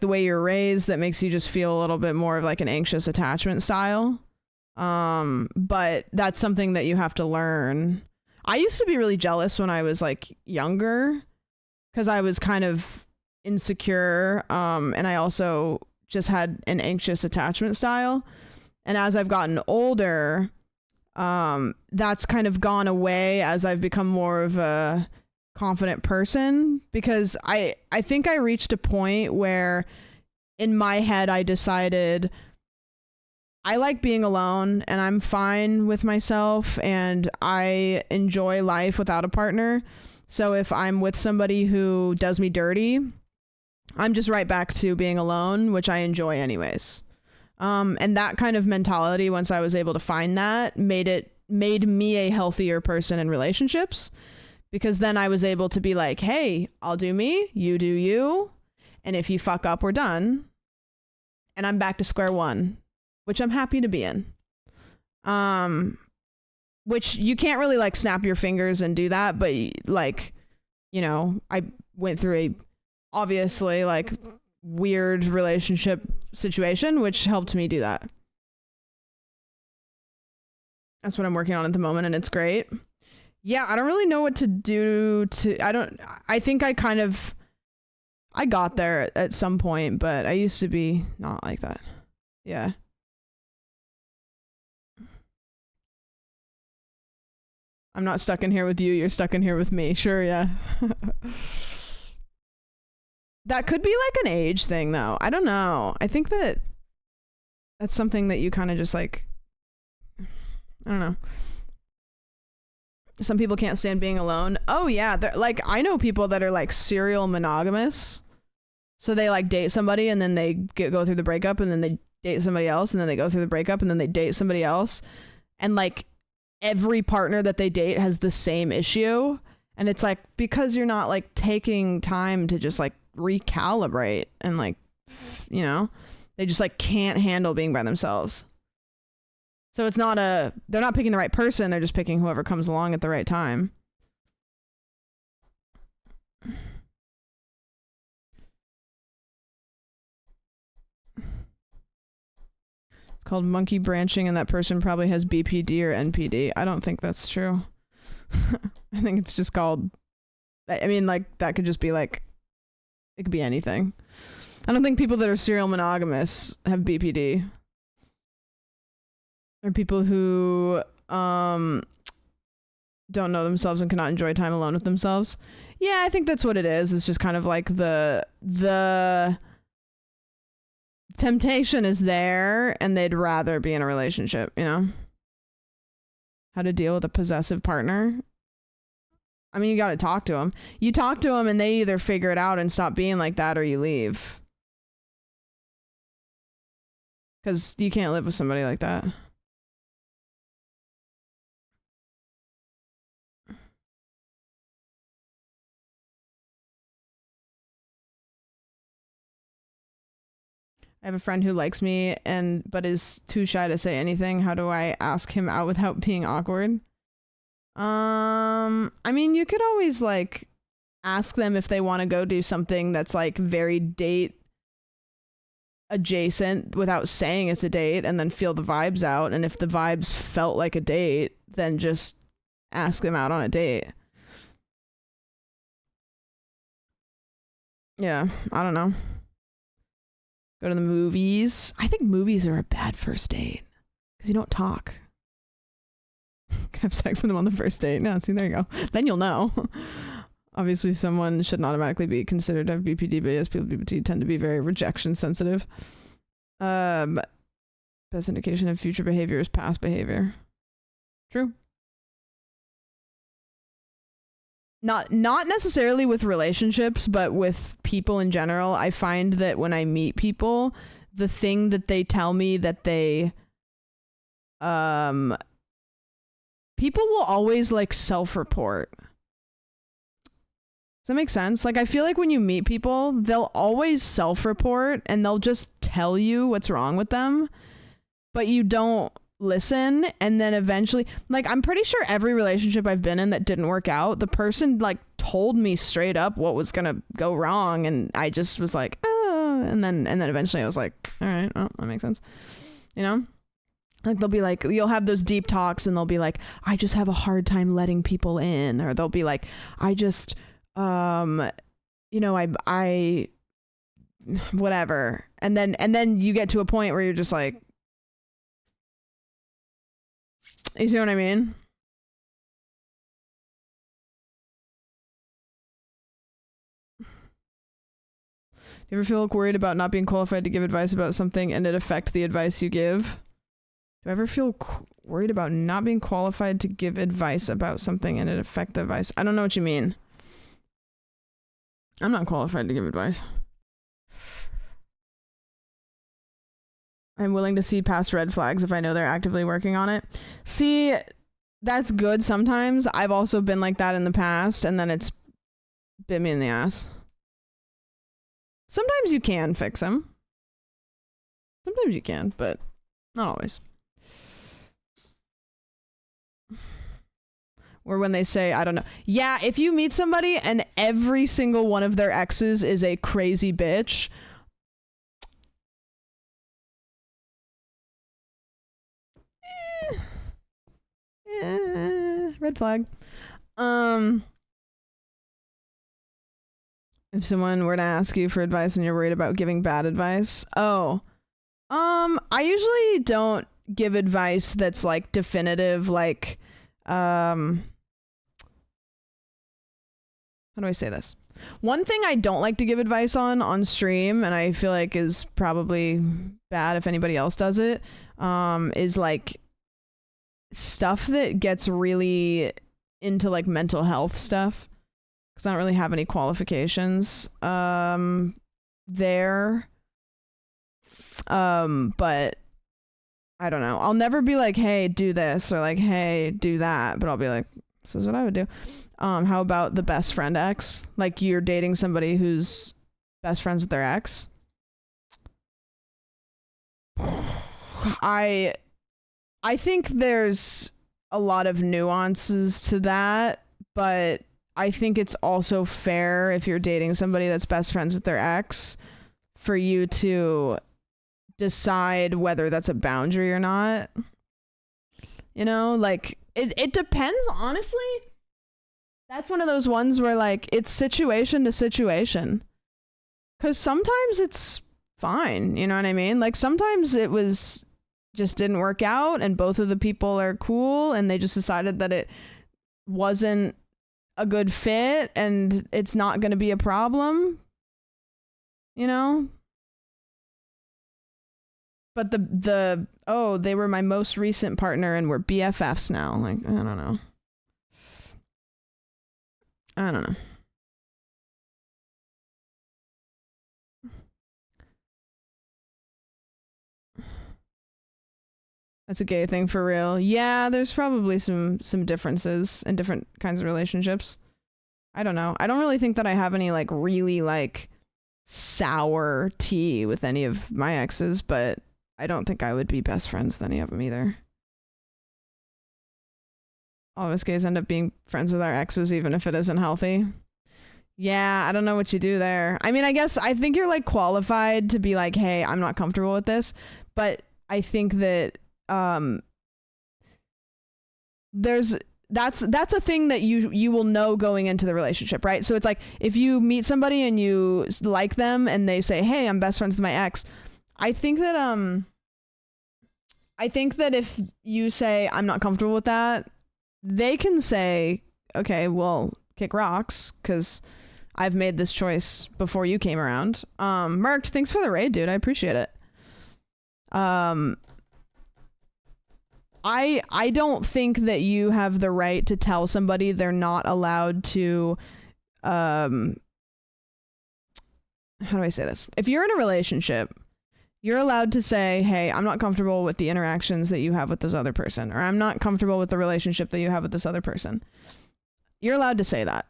the way you're raised that makes you just feel a little bit more of like an anxious attachment style. But that's something that you have to learn. I used to be really jealous when I was like younger because I was kind of insecure. And I also just had an anxious attachment style. And as I've gotten older, that's kind of gone away as I've become more of a confident person, because I think I reached a point where in my head I decided I like being alone and I'm fine with myself and I enjoy life without a partner. So if I'm with somebody who does me dirty, I'm just right back to being alone, which I enjoy anyways. And that kind of mentality, once I was able to find that, made me a healthier person in relationships. Because then I was able to be like, hey, I'll do me, you do you. And if you fuck up, we're done. And I'm back to square one, which I'm happy to be in. Which you can't really like snap your fingers and do that. But like, you know, I went through a obviously like weird relationship situation, which helped me do that. That's what I'm working on at the moment. And it's great. Yeah, I don't really know what to do I think I got there at some point, but I used to be not like that. Yeah. I'm not stuck in here with you, you're stuck in here with me. Sure, yeah. That could be like an age thing though. I don't know. I think that's something that you kind of just like, I don't know. Some people can't stand being alone. Oh yeah, like I know people that are like serial monogamous. So they like date somebody and then they go through the breakup and then they date somebody else and then they go through the breakup and then they date somebody else. And like every partner that they date has the same issue. And it's like, because you're not like taking time to just like recalibrate and like, you know, they just like can't handle being by themselves. So it's not they're not picking the right person. They're just picking whoever comes along at the right time. It's called monkey branching, and that person probably has BPD or NPD. I don't think that's true. I think it's just called, I mean, like, that could just be like, it could be anything. I don't think people that are serial monogamous have BPD. Or people who don't know themselves and cannot enjoy time alone with themselves. Yeah, I think that's what it is. It's just kind of like the temptation is there and they'd rather be in a relationship, you know? How to deal with a possessive partner. I mean, you got to talk to them. You talk to them and they either figure it out and stop being like that or you leave. Because you can't live with somebody like that. I have a friend who likes me but is too shy to say anything. How do I ask him out without being awkward? I mean, you could always like ask them if they want to go do something that's like very date adjacent without saying it's a date, and then feel the vibes out. And if the vibes felt like a date, then just ask them out on a date. Yeah, I don't know. Go to the movies. I think movies are a bad first date because you don't talk. Have sex with them on the first date. No, see, there you go. Then you'll know. Obviously, someone should not automatically be considered to have BPD, but yes, people with BPD tend to be very rejection sensitive. Best indication of future behavior is past behavior. True. Not necessarily with relationships, but with people in general. I find that when I meet people, the thing that they tell me that they people will always like self-report. Does that make sense? Like, I feel like when you meet people, they'll always self-report and they'll just tell you what's wrong with them, but you don't listen. And then eventually, like, I'm pretty sure every relationship I've been in that didn't work out, the person like told me straight up what was gonna go wrong, and I just was like, oh, and then eventually I was like, all right, oh, that makes sense, you know? Like, they'll be like, you'll have those deep talks and they'll be like, I just have a hard time letting people in, or they'll be like, I just you know, I whatever, and then you get to a point where you're just like, you see what I mean? Do you ever feel worried about not being qualified to give advice about something and it affect the advice you give? Do I ever feel worried about not being qualified to give advice about something and it affect the advice? I don't know what you mean. I'm not qualified to give advice. I'm willing to see past red flags if I know they're actively working on it. See, that's good sometimes. I've also been like that in the past, and then it's bit me in the ass. Sometimes you can fix them. Sometimes you can, but not always. Or when they say, I don't know. Yeah, if you meet somebody and every single one of their exes is a crazy bitch, red flag. If someone were to ask you for advice and you're worried about giving bad advice, I usually don't give advice that's like definitive, like how do I say this? One thing I don't like to give advice on stream, and I feel like is probably bad if anybody else does it, is like stuff that gets really into like mental health stuff, because I don't really have any qualifications there. But I don't know. I'll never be like, hey, do this, or like, hey, do that, but I'll be like, this is what I would do. How about the best friend ex? Like, you're dating somebody who's best friends with their ex. I think there's a lot of nuances to that, but I think it's also fair if you're dating somebody that's best friends with their ex for you to decide whether that's a boundary or not. You know, like it depends, honestly. That's one of those ones where like it's situation to situation. 'Cause sometimes it's fine, you know what I mean? Like sometimes it was just didn't work out and both of the people are cool and they just decided that it wasn't a good fit and it's not going to be a problem, you know? But they were my most recent partner and we're BFFs now. Like, I don't know. That's a gay thing for real. Yeah, there's probably some differences in different kinds of relationships. I don't know. I don't really think that I have any like really like sour tea with any of my exes, but I don't think I would be best friends with any of them either. All of us gays end up being friends with our exes even if it isn't healthy. Yeah, I don't know what you do there. I mean, I think you're like qualified to be like, hey, I'm not comfortable with this, but I think that that's a thing that you will know going into the relationship, right? So it's like if you meet somebody and you like them and they say, hey, I'm best friends with my ex, I think that if you say I'm not comfortable with that, they can say, okay, well, kick rocks because I've made this choice before you came around. Merked, thanks for the raid, dude. I appreciate it. I don't think that you have the right to tell somebody they're not allowed to how do I say this? If you're in a relationship, you're allowed to say, hey, I'm not comfortable with the interactions that you have with this other person, or I'm not comfortable with the relationship that you have with this other person. You're allowed to say that.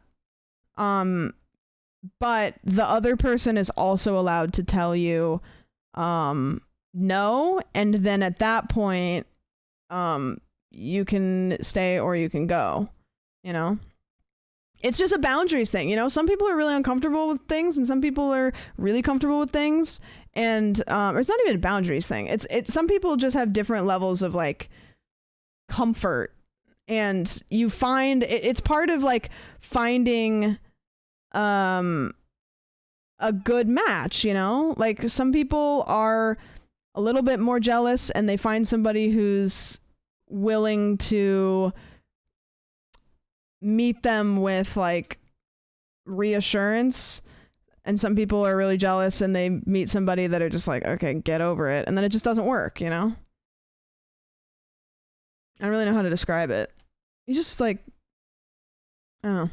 But the other person is also allowed to tell you no, and then at that point you can stay or you can go, you know? It's just a boundaries thing, you know? Some people are really uncomfortable with things and some people are really comfortable with things, and it's not even a boundaries thing. It's some people just have different levels of like comfort, and you find it's part of like finding a good match, you know? Like some people are a little bit more jealous and they find somebody who's willing to meet them with like reassurance, and some people are really jealous and they meet somebody that are just like, okay, get over it, and then it just doesn't work, you know? I don't really know how to describe it. You just like, I don't know.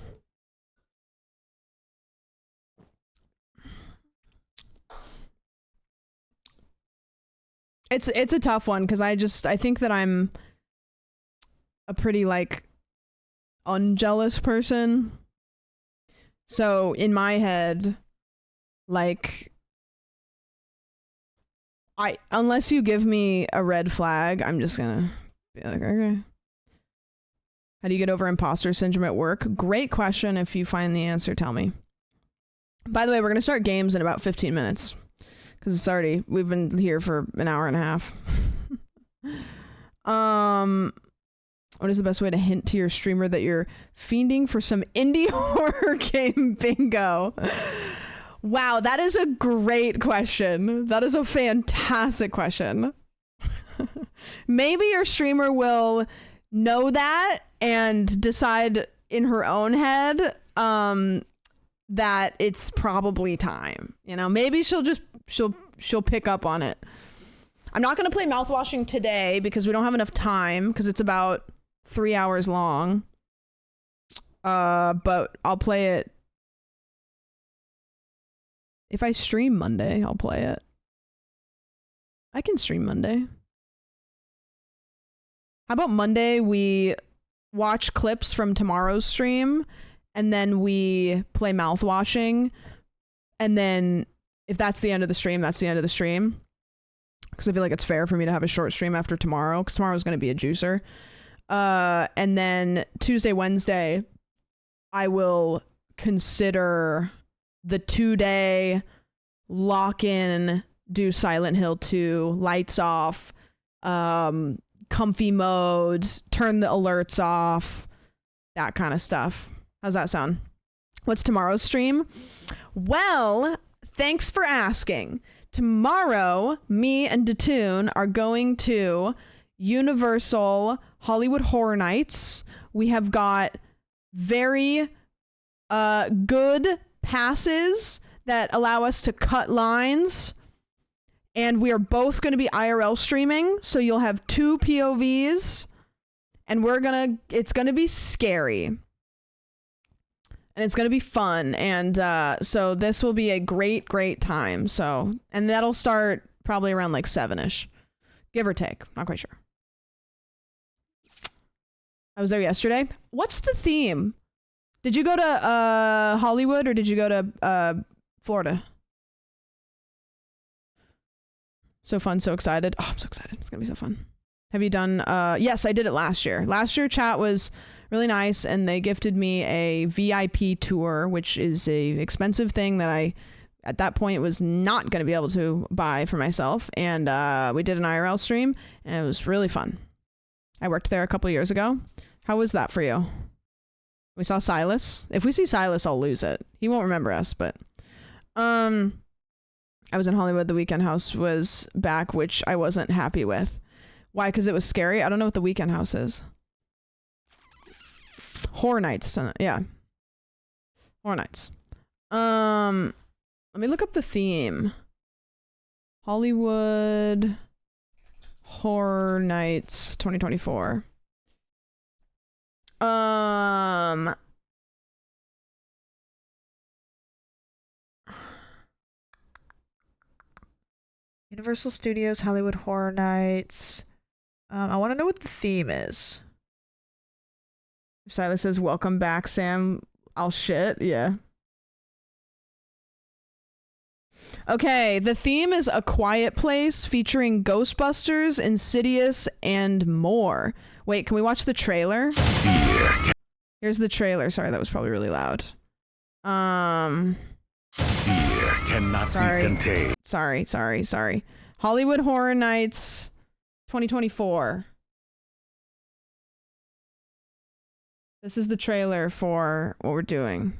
It's a tough one because I think that I'm a pretty like unjealous person. So in my head, like unless you give me a red flag, I'm just gonna be like, okay. How do you get over imposter syndrome at work? Great question. If you find the answer, tell me. By the way, we're gonna start games in about 15 minutes. Because it's already, we've been here for an hour and a half. What is the best way to hint to your streamer that you're fiending for some indie horror game bingo? Wow, that is a great question. That is a fantastic question. Maybe your streamer will know that and decide in her own head that it's probably time. You know, maybe she'll pick up on it. I'm not going to play mouthwashing today because we don't have enough time, because it's about 3 hours long. But I'll play it. If I stream Monday, I'll play it. I can stream Monday. How about Monday we watch clips from tomorrow's stream and then we play mouthwashing, and then if that's the end of the stream, that's the end of the stream. Because I feel like it's fair for me to have a short stream after tomorrow, because tomorrow's going to be a juicer. And then Tuesday, Wednesday, I will consider the 2-day lock-in, do Silent Hill 2, lights off, comfy mode, turn the alerts off, that kind of stuff. How's that sound? What's tomorrow's stream? Well, thanks for asking. Tomorrow, me and Datoon are going to Universal Hollywood Horror Nights. We have got very good passes that allow us to cut lines. And we are both going to be IRL streaming. So you'll have 2 POVs. And it's going to be scary. And it's going to be fun. And so this will be a great time. So, and that'll start probably around like 7-ish. Give or take. Not quite sure. I was there yesterday. What's the theme? Did you go to Hollywood or did you go to Florida? So fun, so excited. Oh, I'm so excited. It's going to be so fun. Have you done... yes, I did it last year. Last year, chat was really nice, and they gifted me a VIP tour, which is a expensive thing that I, at that point, was not going to be able to buy for myself. And we did an IRL stream, and it was really fun. I worked there a couple years ago. How was that for you? We saw Silas. If we see Silas, I'll lose it. He won't remember us, but... I was in Hollywood. The Weekend House was back, which I wasn't happy with. Why? Because it was scary? I don't know what the Weekend House is. Horror Nights. Yeah. Horror Nights. Let me look up the theme. Hollywood Horror Nights 2024. Universal Studios Hollywood Horror Nights. I want to know what the theme is. Silas says, "Welcome back, Sam." I'll shit. Yeah. Okay, the theme is A Quiet Place featuring Ghostbusters, Insidious, and more. Wait, can we watch the trailer? Here's the trailer. Sorry, that was probably really loud. Fear cannot be contained. Sorry. Hollywood Horror Nights 2024. This is the trailer for what we're doing.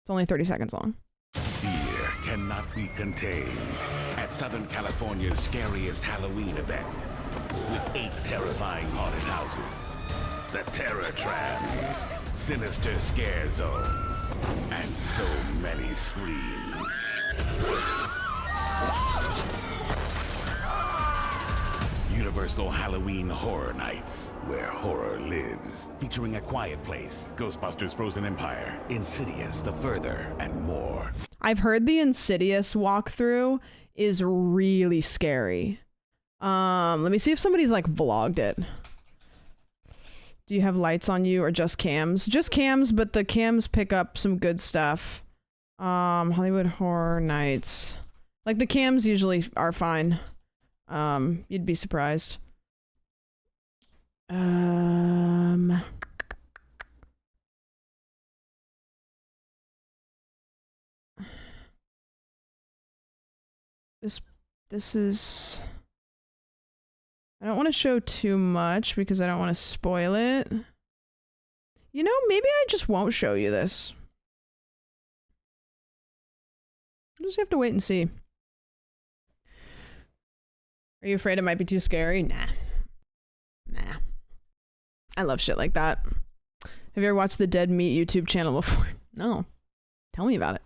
It's only 30 seconds long. Fear cannot be contained at Southern California's scariest Halloween event with 8 terrifying haunted houses, the Terror Tram, sinister scare zones, and so many screams. Universal Halloween Horror Nights, where horror lives. Featuring A Quiet Place, Ghostbusters Frozen Empire, Insidious, The Further, and more. I've heard the Insidious walkthrough is really scary. Let me see if somebody's like vlogged it. Do you have lights on you or just cams? Just cams, but the cams pick up some good stuff. Hollywood Horror Nights. Like the cams usually are fine. You'd be surprised. This is, I don't want to show too much because I don't want to spoil it. You know, maybe I just won't show you this. We'll just have to wait and see. Are you afraid it might be too scary? Nah. I love shit like that. Have you ever watched the Dead Meat YouTube channel before? No. Tell me about it.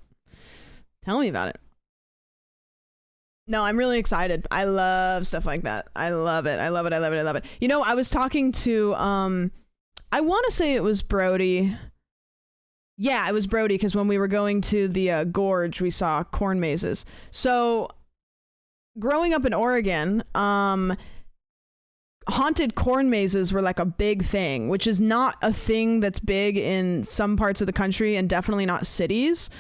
No, I'm really excited. I love stuff like that. I love it. You know, I was talking to, I want to say it was Brody. Yeah, it was Brody, because when we were going to the gorge, we saw corn mazes. So, growing up in Oregon, haunted corn mazes were like a big thing, which is not a thing that's big in some parts of the country and definitely not cities.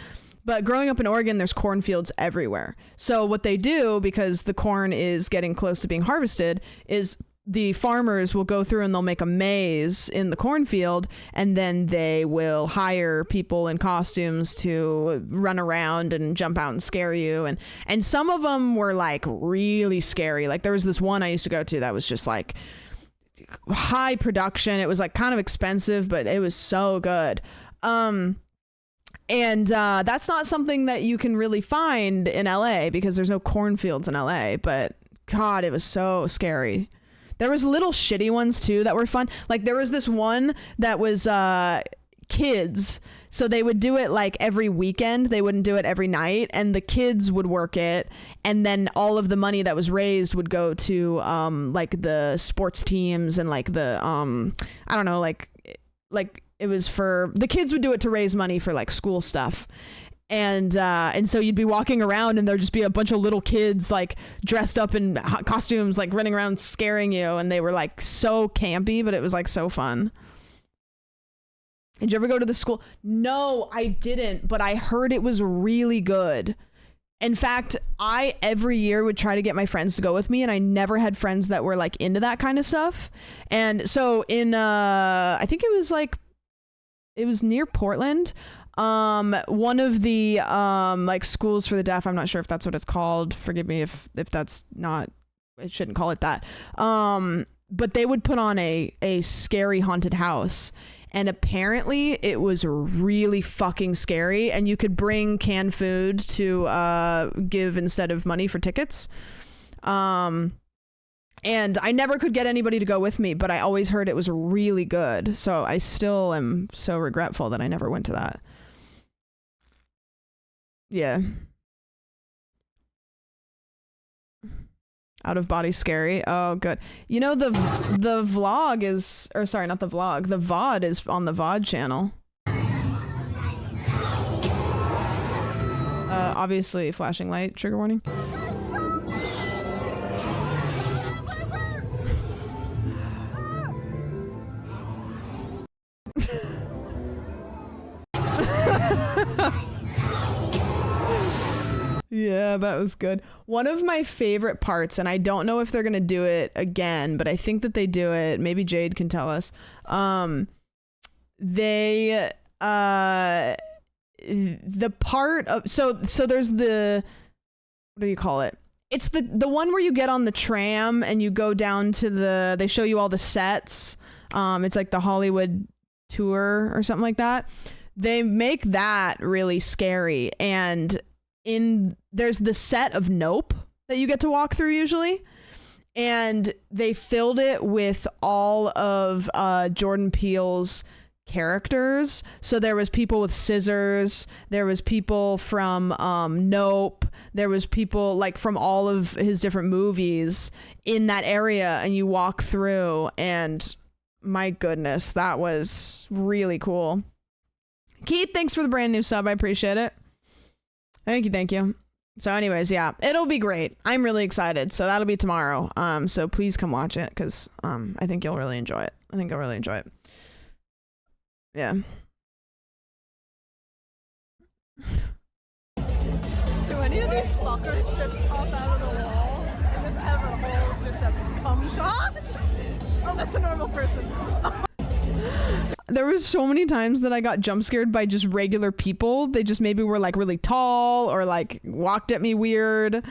But growing up in Oregon, there's cornfields everywhere. So what they do, because the corn is getting close to being harvested, is the farmers will go through and they'll make a maze in the cornfield, and then they will hire people in costumes to run around and jump out and scare you. And some of them were like really scary. Like there was this one I used to go to that was just like high production. It was like kind of expensive, but it was so good. And that's not something that you can really find in LA because there's no cornfields in LA, but God, it was so scary. There was little shitty ones too that were fun. Like there was this one that was kids. So they would do it like every weekend. They wouldn't do it every night, and the kids would work it. And then all of the money that was raised would go to like the sports teams and like the I don't know, like it was for the kids would do it to raise money for like school stuff. And so you'd be walking around and there'd just be a bunch of little kids like dressed up in costumes, like running around scaring you. And they were like so campy, but it was like so fun. Did you ever go to the school? No, I didn't, but I heard it was really good. In fact, I every year would try to get my friends to go with me, and I never had friends that were like into that kind of stuff. And so in I think it was near Portland. One of the like schools for the deaf, I'm not sure if that's what it's called. Forgive me if that's not, I shouldn't call it that. But they would put on a scary haunted house, and apparently it was really fucking scary, and you could bring canned food to give instead of money for tickets. And I never could get anybody to go with me, but I always heard it was really good. So I still am so regretful that I never went to that. Yeah. Out of body scary. Oh, good. You know, the vlog is, or sorry, not the vlog. The VOD is on the VOD channel. Obviously, flashing light, trigger warning. Yeah, that was good. One of my favorite parts, and I don't know if they're gonna do it again, but I think that they do it. Maybe Jade can tell us. They the part of so there's the, what do you call it? It's the one where you get on the tram and you go down to they show you all the sets. It's like the Hollywood tour or something like that. They make that really scary, and there's the set of Nope that you get to walk through usually, and they filled it with all of Jordan Peele's characters. So there was people with scissors, there was people from Nope, there was people like from all of his different movies in that area, and you walk through, and my goodness, that was really cool. Keith, thanks for the brand new sub. I appreciate it. Thank you. So anyways, yeah, it'll be great. I'm really excited. So that'll be tomorrow. So please come watch it, because I think you'll really enjoy it. Yeah. Do any of these fuckers just pop out of the wall and just have a whole, just a cum shot? Oh, that's a normal person. There was so many times that I got jump scared by just regular people. They just maybe were like really tall or like walked at me weird.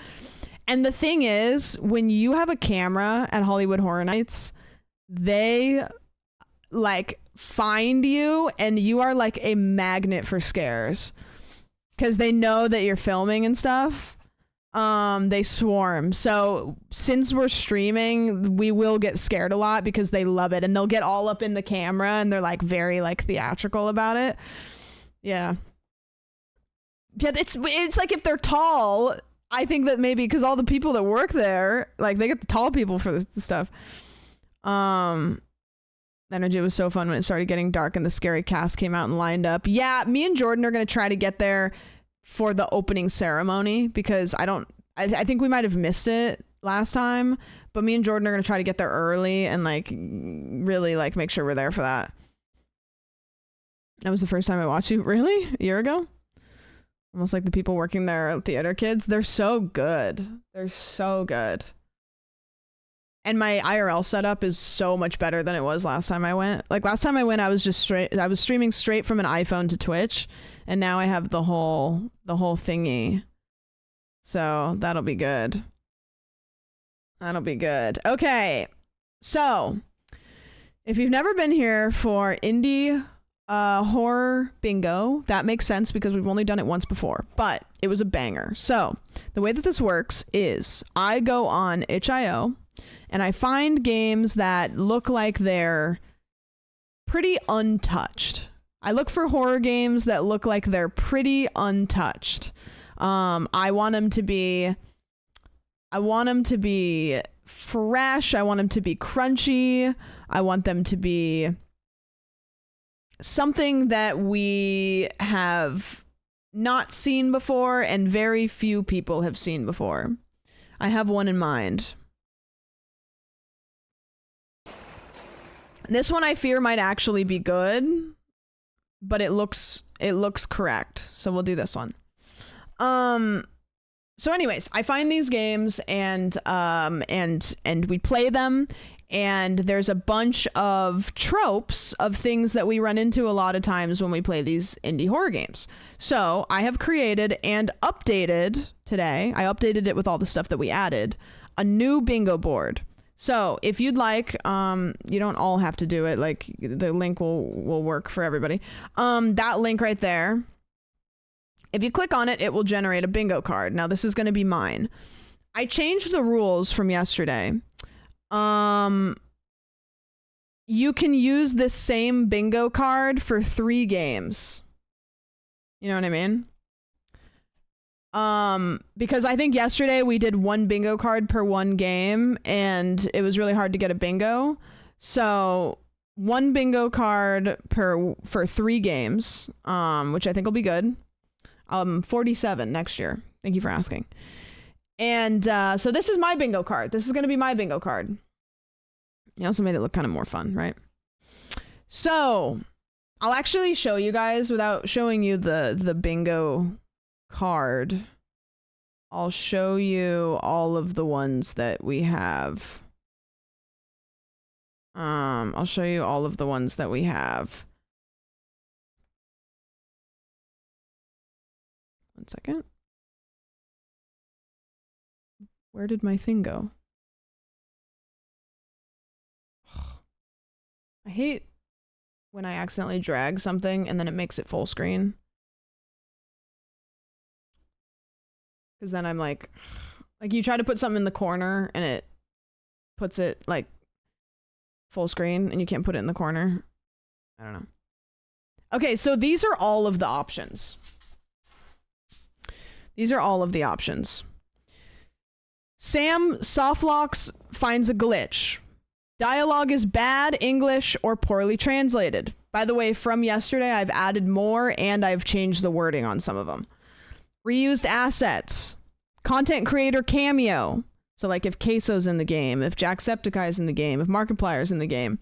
And the thing is, when you have a camera at Hollywood Horror Nights, they like find you, and you are like a magnet for scares, because they know that you're filming and stuff. They swarm. So since we're streaming, we will get scared a lot because they love it, and they'll get all up in the camera, and they're like very like theatrical about it. Yeah, it's like if they're tall, I think that maybe because all the people that work there, like they get the tall people for this stuff. Energy was so fun when it started getting dark and the scary cast came out and lined up. Yeah, me and Jordan are gonna try to get there for the opening ceremony, because I think we might have missed it last time, but me and Jordan are gonna try to get there early and like really like make sure we're there for that. That was the first time I watched you. Really? A year ago? Almost like the people working there are theater kids. They're so good. And my IRL setup is so much better than it was last time I went. Like last time I went, I was streaming straight from an iPhone to Twitch, and now I have the whole thingy. So that'll be good. Okay. So if you've never been here for indie horror bingo, that makes sense because we've only done it once before, but it was a banger. So the way that this works is I go on itch.io and I find games that look like they're pretty untouched. I look for horror games that look like they're pretty untouched. I want them to be fresh. I want them to be crunchy. I want them to be something that we have not seen before and very few people have seen before. I have one in mind. This one I fear might actually be good, but it looks correct. So we'll do this one. So anyways, I find these games and we play them, and there's a bunch of tropes of things that we run into a lot of times when we play these indie horror games. So I have created and updated today. I updated it with all the stuff that we added, a new bingo board. So if you'd like, you don't all have to do it. Like the link will work for everybody. That link right there, if you click on it, it will generate a bingo card. Now this is going to be mine. I changed the rules from yesterday. You can use this same bingo card for 3 games. You know what I mean? Because I think yesterday we did 1 bingo card per 1 game, and it was really hard to get a bingo. So 1 bingo card for 3 games, which I think will be good. 47 next year. Thank you for asking. And so this is my bingo card. This is going to be my bingo card. You also made it look kind of more fun, right? So I'll actually show you guys without showing you the bingo card. I'll show you all of the ones that we have. I'll show you all of the ones that we have. One second. Where did my thing go? I hate when I accidentally drag something and then it makes it full screen. Because then I'm like you try to put something in the corner and it puts it like full screen and you can't put it in the corner. I don't know. Okay, so these are all of the options. These are all of the options. Sam softlocks finds a glitch. Dialogue is bad, English, or poorly translated. By the way, from yesterday, I've added more and I've changed the wording on some of them. Reused assets. Content creator cameo. So like if Queso's in the game, if Jacksepticeye's in the game, if Markiplier's in the game.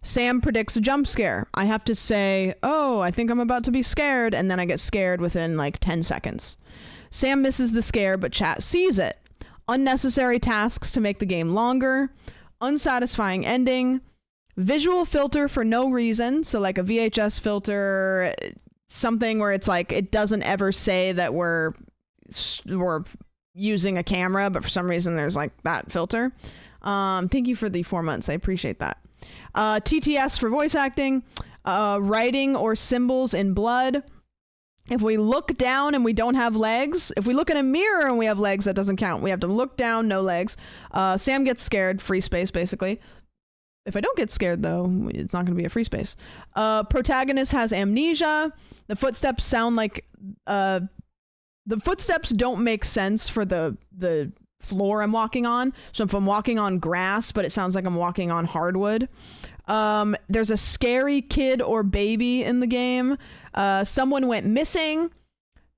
Sam predicts a jump scare. I have to say, oh, I think I'm about to be scared, and then I get scared within like 10 seconds. Sam misses the scare, but chat sees it. Unnecessary tasks to make the game longer. Unsatisfying ending. Visual filter for no reason. So like a VHS filter, something where it's like it doesn't ever say that we're using a camera, but for some reason there's like that filter. Thank you for the 4 months. I appreciate that. TTS for voice acting. Writing or symbols in blood. If we look down and we don't have legs, if we look in a mirror and we have legs, that doesn't count. We have to look down, no legs. Sam gets scared, free space basically. If I don't get scared though, it's not going to be a free space. Protagonist has amnesia. The footsteps sound like the footsteps don't make sense for the floor I'm walking on. So if I'm walking on grass, but it sounds like I'm walking on hardwood. There's a scary kid or baby in the game. Someone went missing.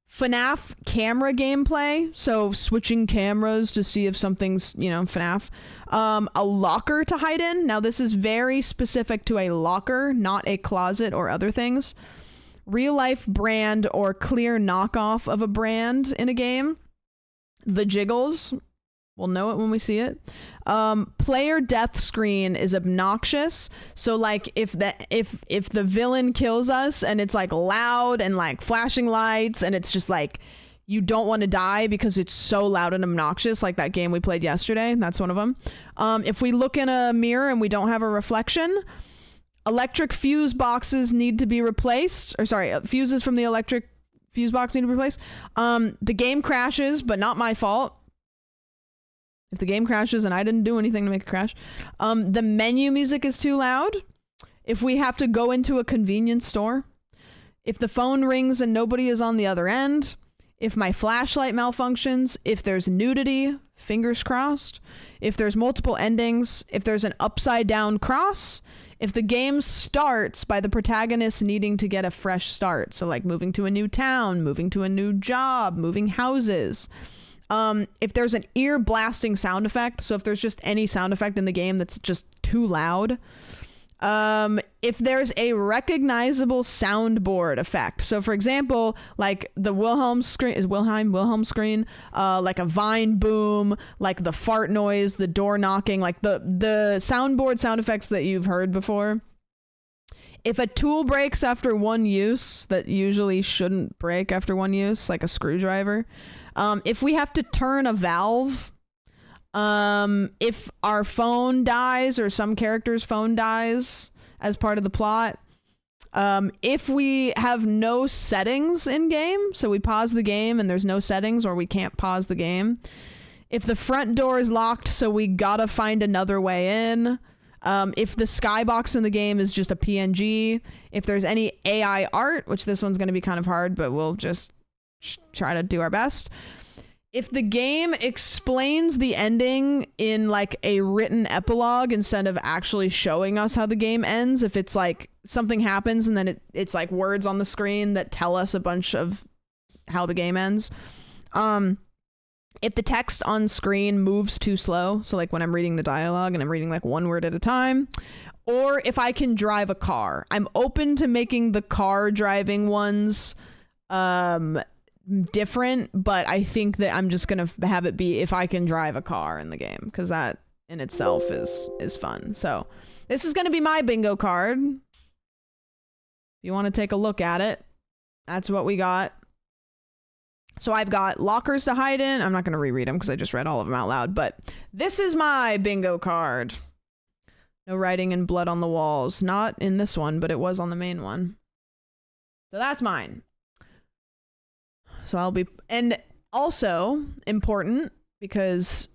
FNAF camera gameplay, so switching cameras to see if something's, FNAF. A locker to hide in. Now this is very specific to a locker, not a closet or other things. Real life brand or clear knockoff of a brand in a game. The jiggles. We'll know it when we see it. Player death screen is obnoxious. So like if the villain kills us and it's like loud and like flashing lights and it's just like you don't want to die because it's so loud and obnoxious, like that game we played yesterday. That's one of them. If we look in a mirror and we don't have a reflection, electric fuse boxes need to be replaced. Or sorry, fuses from the electric fuse box need to be replaced. The game crashes, but not my fault. If the game crashes and I didn't do anything to make it crash. The menu music is too loud. If we have to go into a convenience store. If the phone rings and nobody is on the other end. If my flashlight malfunctions. If there's nudity, fingers crossed. If there's multiple endings. If there's an upside down cross. If the game starts by the protagonist needing to get a fresh start. So like moving to a new town, moving to a new job, moving houses. If there's an ear blasting sound effect, so if there's just any sound effect in the game that's just too loud. If there's a recognizable soundboard effect, so for example, like the Wilhelm screen, like a vine boom, like the fart noise, the door knocking, like the soundboard sound effects that you've heard before. If a tool breaks after one use, that usually shouldn't break after one use, like a screwdriver. If we have to turn a valve, if our phone dies or some character's phone dies as part of the plot, if we have no settings in game, so we pause the game and there's no settings or we can't pause the game. If the front door is locked, so we gotta find another way in. If the skybox in the game is just a PNG. If there's any AI art, which this one's gonna be kind of hard, but we'll just try to do our best. If the game explains the ending in like a written epilogue instead of actually showing us how the game ends, if it's like something happens and then it's like words on the screen that tell us a bunch of how the game ends. If the text on screen moves too slow, so like when I'm reading the dialogue and I'm reading like one word at a time, or if I can drive a car. I'm open to making the car driving ones different, but I think that I'm just gonna have it be if I can drive a car in the game, because that in itself is fun. So this is gonna be my bingo card. If you want to take a look at it, that's what we got. So I've got lockers to hide in. I'm not gonna reread them because I just read all of them out loud, but this is my bingo card. No writing in blood on the walls. Not in this one, but it was on the main one. So that's mine. So I'll be, and also important because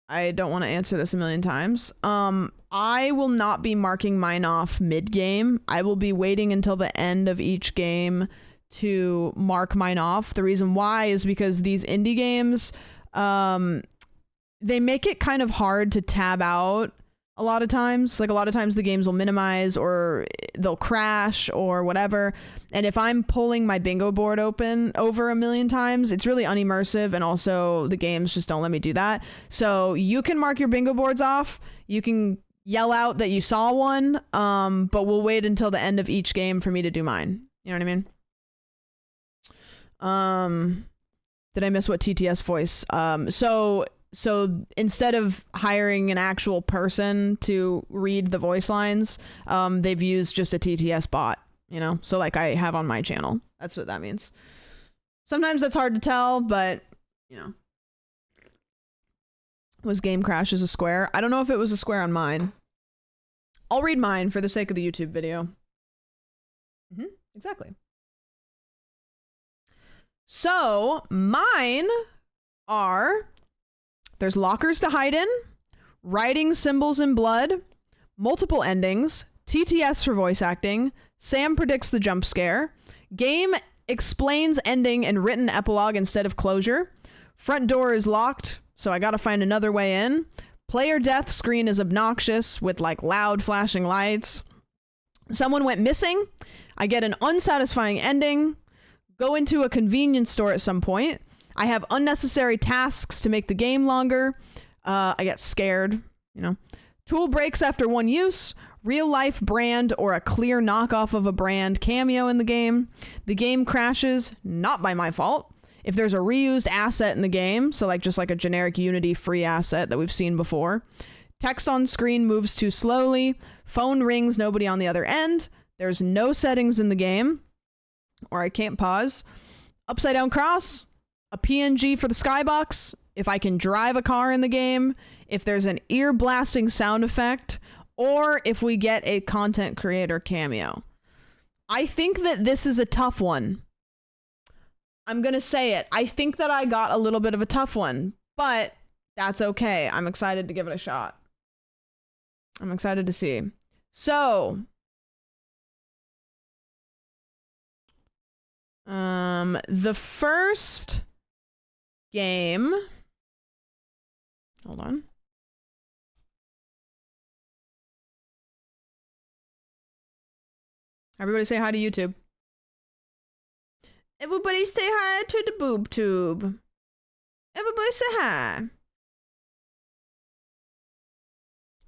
I don't want to answer this a million times. I will not be marking mine off mid-game. I will be waiting until the end of each game to mark mine off. The reason why is because these indie games, they make it kind of hard to tab out a lot of times. Like a lot of times the games will minimize or they'll crash or whatever. And if I'm pulling my bingo board open over a million times, it's really unimmersive, and also the games just don't let me do that. So you can mark your bingo boards off. You can yell out that you saw one, but we'll wait until the end of each game for me to do mine. You know what I mean? Did I miss what TTS voice? So instead of hiring an actual person to read the voice lines, they've used just a TTS bot, you know? So like I have on my channel. That's what that means. Sometimes that's hard to tell, but, you know. Was game crashes a square? I don't know if it was a square on mine. I'll read mine for the sake of the YouTube video. Exactly. So mine are... There's lockers to hide in, writing symbols in blood, multiple endings, TTS for voice acting, Sam predicts the jump scare, game explains ending in written epilogue instead of closure, front door is locked, so I gotta find another way in, player death screen is obnoxious with like loud flashing lights, someone went missing, I get an unsatisfying ending, go into a convenience store at some point, I have unnecessary tasks to make the game longer. I get scared, you know. Tool breaks after one use. Real life brand or a clear knockoff of a brand cameo in the game. The game crashes, not by my fault. If there's a reused asset in the game, so like just like a generic Unity free asset that we've seen before. Text on screen moves too slowly. Phone rings, nobody on the other end. There's no settings in the game. Or I can't pause. Upside down cross. A PNG for the skybox, if I can drive a car in the game, if there's an ear blasting sound effect, or if we get a content creator cameo. I think that this is a tough one. I'm gonna say it. I think that I got a little bit of a tough one, but that's okay. I'm excited to give it a shot. I'm excited to see. So, the first game, hold on. Everybody say hi to YouTube. Everybody say hi to the boob tube. Everybody say hi.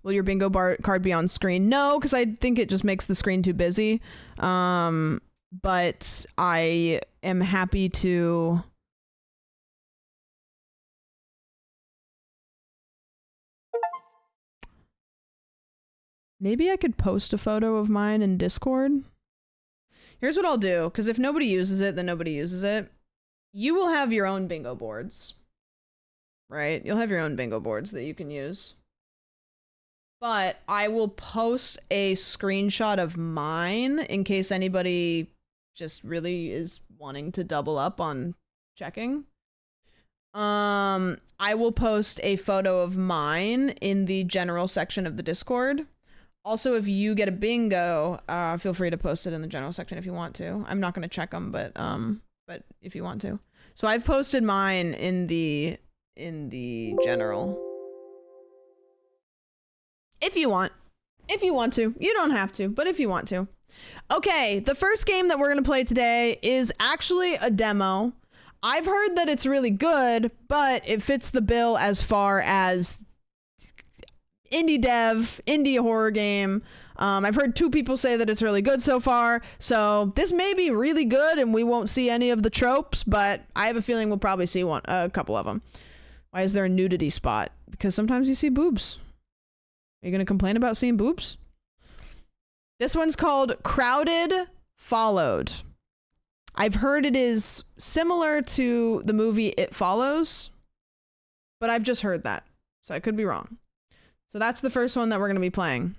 Will your bingo card be on screen? No, because I think it just makes the screen too busy. But I am happy to... Maybe I could post a photo of mine in Discord. Here's what I'll do, because if nobody uses it, then nobody uses it. You will have your own bingo boards. Right? You'll have your own bingo boards that you can use. But I will post a screenshot of mine in case anybody just really is wanting to double up on checking. I will post a photo of mine in the general section of the Discord. Also, if you get a bingo, feel free to post it in the general section if you want to. I'm not going to check them, but if you want to. So I've posted mine in the general. If you want. If you want to. You don't have to, but if you want to. Okay, the first game that we're going to play today is actually a demo. I've heard that it's really good, but it fits the bill as far as indie dev, indie horror game. I've heard 2 people say that it's really good so far, so this may be really good and we won't see any of the tropes, but I have a feeling we'll probably see a couple of them. Why is there a nudity spot? Because sometimes you see boobs. Are you going to complain about seeing boobs? This one's called Crowded Followed. I've heard it is similar to the movie It Follows, but I've just heard that, so I could be wrong. So that's the first one that we're going to be playing.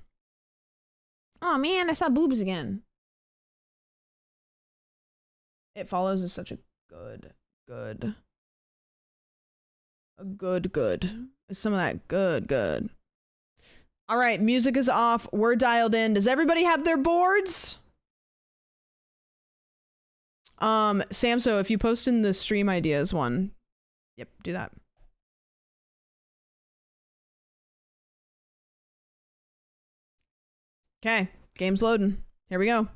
Oh man, I saw boobs again. It Follows is such a good. It's some of that good. All right, music is off. We're dialed in. Does everybody have their boards? Samso, if you post in the stream ideas one. Yep, do that. Okay, game's loading. Here we go.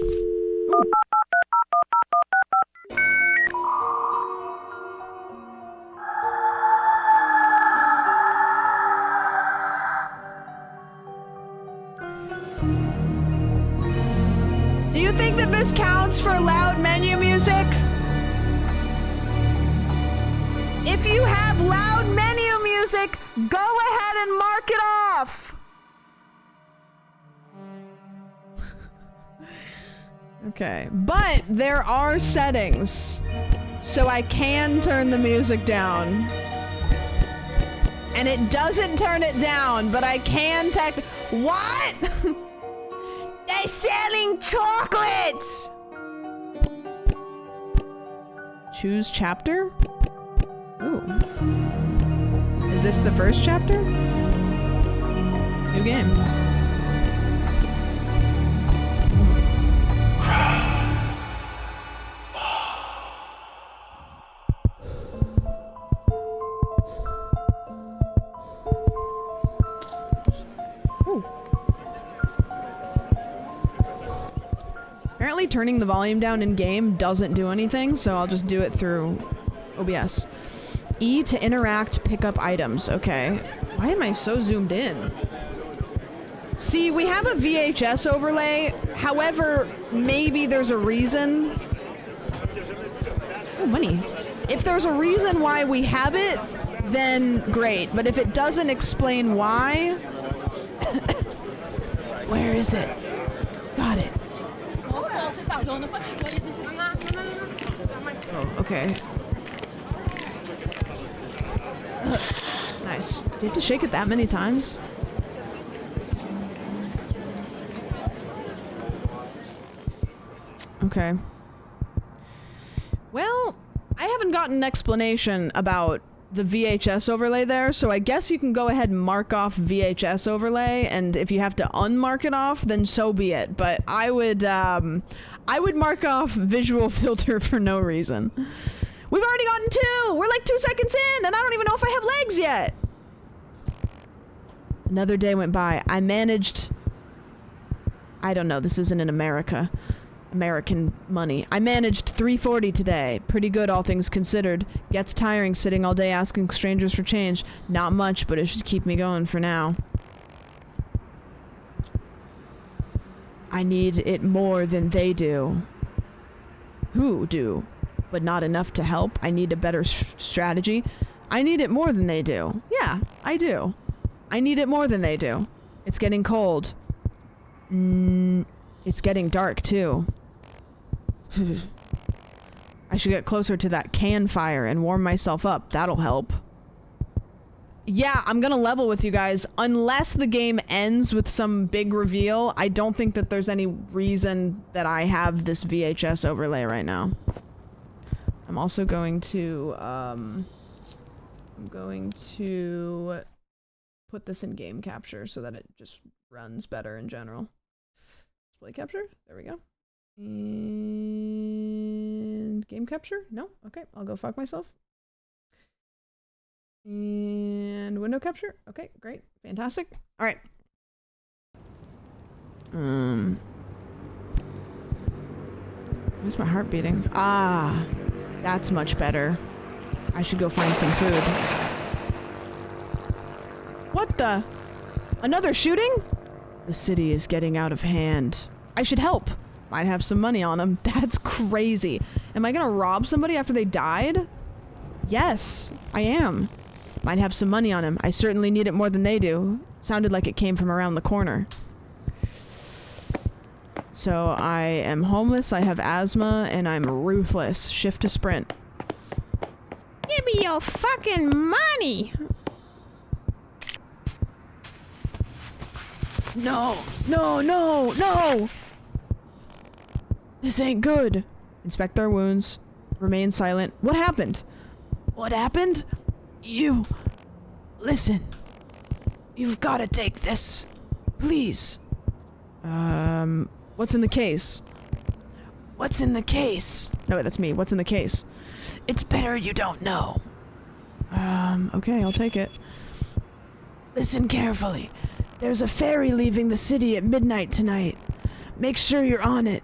Ooh. Do you think that this counts for loud menu music? If you have loud menu music, go ahead and mark it off. Okay, but there are settings, so I can turn the music down. And it doesn't turn it down, but I can What? They're selling chocolates! Choose chapter? Ooh. Is this the first chapter? New game. Ooh. Apparently turning the volume down in game doesn't do anything, so I'll just do it through OBS. E to interact, pick up items. Okay. Why am I so zoomed in? See, we have a VHS overlay. However, maybe there's a reason. Oh, money. If there's a reason why we have it, then great. But if it doesn't explain why... Where is it? Got it. Oh, okay. Nice. Do you have to shake it that many times? Okay. Well, I haven't gotten an explanation about the VHS overlay there, so I guess you can go ahead and mark off VHS overlay, and if you have to unmark it off, then so be it. But I would mark off visual filter for no reason. We've already gotten 2! We're like 2 seconds in, and I don't even know if I have legs yet! Another day went by. I managed... I don't know, this isn't in America. American money. I managed 340 today. Pretty good, all things considered. Gets tiring sitting all day asking strangers for change. Not much, but it should keep me going for now. I need it more than they do. Who do? But not enough to help. I need a better strategy. I need it more than they do. Yeah, I do. I need it more than they do. It's getting cold. It's getting dark, too. I should get closer to that campfire and warm myself up. That'll help. Yeah, I'm gonna level with you guys. Unless the game ends with some big reveal, I don't think that there's any reason that I have this VHS overlay right now. I'm also going to, put this in game capture so that it just runs better in general. Display capture, there we go. And game capture? No? Okay, I'll go fuck myself. And window capture? Okay, great. Fantastic. Alright. Where's my heart beating? Ah, that's much better. I should go find some food. What the? Another shooting? The city is getting out of hand. I should help. Might have some money on them. That's crazy. Am I gonna rob somebody after they died? Yes, I am. Might have some money on him. I certainly need it more than they do. Sounded like it came from around the corner. So I am homeless, I have asthma, and I'm ruthless. Shift to sprint. Give me your fucking money! No, no, no, no! This ain't good. Inspect their wounds. Remain silent. What happened? What happened? You... Listen. You've gotta take this. Please. What's in the case? What's in the case? No, wait, that's me. What's in the case? It's better you don't know. Okay, I'll take it. Listen carefully. There's a ferry leaving the city at midnight tonight. Make sure you're on it.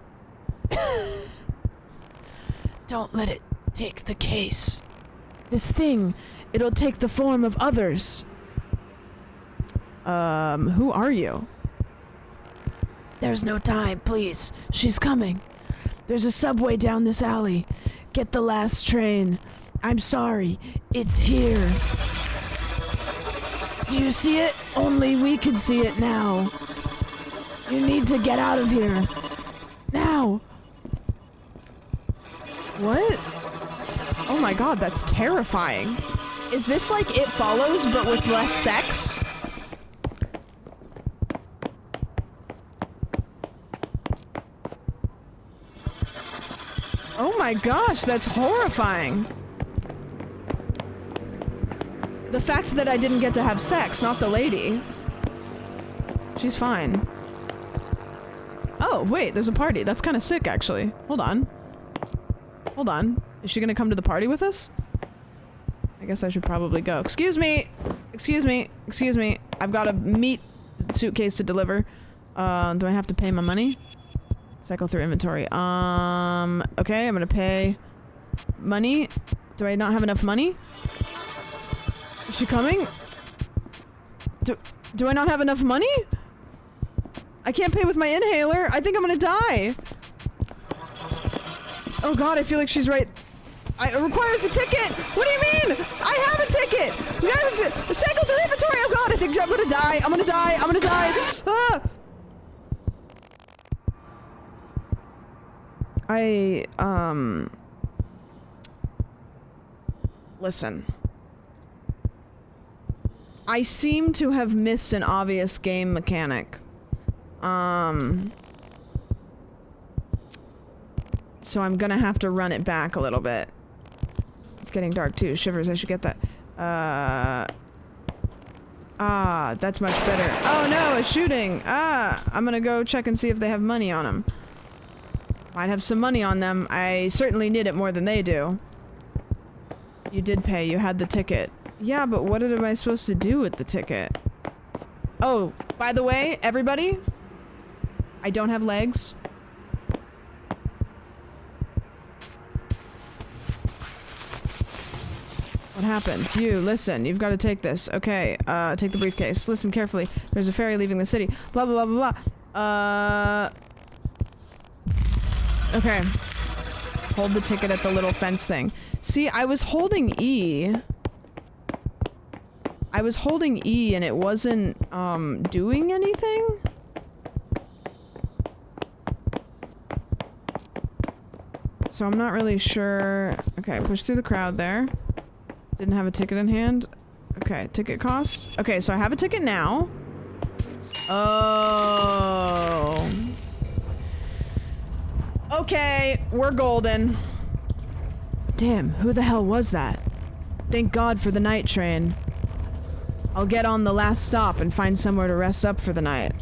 Don't let it take the case. This thing, it'll take the form of others. Who are you? There's no time, please. She's coming. There's a subway down this alley. Get the last train. I'm sorry. It's here. Do you see it? Only we can see it now. You need to get out of here. Now. What? Oh my god, that's terrifying. Is this like It Follows, but with less sex? Oh my gosh, that's horrifying. The fact that I didn't get to have sex, not the lady. She's fine. Oh, wait, there's a party. That's kind of sick, actually. Hold on. Hold on. Is she gonna come to the party with us? I guess I should probably go. Excuse me! Excuse me. Excuse me. I've got a meat suitcase to deliver. Do I have to pay my money? Cycle through inventory. Okay, I'm gonna pay money. Do I not have enough money? Is she coming? Do I not have enough money? I can't pay with my inhaler. I think I'm gonna die. Oh god, I feel like she's right. It requires a ticket. What do you mean? I have a ticket. Cycle through inventory. Oh god, I think I'm gonna die. I'm gonna die. I'm gonna die. Ah! Listen. I seem to have missed an obvious game mechanic. So I'm gonna have to run it back a little bit. It's getting dark too. Shivers, I should get that. That's much better. Oh no, a shooting! I'm gonna go check and see if they have money on them. Might have some money on them. I certainly need it more than they do. You did pay. You had the ticket. Yeah, but what am I supposed to do with the ticket? Oh, by the way, everybody, I don't have legs. What happened? You, listen, you've got to take this. Okay, take the briefcase. Listen carefully. There's a ferry leaving the city. Blah, blah, blah, blah, blah. Okay. Hold the ticket at the little fence thing. See, I was holding E. I was holding E and it wasn't, doing anything? So I'm not really sure. Okay, push through the crowd there. Didn't have a ticket in hand. Okay, ticket cost. Okay, so I have a ticket now. Oh. Okay, we're golden. Damn, who the hell was that? Thank God for the night train. I'll get on the last stop and find somewhere to rest up for the night.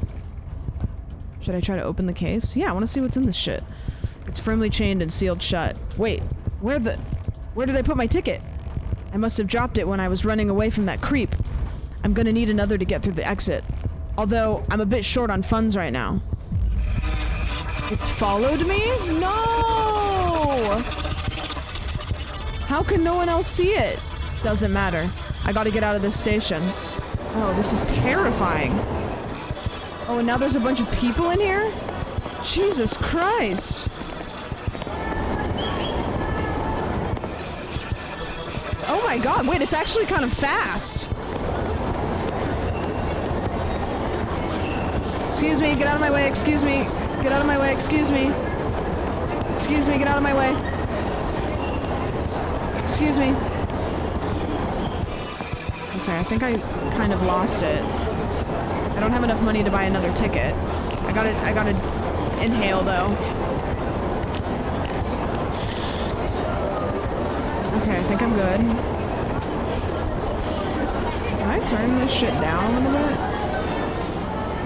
Should I try to open the case? Yeah, I want to see what's in this shit. It's firmly chained and sealed shut. Wait, where did I put my ticket? I must have dropped it when I was running away from that creep. I'm gonna need another to get through the exit. Although, I'm a bit short on funds right now. It's followed me? No! How can no one else see it? Doesn't matter. I gotta get out of this station. Oh, this is terrifying. Oh, and now there's a bunch of people in here? Jesus Christ. Oh my god, wait, it's actually kind of fast. Excuse me, get out of my way, excuse me. Get out of my way, excuse me. Excuse me, get out of my way. Excuse me. Okay, I think I kind of lost it. I don't have enough money to buy another ticket. I gotta inhale though. Okay, I think I'm good. Can I turn this shit down a little bit?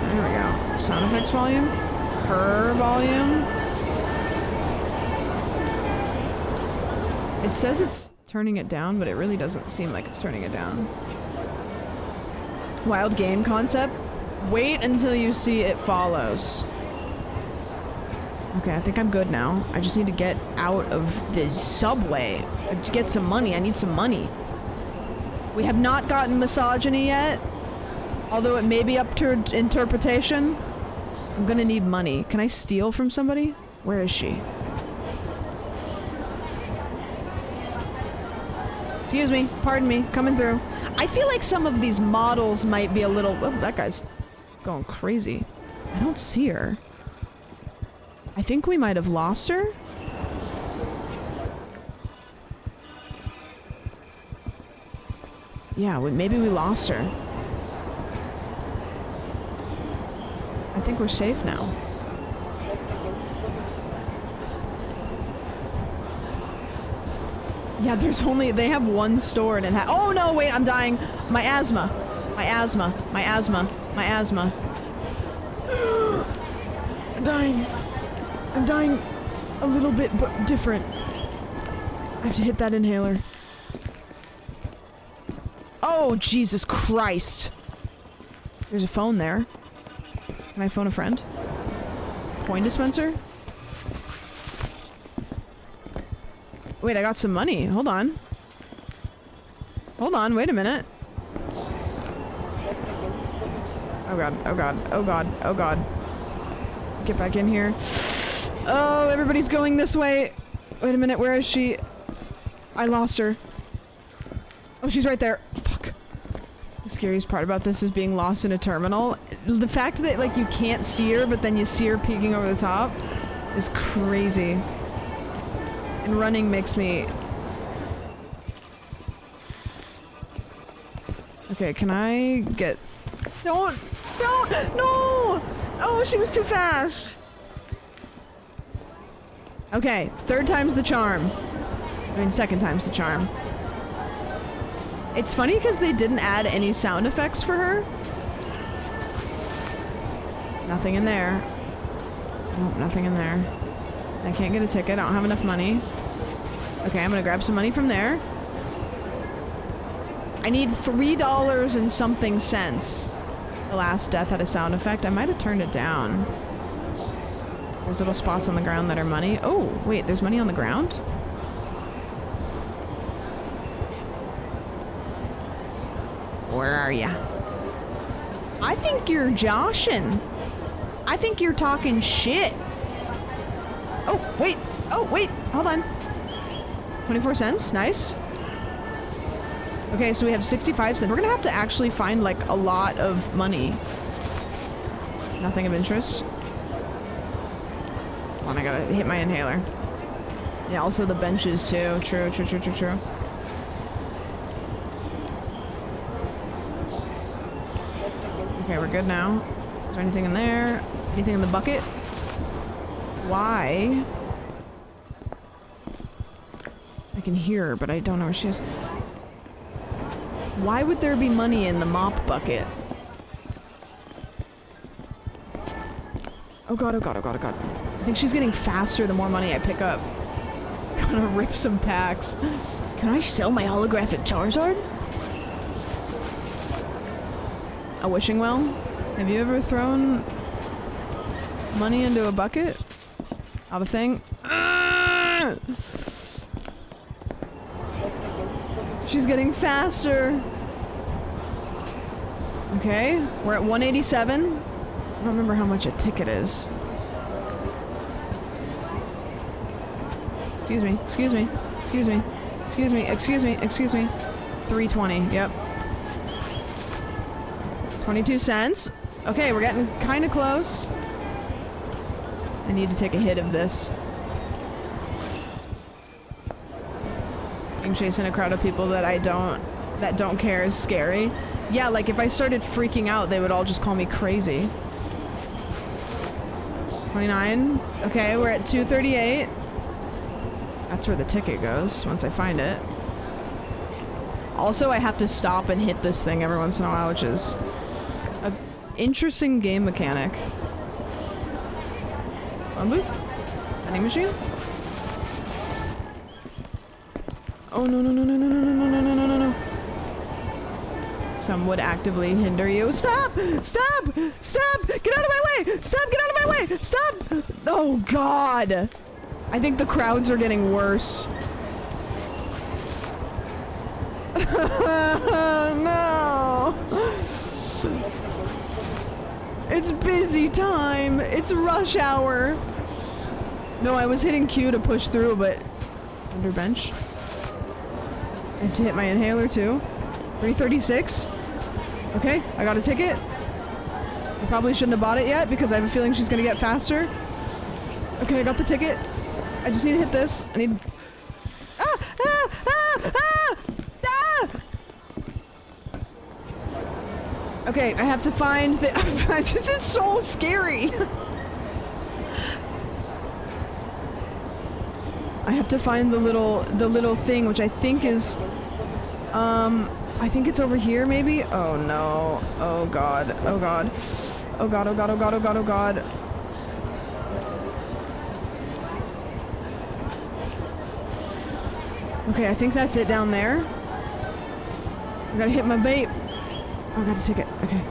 There we go. Sound effects volume. Her volume. It says it's turning it down, but it really doesn't seem like it's turning it down. Wild game concept. Wait until you see it follows. Okay, I think I'm good now. I just need to get out of the subway. Get some money. I need some money. We have not gotten misogyny yet. Although it may be up to interpretation. I'm gonna need money. Can I steal from somebody? Where is she? Excuse me. Pardon me. Coming through. I feel like some of these models might be a little... Oh, that guy's going crazy. I don't see her. I think we might have lost her. Yeah, maybe we lost her. I think we're safe now. Yeah, they have one store and it oh no, wait, I'm dying. My asthma. My asthma. My asthma. My asthma. I'm dying. I'm dying a little bit, but different. I have to hit that inhaler. Oh, Jesus Christ. There's a phone there. Can I phone a friend? Coin dispenser? Wait, I got some money. Hold on. Hold on, wait a minute. Oh god, oh god, oh god, oh god. Get back in here. Oh, everybody's going this way. Wait a minute, where is she? I lost her. Oh, she's right there. Fuck. The scariest part about this is being lost in a terminal. The fact that, like, you can't see her, but then you see her peeking over the top is crazy. And running makes me... Okay, can I get... Don't! No! Oh, she was too fast! Okay, third time's the charm. I mean, second time's the charm. It's funny because they didn't add any sound effects for her. Nothing in there. Oh, nothing in there. I can't get a ticket. I don't have enough money. Okay, I'm gonna grab some money from there. I need $3 and something cents. The last death had a sound effect. I might have turned it down. There's little spots on the ground that are money. Oh, wait, there's money on the ground? Where are ya? I think you're joshing. I think you're talking shit. Oh, wait. Oh, wait. Hold on. 24 cents. Nice. Okay, so we have 65 cents. We're gonna have to actually find, like, a lot of money. Nothing of interest. Hold on, I gotta hit my inhaler. Yeah, also the benches, too. True. Okay, we're good now. Is there anything in there? Anything in the bucket? Why? I can hear her, but I don't know where she is. Why would there be money in the mop bucket? Oh god, oh god, oh god, oh god. I think she's getting faster the more money I pick up. Gonna rip some packs. Can I sell my holographic Charizard? A wishing well? Have you ever thrown money into a bucket? Not a thing? Ah! She's getting faster. Okay, we're at 187. I don't remember how much a ticket is. Excuse me, excuse me, excuse me, excuse me, excuse me, excuse me. 320, yep. 22 cents. Okay, we're getting kind of close. I need to take a hit of this. Being chased in a crowd of people that don't care is scary. Yeah, like if I started freaking out, they would all just call me crazy. 29. Okay, we're at 238. That's where the ticket goes, once I find it. Also, I have to stop and hit this thing every once in a while, which is an interesting game mechanic. Phone booth? Vending machine? Oh, no, no, no, no, no, no, no, no, no, no, no, no. Some would actively hinder you. Stop! Stop! Stop! Get out of my way! Stop! Get out of my way! Stop! Oh, God! I think the crowds are getting worse. No! It's busy time! It's rush hour! No, I was hitting Q to push through, but... Under bench. I have to hit my inhaler too. 336. Okay, I got a ticket. I probably shouldn't have bought it yet because I have a feeling she's gonna get faster. Okay, I got the ticket. I just need to hit this. I need... Ah! Ah! Ah! Ah! Ah! Okay, I have to find the... This is so scary! I have to find the little thing, which I think is... I think it's over here, maybe? Oh, no. Oh, God. Oh, God. Oh, God, oh, God, oh, God, oh, God, oh, God. Okay, I think that's it down there. I gotta hit my vape. Oh, I got a ticket. Okay.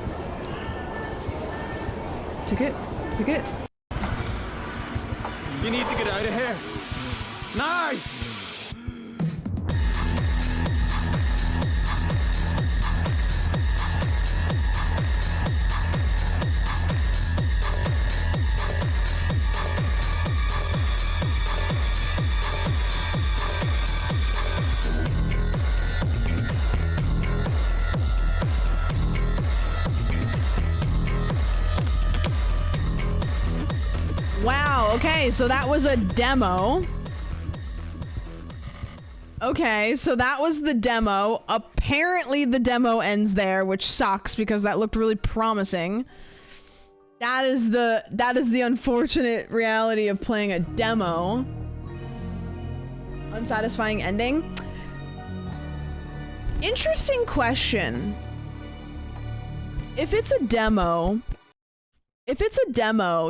Ticket? Ticket? You need to get out of here. Now! Wow, okay, so that was a demo. Okay, so that was the demo. Apparently the demo ends there, which sucks because that looked really promising. That is the unfortunate reality of playing a demo. Unsatisfying ending. Interesting question. If it's a demo,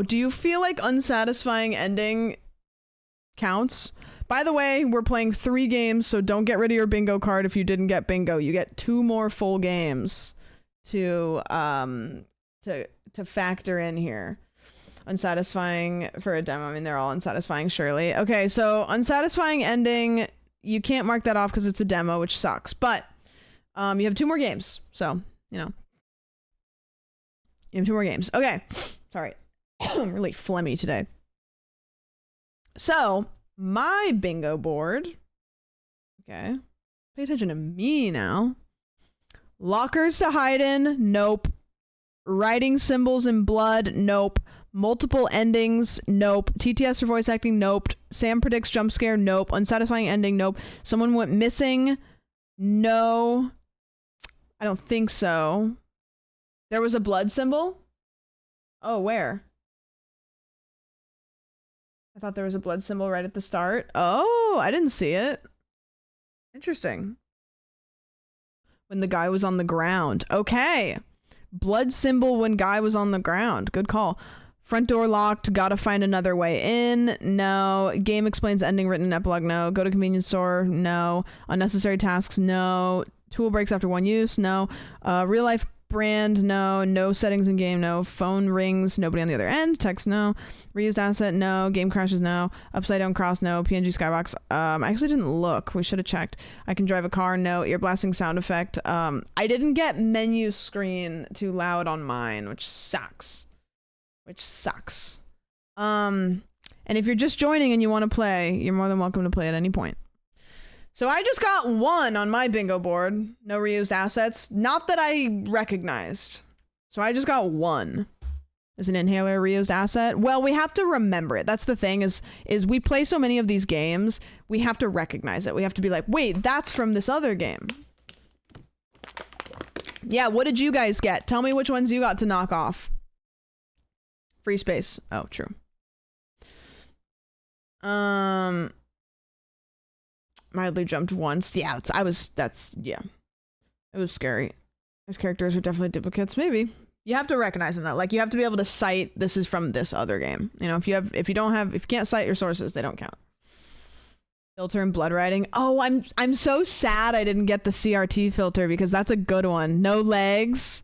do you feel like unsatisfying ending counts? By the way, we're playing 3 games, so don't get rid of your bingo card if you didn't get bingo. You get 2 more full games to factor in here. Unsatisfying for a demo. I mean, they're all unsatisfying, surely. Okay, so unsatisfying ending, you can't mark that off because it's a demo, which sucks. But you have 2 more games, so, you know. You have 2 more games. Okay. Sorry. I'm really phlegmy today. So, my bingo board. Okay. Pay attention to me now. Lockers to hide in. Nope. Writing symbols in blood. Nope. Multiple endings. Nope. TTS for voice acting. Nope. Sam predicts jump scare. Nope. Unsatisfying ending. Nope. Someone went missing. No. I don't think so. There was a blood symbol? Oh, where? I thought there was a blood symbol right at the start. Oh, I didn't see it. Interesting. When the guy was on the ground. Okay. Blood symbol when guy was on the ground. Good call. Front door locked. Gotta find another way in. No. Game explains ending written in epilogue. No. Go to convenience store. No. Unnecessary tasks. No. Tool breaks after one use. No. Real life brand. No. No settings in game. No. Phone rings. Nobody on the other end. Text. No. Reused asset. No. Game crashes. No. Upside down cross. No. PNG skybox. I actually didn't look. We should have checked. I can drive a car. No. Ear blasting sound effect. I didn't get menu screen too loud on mine, which sucks. And if you're just joining and you want to play, you're more than welcome to play at any point. So I just got 1 on my bingo board. No reused assets. Not that I recognized. So I just got 1. Is an inhaler a reused asset? Well, we have to remember it. That's the thing is we play so many of these games, we have to recognize it. We have to be like, wait, that's from this other game. Yeah, what did you guys get? Tell me which ones you got to knock off. Free space. Oh, true. Mildly jumped once. Yeah, yeah. It was scary. Those characters are definitely duplicates. Maybe. You have to recognize them though. Like you have to be able to cite this is from this other game. You know, if you can't cite your sources, they don't count. Filter and blood writing. Oh, I'm so sad I didn't get the CRT filter because that's a good one. No legs.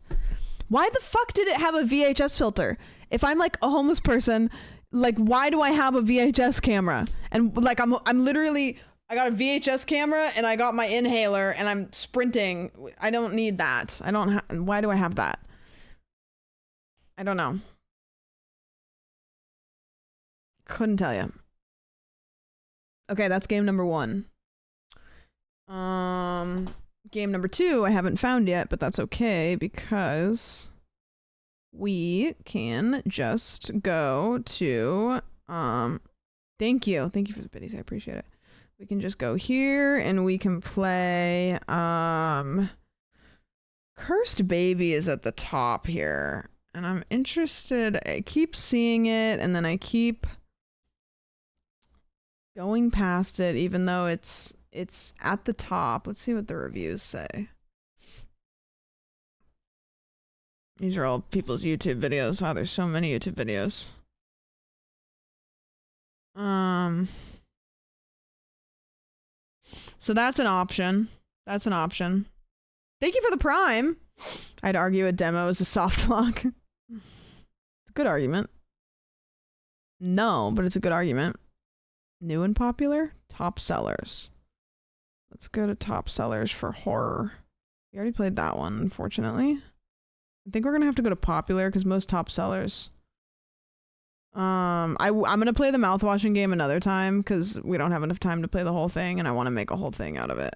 Why the fuck did it have a VHS filter? If I'm like a homeless person, like why do I have a VHS camera? And like I'm literally, I got a VHS camera and I got my inhaler and I'm sprinting. I don't need that. Why do I have that? I don't know. Couldn't tell you. Okay, that's game number 1. Game number 2 I haven't found yet, but that's okay because we can just go to thank you for the biddies, I appreciate it. We can just go here and we can play Cursed Baby is at the top here. And I'm interested. I keep seeing it and then I keep going past it even though it's at the top. Let's see what the reviews say. These are all people's YouTube videos. Wow, there's so many YouTube videos. So that's an option. Thank you for the Prime. I'd argue a demo is a soft lock. It's a good argument. No, but it's a good argument. New and popular? Top sellers. Let's go to top sellers for horror. We already played that one, unfortunately. I think we're gonna have to go to popular because most top sellers. I'm gonna play the mouthwashing game another time because we don't have enough time to play the whole thing and I want to make a whole thing out of it.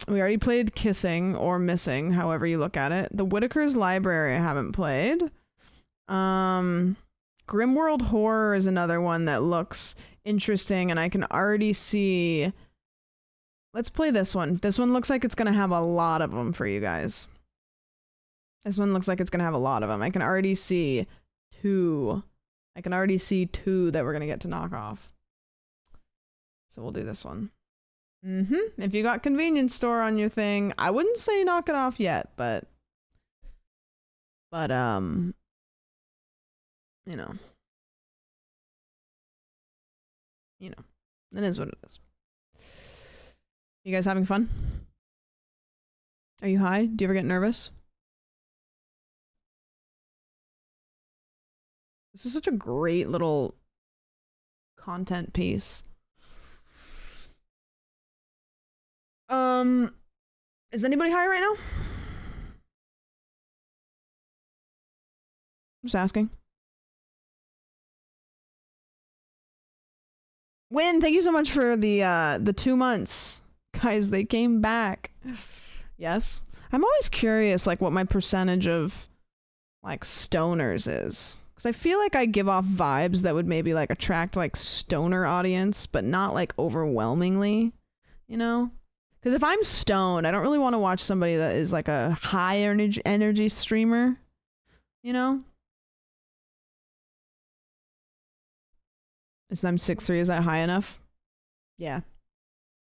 We already played Kissing or Missing, however you look at it. The Whitaker's Library I haven't played. Grimworld Horror is another one that looks interesting and I can already see. Let's play this one. This one looks like it's gonna have a lot of them for you guys. I can already see 2. That we're gonna get to knock off. So we'll do this one. If you got convenience store on your thing, I wouldn't say knock it off yet, but you know, it is what it is. You guys having fun? Are you high? Do you ever get nervous? This is such a great little content piece. Is anybody high right now? Just asking. Win, thank you so much for the 2 months. Guys, they came back. Yes. I'm always curious like what my percentage of like stoners is. Because I feel like I give off vibes that would maybe like attract like stoner audience, but not like overwhelmingly, you know? Because if I'm stoned, I don't really want to watch somebody that is like a high energy streamer, you know? Is I'm 6'3", is that high enough? Yeah.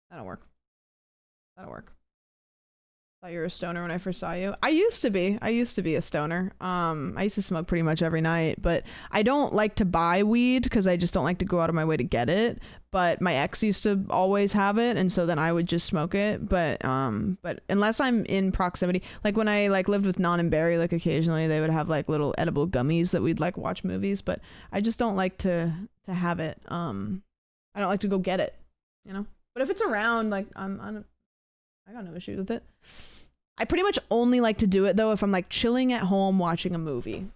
That'll work. That'll work. Thought you were a stoner when I first saw you. I used to be a stoner. I used to smoke pretty much every night, but I don't like to buy weed because I just don't like to go out of my way to get it. But my ex used to always have it, and so then I would just smoke it. But unless I'm in proximity, like when I like lived with Non and Barry, like occasionally they would have like little edible gummies that we'd like watch movies. But I just don't like to have it. I don't like to go get it, you know. But if it's around, like I got no issues with it. I pretty much only like to do it though if I'm like chilling at home watching a movie.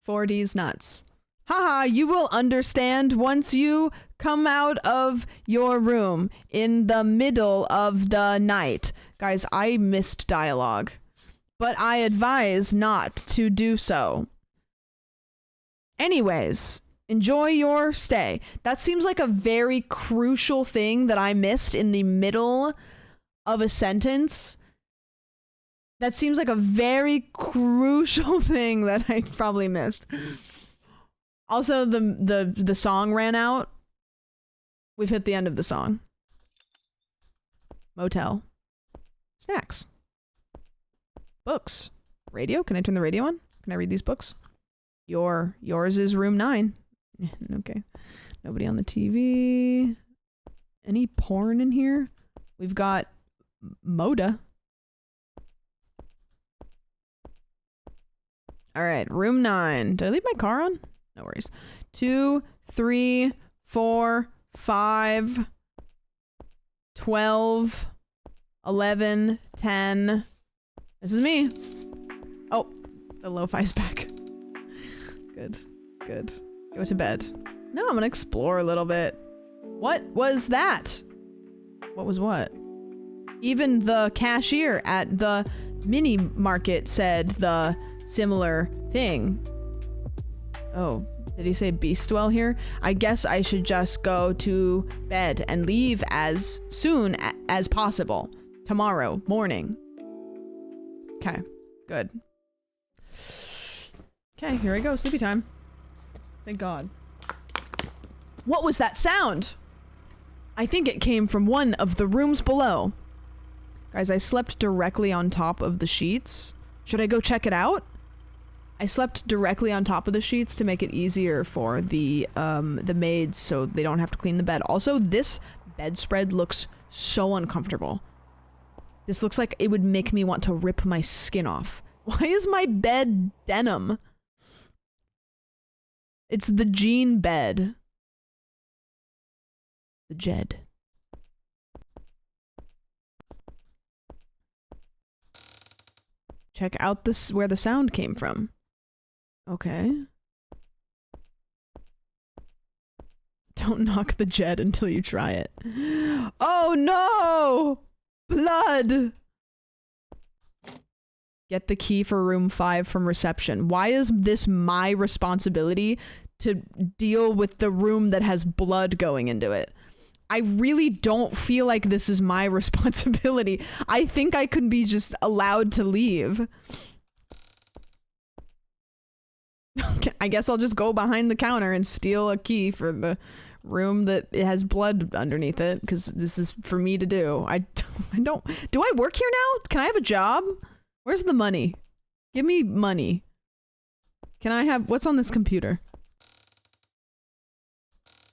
4D's nuts. Haha, you will understand once you come out of your room in the middle of the night. Guys, I missed dialogue, but I advise not to do so. Anyways, enjoy your stay. That seems like a very crucial thing that I missed in the middle of a sentence. That seems like a very crucial thing that I probably missed. Also, the song ran out. We've hit the end of the song. Motel. Snacks. Books. Radio? Can I turn the radio on? Can I read these books? Yours is room 9. Okay. Nobody on the TV. Any porn in here? We've got Moda. All right, room 9. Did I leave my car on? No worries. 2, 3, 4, 5, 12, 11, 10. This is me. Oh, the lo-fi's back. Good, good. Go to bed. No, I'm gonna explore a little bit. What was that? What was what? Even the cashier at the mini market said the similar thing. Oh, did he say beastwell here? I guess I should just go to bed and leave as soon as possible. Tomorrow morning. Okay, good. Okay, here I go, sleepy time. Thank God. What was that sound? I think it came from one of the rooms below. Guys, I slept directly on top of the sheets. Should I go check it out? I slept directly on top of the sheets to make it easier for the maids so they don't have to clean the bed. Also, this bedspread looks so uncomfortable. This looks like it would make me want to rip my skin off. Why is my bed denim? It's the jean bed. The Jed. Check out this where the sound came from. Okay. Don't knock the Jed until you try it. Oh no! Blood! Get the key for room 5 from reception. Why is this my responsibility to deal with the room that has blood going into it? I really don't feel like this is my responsibility. I think I could be just allowed to leave. I guess I'll just go behind the counter and steal a key for the room that it has blood underneath it, because this is for me to do. I don't. Do I work here now? Can I have a job? Where's the money? Give me money. Can I have... What's on this computer?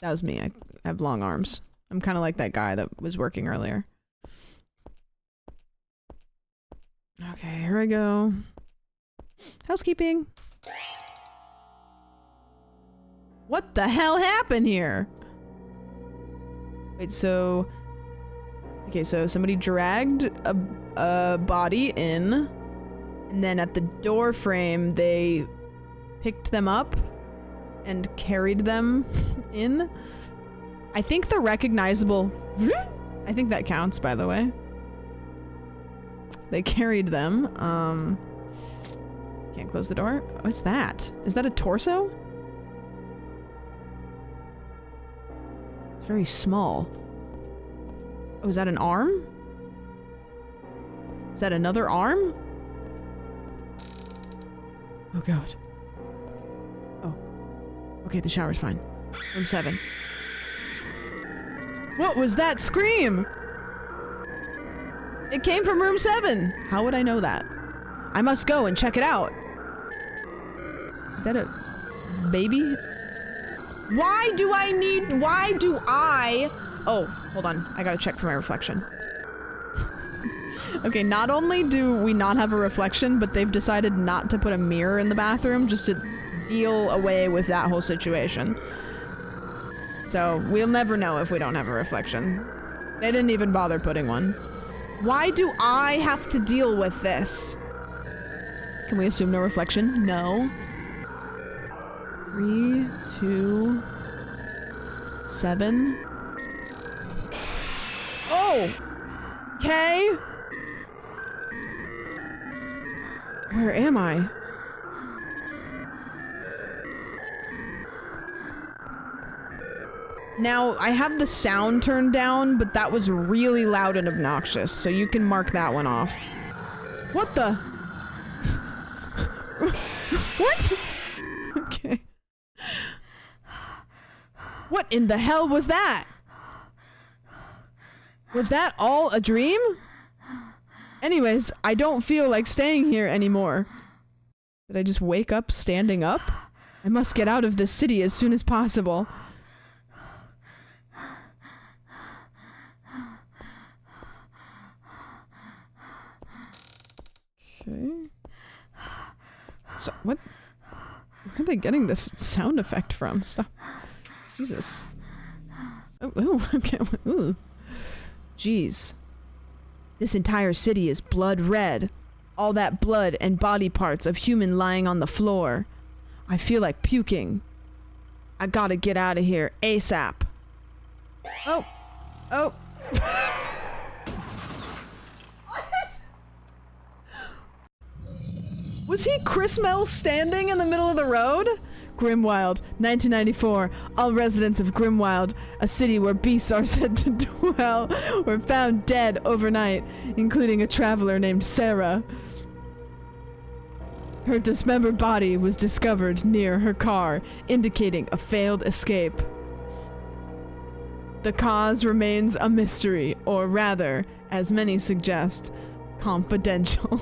That was me. I have long arms. I'm kind of like that guy that was working earlier. Okay, here I go. Housekeeping. What the hell happened here? Wait, so... Okay, so somebody dragged a body in, and then at the door frame, they picked them up and carried them in. I think the recognizable... I think that counts, by the way. They carried them. Can't close the door. What's that? Is that a torso? It's very small. Oh, is that an arm? Is that another arm? Oh god. Oh. Okay, the shower's fine. Room 7. What was that scream? It came from room 7. How would I know that? I must go and check it out. Is that a baby? Why do I... Oh, hold on. I gotta check for my reflection. Okay, not only do we not have a reflection, but they've decided not to put a mirror in the bathroom just to deal away with that whole situation. So, we'll never know if we don't have a reflection. They didn't even bother putting one. Why do I have to deal with this? Can we assume no reflection? No. 3, 2, 7. Oh! Okay. Where am I? Now, I have the sound turned down, but that was really loud and obnoxious, so you can mark that one off. What the? What? Okay. What in the hell was that? Was that all a dream? Anyways, I don't feel like staying here anymore. Did I just wake up standing up? I must get out of this city as soon as possible. Okay. So, what? Where are they getting this sound effect from? Stop. Jesus. Oh, okay. Ooh. Jeez. This entire city is blood red. All that blood and body parts of human lying on the floor. I feel like puking. I gotta get out of here ASAP. Oh. Oh. Was he Chris Mel standing in the middle of the road? Grimwild, 1994. All residents of Grimwild, a city where beasts are said to dwell, were found dead overnight, including a traveler named Sarah. Her dismembered body was discovered near her car, indicating a failed escape. The cause remains a mystery, or rather, as many suggest, confidential.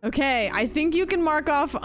Okay, I think you can mark off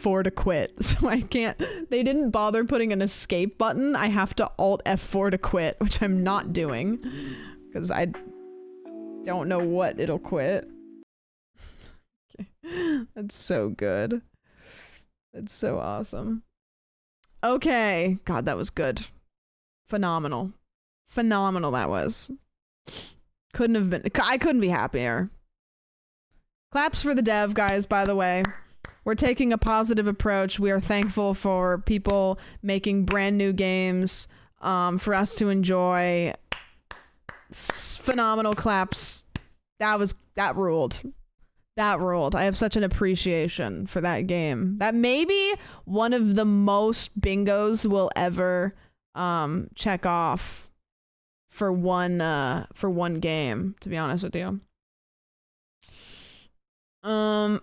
F4 to quit, so I can't. They didn't bother putting an escape button. I have to Alt F4 to quit, which I'm not doing because I don't know what it'll quit. Okay. That's so good. That's so awesome. Okay, God, that was good. Phenomenal. Phenomenal that was. Couldn't have been. I couldn't be happier. Claps for the dev guys, by the way. We're taking a positive approach. We are thankful for people making brand new games for us to enjoy. Phenomenal claps. That ruled. That ruled. I have such an appreciation for that game. That may be one of the most bingos we'll ever check off for one game, to be honest with you.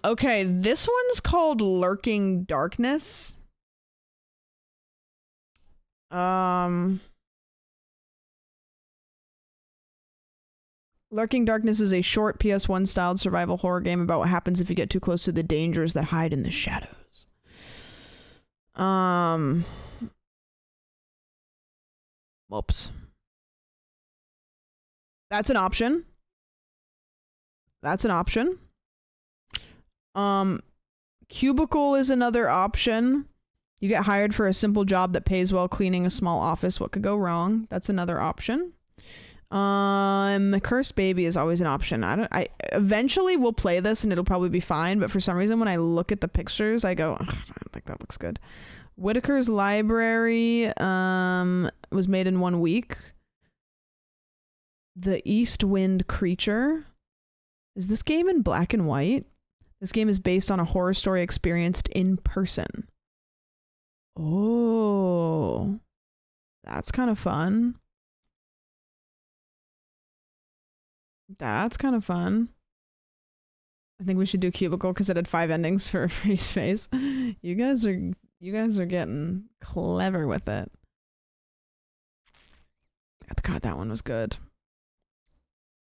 Okay, this one's called Lurking Darkness. Lurking Darkness is a short PS1 styled survival horror game about what happens if you get too close to the dangers that hide in the shadows. Whoops. That's an option. That's an option. Cubicle is another option. You get hired for a simple job that pays well, cleaning a small office. What could go wrong? That's another option. Cursed Baby is always an option. I eventually will play this and it'll probably be fine, but for some reason when I look at the pictures, I go, I don't think that looks good. Whitaker's Library was made in 1 week. The East Wind Creature. Is this game in black and white? This game is based on a horror story experienced in person. Oh, that's kind of fun. That's kind of fun. I think we should do Cubicle because it had 5 endings for Free Space. You guys are getting clever with it. God, that one was good.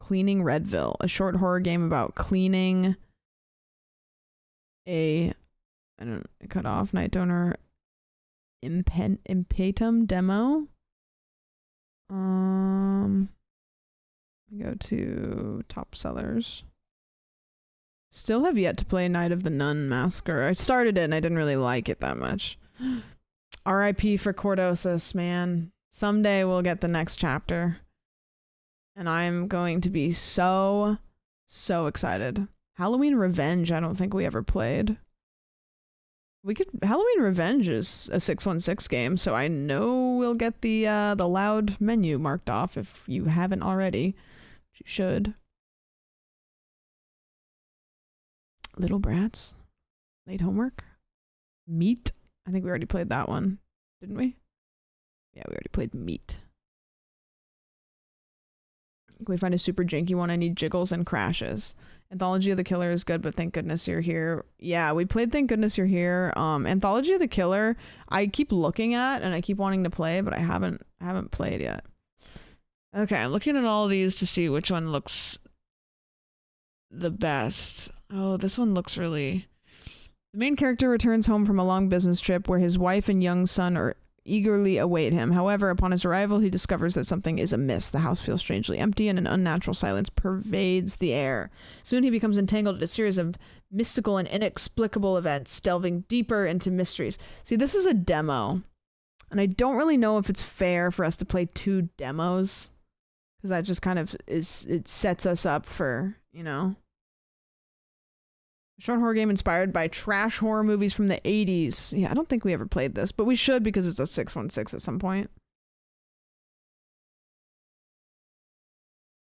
Cleaning Redville, a short horror game about cleaning a cut off night donor impetum demo. Go to top sellers. Still have yet to play Night of the Nun Massacre. I started it and I didn't really like it that much. R.I.P. for Cordosis, man. Someday we'll get the next chapter. And I'm going to be so excited. Halloween Revenge, I don't think we ever played. Halloween Revenge is a 616 game, so I know we'll get the loud menu marked off if you haven't already. You should. Little Brats. Late Homework. Meat. I think we already played that one, didn't we? Yeah, we already played Meat. Can we find a super janky one? I need jiggles and crashes. Anthology of the Killer is good, but thank goodness you're here. Yeah, we played Thank Goodness You're Here. Anthology of the Killer, I keep looking at and I keep wanting to play, but I haven't played yet. Okay, I'm looking at all of these to see which one looks the best. Oh, this one looks really... The main character returns home from a long business trip where his wife and young son eagerly await him. However, upon his arrival, he discovers that something is amiss. The house feels strangely empty and an unnatural silence pervades the air. Soon he becomes entangled in a series of mystical and inexplicable events, delving deeper into mysteries. See, this is a demo, and I don't really know if it's fair for us to play 2 demos, because that just kind of it sets us up for, you know. Short horror game inspired by trash horror movies from the 80s. Yeah, I don't think we ever played this, but we should because it's a 616 at some point.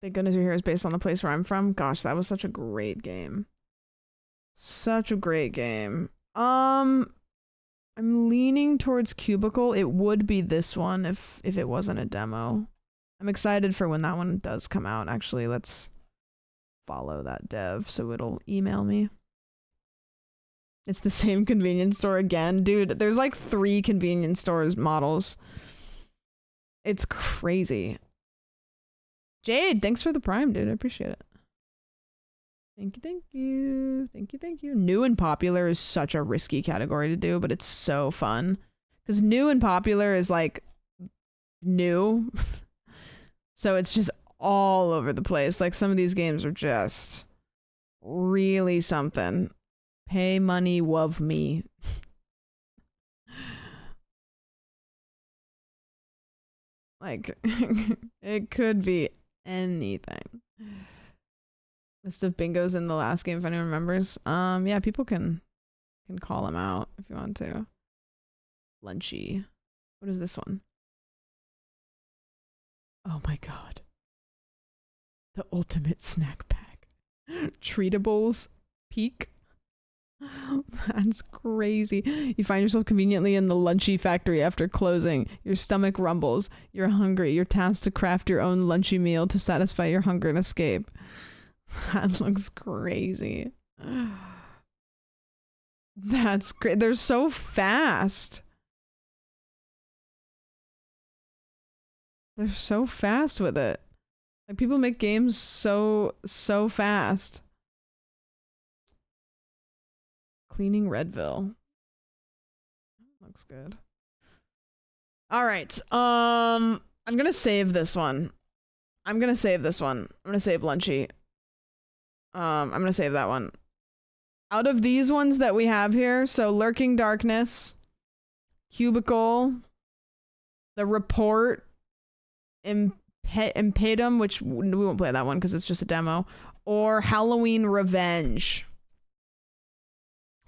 Thank Goodness You're Here is based on the place where I'm from. Gosh, that was such a great game. Such a great game. I'm leaning towards Cubicle. It would be this one if it wasn't a demo. I'm excited for when that one does come out. Actually, let's follow that dev so it'll email me. It's the same convenience store again. Dude, there's like 3 convenience stores models. It's crazy. Jade, thanks for the Prime, dude. I appreciate it. Thank you, thank you. Thank you, thank you. New and popular is such a risky category to do, but it's so fun. Because new and popular is like new. So it's just all over the place. Like some of these games are just really something. Pay money, love me. Like, it could be anything. List of bingos in the last game, if anyone remembers. Yeah, people can call them out if you want to. Lunchy. What is this one? Oh my god. The ultimate snack pack. Treatables. Peak. That's crazy. You find yourself conveniently in the Lunchy factory after closing. Your stomach rumbles. You're hungry. You're tasked to craft your own Lunchy meal to satisfy your hunger and escape. That looks crazy. That's great. They're so fast. They're so fast with it. Like people make games so fast. Cleaning Redville. Looks good. All right. I'm gonna save this one. I'm gonna save Lunchy. I'm gonna save that one. Out of these ones that we have here, so Lurking Darkness, Cubicle, The Report, Impedum, which we won't play that one because it's just a demo, or Halloween Revenge.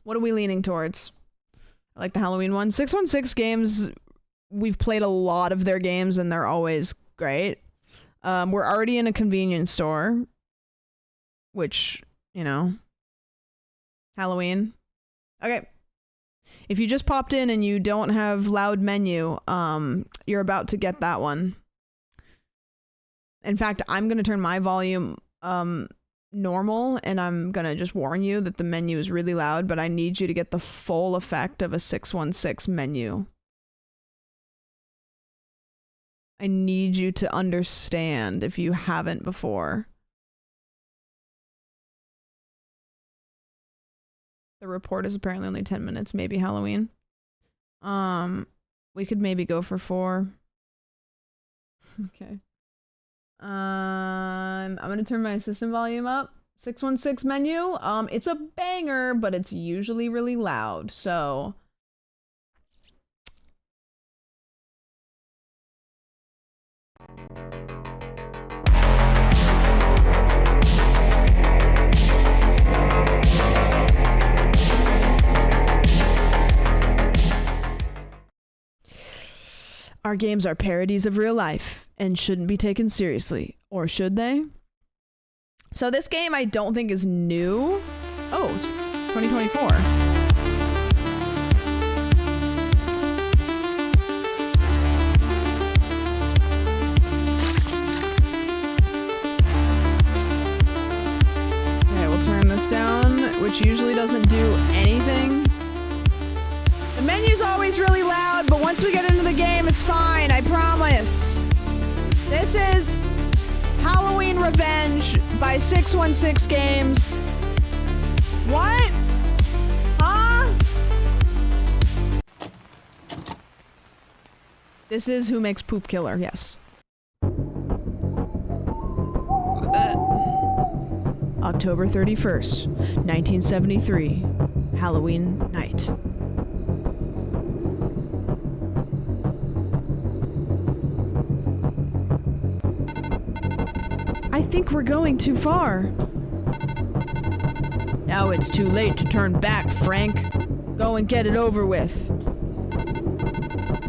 What are we leaning towards? I like the Halloween one. 616 games, we've played a lot of their games and they're always great. We're already in a convenience store, which, you know, Halloween. Okay. If you just popped in and you don't have loud menu, you're about to get that one. In fact, I'm going to turn my volume normal, and I'm going to just warn you that the menu is really loud, but I need you to get the full effect of a 616 menu. I need you to understand if you haven't before. The Report is apparently only 10 minutes, maybe Halloween. We could maybe go for 4. Okay. I'm gonna turn my system volume up. 616 menu. It's a banger, but it's usually really loud, so our games are parodies of real life and shouldn't be taken seriously. Or should they? So this game I don't think is new. Oh, 2024. Okay, we'll turn this down, which usually doesn't do anything. The menu's always really loud, but once we get into the game, it's fine, I promise. This is Halloween Revenge by 616 Games. What? Huh? This is Who Makes Poop Killer, yes. October 31st, 1973. Halloween night. I think we're going too far. Now it's too late to turn back, Frank. Go and get it over with.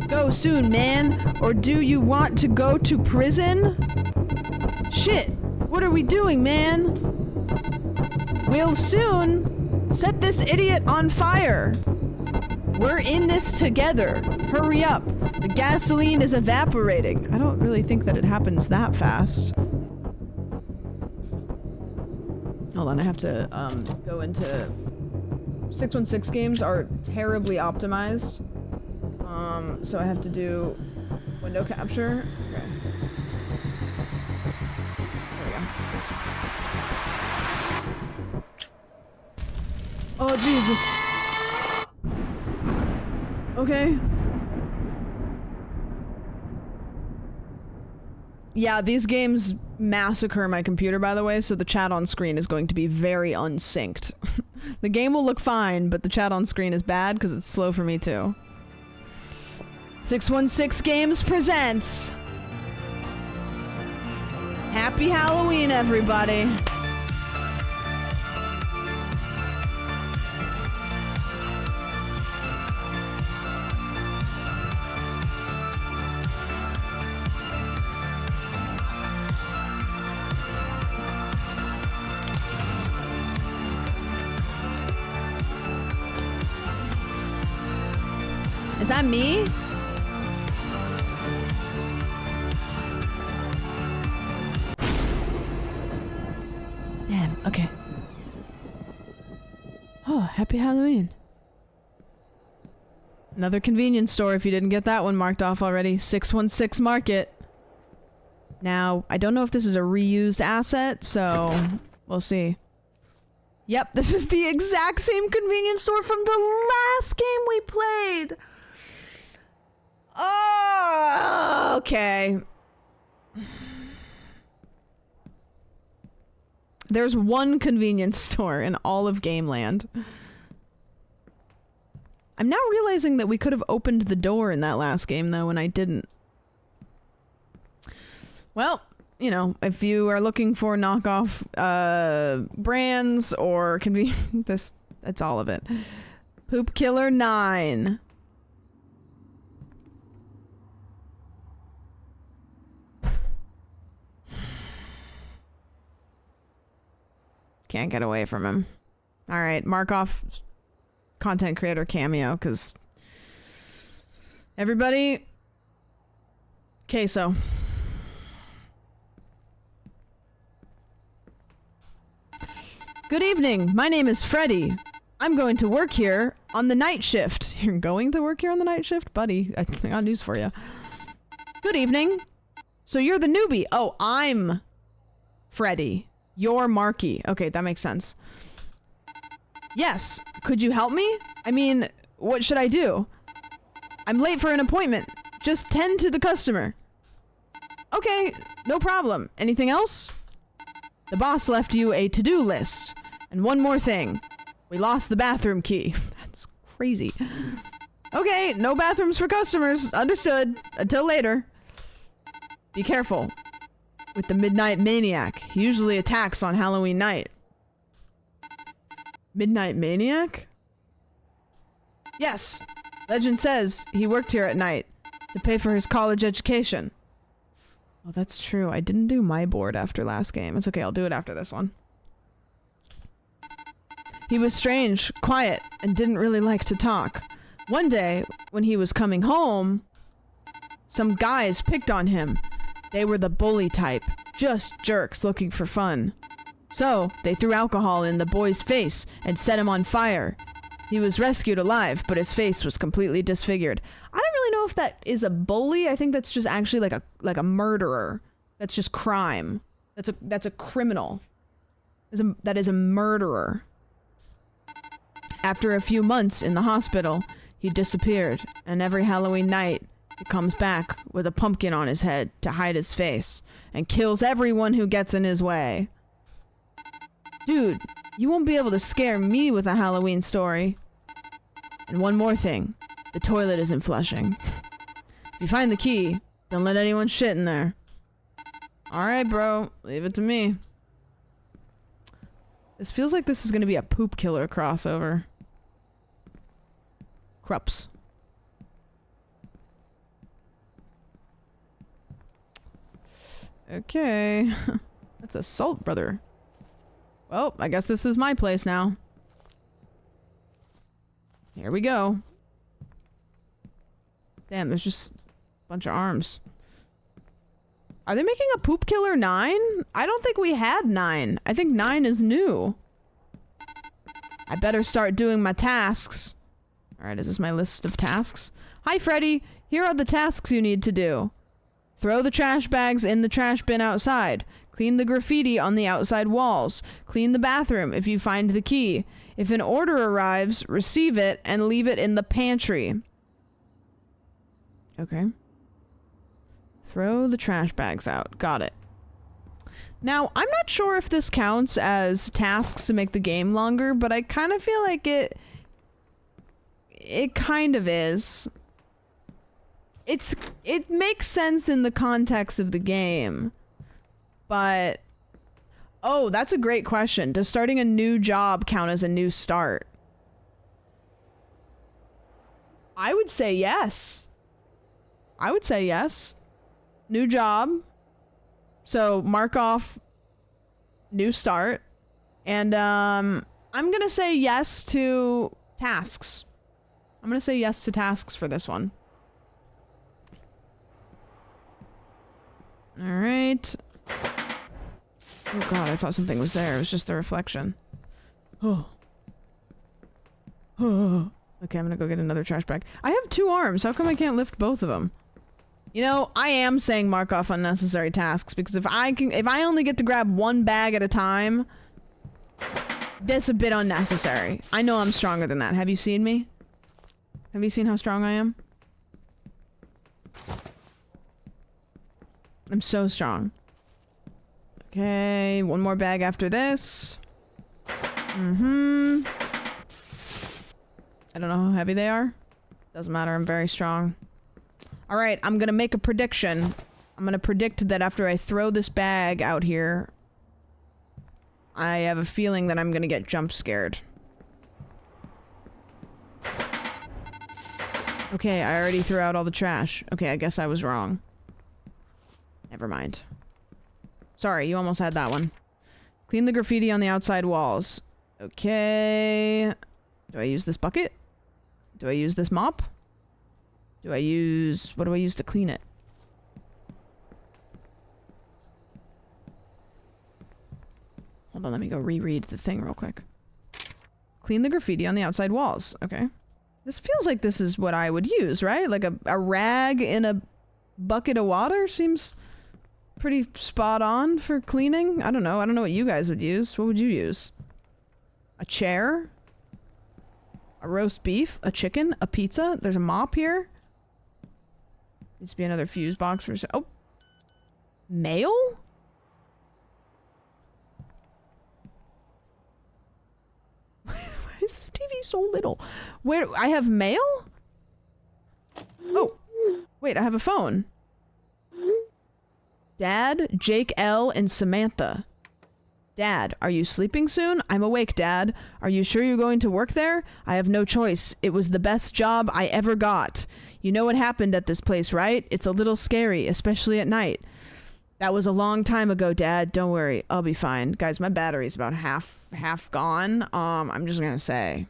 Go soon, man. Or do you want to go to prison? Shit, what are we doing, man? We'll soon set this idiot on fire. We're in this together. Hurry up. The gasoline is evaporating. I don't really think that it happens that fast. Hold on, I have to go into 616 games are terribly optimized. So I have to do window capture. Okay. There we go. Oh Jesus. Okay. Yeah, these games massacre my computer, by the way, so the chat on screen is going to be very unsynced. The game will look fine, but the chat on screen is bad because it's slow for me too. 616 Games presents Happy Halloween, everybody. Is that me? Damn, okay. Oh, happy Halloween. Another convenience store if you didn't get that one marked off already. 616 Market. Now, I don't know if this is a reused asset, so we'll see. Yep, this is the exact same convenience store from the last game we played. Oh, okay. There's one convenience store in all of Gameland. I'm now realizing that we could have opened the door in that last game, though, and I didn't. Well, you know, if you are looking for knockoff brands or that's all of it. Poop Killer 9. Can't get away from him. All right, mark off content creator cameo, because everybody, queso. Good evening. My name is Freddy. I'm going to work here on the night shift. You're going to work here on the night shift? Buddy, I got news for you. Good evening. So you're the newbie. Oh, I'm Freddy. You're Marky. Okay, that makes sense. Yes. Could you help me? I mean, what should I do? I'm late for an appointment. Just tend to the customer. Okay, no problem. Anything else? The boss left you a to-do list. And one more thing. We lost the bathroom key. That's crazy. Okay, no bathrooms for customers. Understood. Until later. Be careful with the Midnight Maniac. He usually attacks on Halloween night. Midnight Maniac? Yes. Legend says he worked here at night to pay for his college education. Oh, that's true. I didn't do my board after last game. It's okay, I'll do it after this one. He was strange, quiet, and didn't really like to talk. One day, when he was coming home, some guys picked on him. They were the bully type, just jerks looking for fun. So, they threw alcohol in the boy's face and set him on fire. He was rescued alive, but his face was completely disfigured. I don't really know if that is a bully. I think that's just actually like a murderer. That's just crime. That's a criminal. That is a murderer. After a few months in the hospital, he disappeared, and every Halloween night, he comes back with a pumpkin on his head to hide his face, and kills everyone who gets in his way. Dude, you won't be able to scare me with a Halloween story. And one more thing, the toilet isn't flushing. If you find the key, don't let anyone shit in there. Alright, bro, leave it to me. This feels like this is gonna be a poop killer crossover. Krups. Okay. That's assault, brother. Well, I guess this is my place now. Here we go. Damn, there's just a bunch of arms. Are they making a Poop Killer 9? I don't think we had 9. I think 9 is new. I better start doing my tasks. Alright, is this my list of tasks? Hi, Freddy. Here are the tasks you need to do. Throw the trash bags in the trash bin outside. Clean the graffiti on the outside walls. Clean the bathroom if you find the key. If an order arrives, receive it and leave it in the pantry. Okay. Throw the trash bags out. Got it. Now, I'm not sure if this counts as tasks to make the game longer, but I kind of feel like it kind of is. It makes sense in the context of the game. But oh, that's a great question. Does starting a new job count as a new start? I would say yes. I would say yes. New job. So mark off new start. And I'm gonna say yes to tasks. I'm gonna say yes to tasks for this one. Alright. Oh god, I thought something was there. It was just the reflection. Oh. Oh. Okay, I'm gonna go get another trash bag. I have 2 arms. How come I can't lift both of them? You know, I am saying mark off unnecessary tasks because if I only get to grab 1 bag at a time, that's a bit unnecessary. I know I'm stronger than that. Have you seen me? Have you seen how strong I am? I'm so strong. Okay, 1 more bag after this. I don't know how heavy they are. Doesn't matter, I'm very strong. Alright, I'm gonna make a prediction. I'm gonna predict that after I throw this bag out here, I have a feeling that I'm gonna get jump scared. Okay, I already threw out all the trash. Okay, I guess I was wrong. Never mind. Sorry, you almost had that one. Clean the graffiti on the outside walls. Okay. Do I use this bucket? Do I use this mop? Do I use... what do I use to clean it? Hold on, let me go reread the thing real quick. Clean the graffiti on the outside walls. Okay. This feels like this is what I would use, right? Like a rag in a bucket of water seems pretty spot on for cleaning. I don't know. I don't know what you guys would use. What would you use? A chair? A roast beef? A chicken? A pizza? There's a mop here. Needs to be another fuse box for... oh! Mail? Why is this TV so little? Where... I have mail? Oh! Wait, I have a phone. Dad, Jake L, and Samantha. Dad, are you sleeping soon? I'm awake, Dad. Are you sure you're going to work there? I have no choice. It was the best job I ever got. You know what happened at this place, right? It's a little scary, especially at night. That was a long time ago, Dad. Don't worry. I'll be fine. Guys, my battery's about half gone. I'm just gonna say.